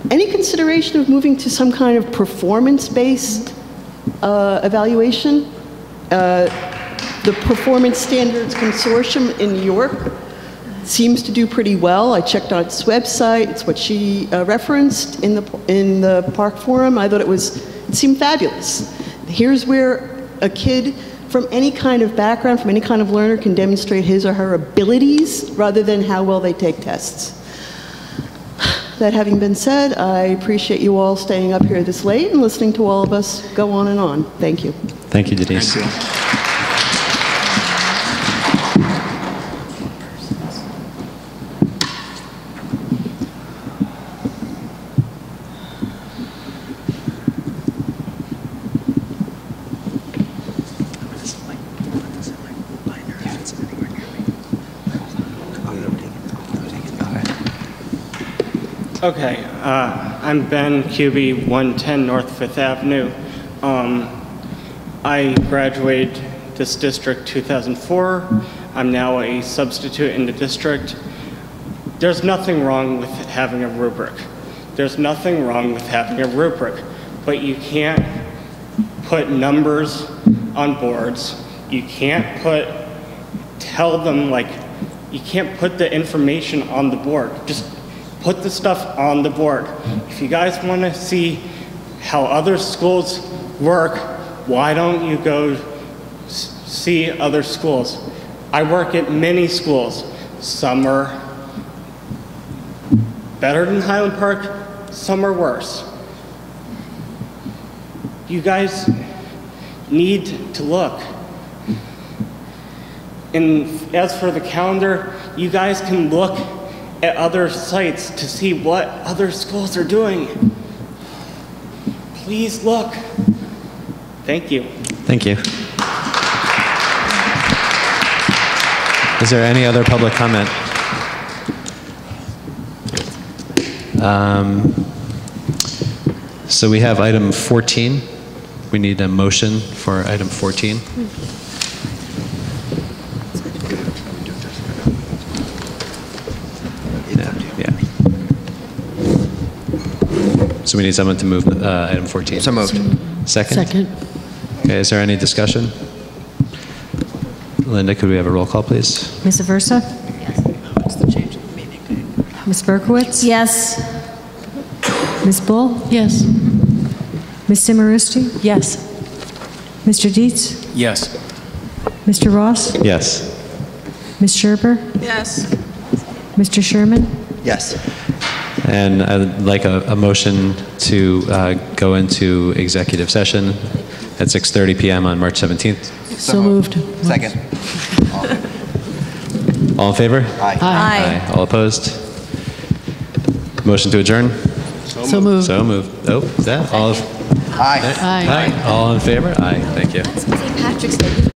Any consideration of moving to some kind of performance-based evaluation? The Performance Standards Consortium in New York seems to do pretty well. I checked on its website. It's what she referenced in the park forum. I thought it seemed fabulous. Here's where a kid from any kind of background, from any kind of learner, can demonstrate his or her abilities rather than how well they take tests. that having been said, I appreciate you all staying up here this late and listening to all of us go on and on. Thank you. Thank you, Denise. Thank you. Okay, I'm Ben QB, 110 North 5th Avenue. I graduated this district 2004. I'm now a substitute in the district. There's nothing wrong with having a rubric. There's nothing wrong with having a rubric, but you can't put numbers on boards. You can't tell them, like, you can't put the information on the board. Just put the stuff on the board. If you guys want to see how other schools work, why don't you go see other schools? I work at many schools. Some are better than Highland Park, some are worse. You guys need to look. And as for the calendar, you guys can look at other sites to see what other schools are doing. Please look. Thank you. Thank you. Is there any other public comment? So we have item 14. We need a motion for item 14. So we need someone to move item 14. So moved. Second? Second. Okay, is there any discussion? Linda, could we have a roll call, please? Ms. Aversa? Yes. Ms. Berkowitz? Yes. Ms. Bull? Yes. Ms. Simarusti? Yes. Mr. Dietz? Yes. Mr. Ross? Yes. Ms. Scherber? Yes. Mr. Sherman? Yes. And I'd like a motion to go into executive session at 6:30 p.m. on March 17th. So moved. Second. All in favor? Aye. Aye. All opposed? Motion to adjourn? So moved. So moved. Oh, is that all? Aye. Aye. All in favor? Aye. Thank you. St. Patrick's Day.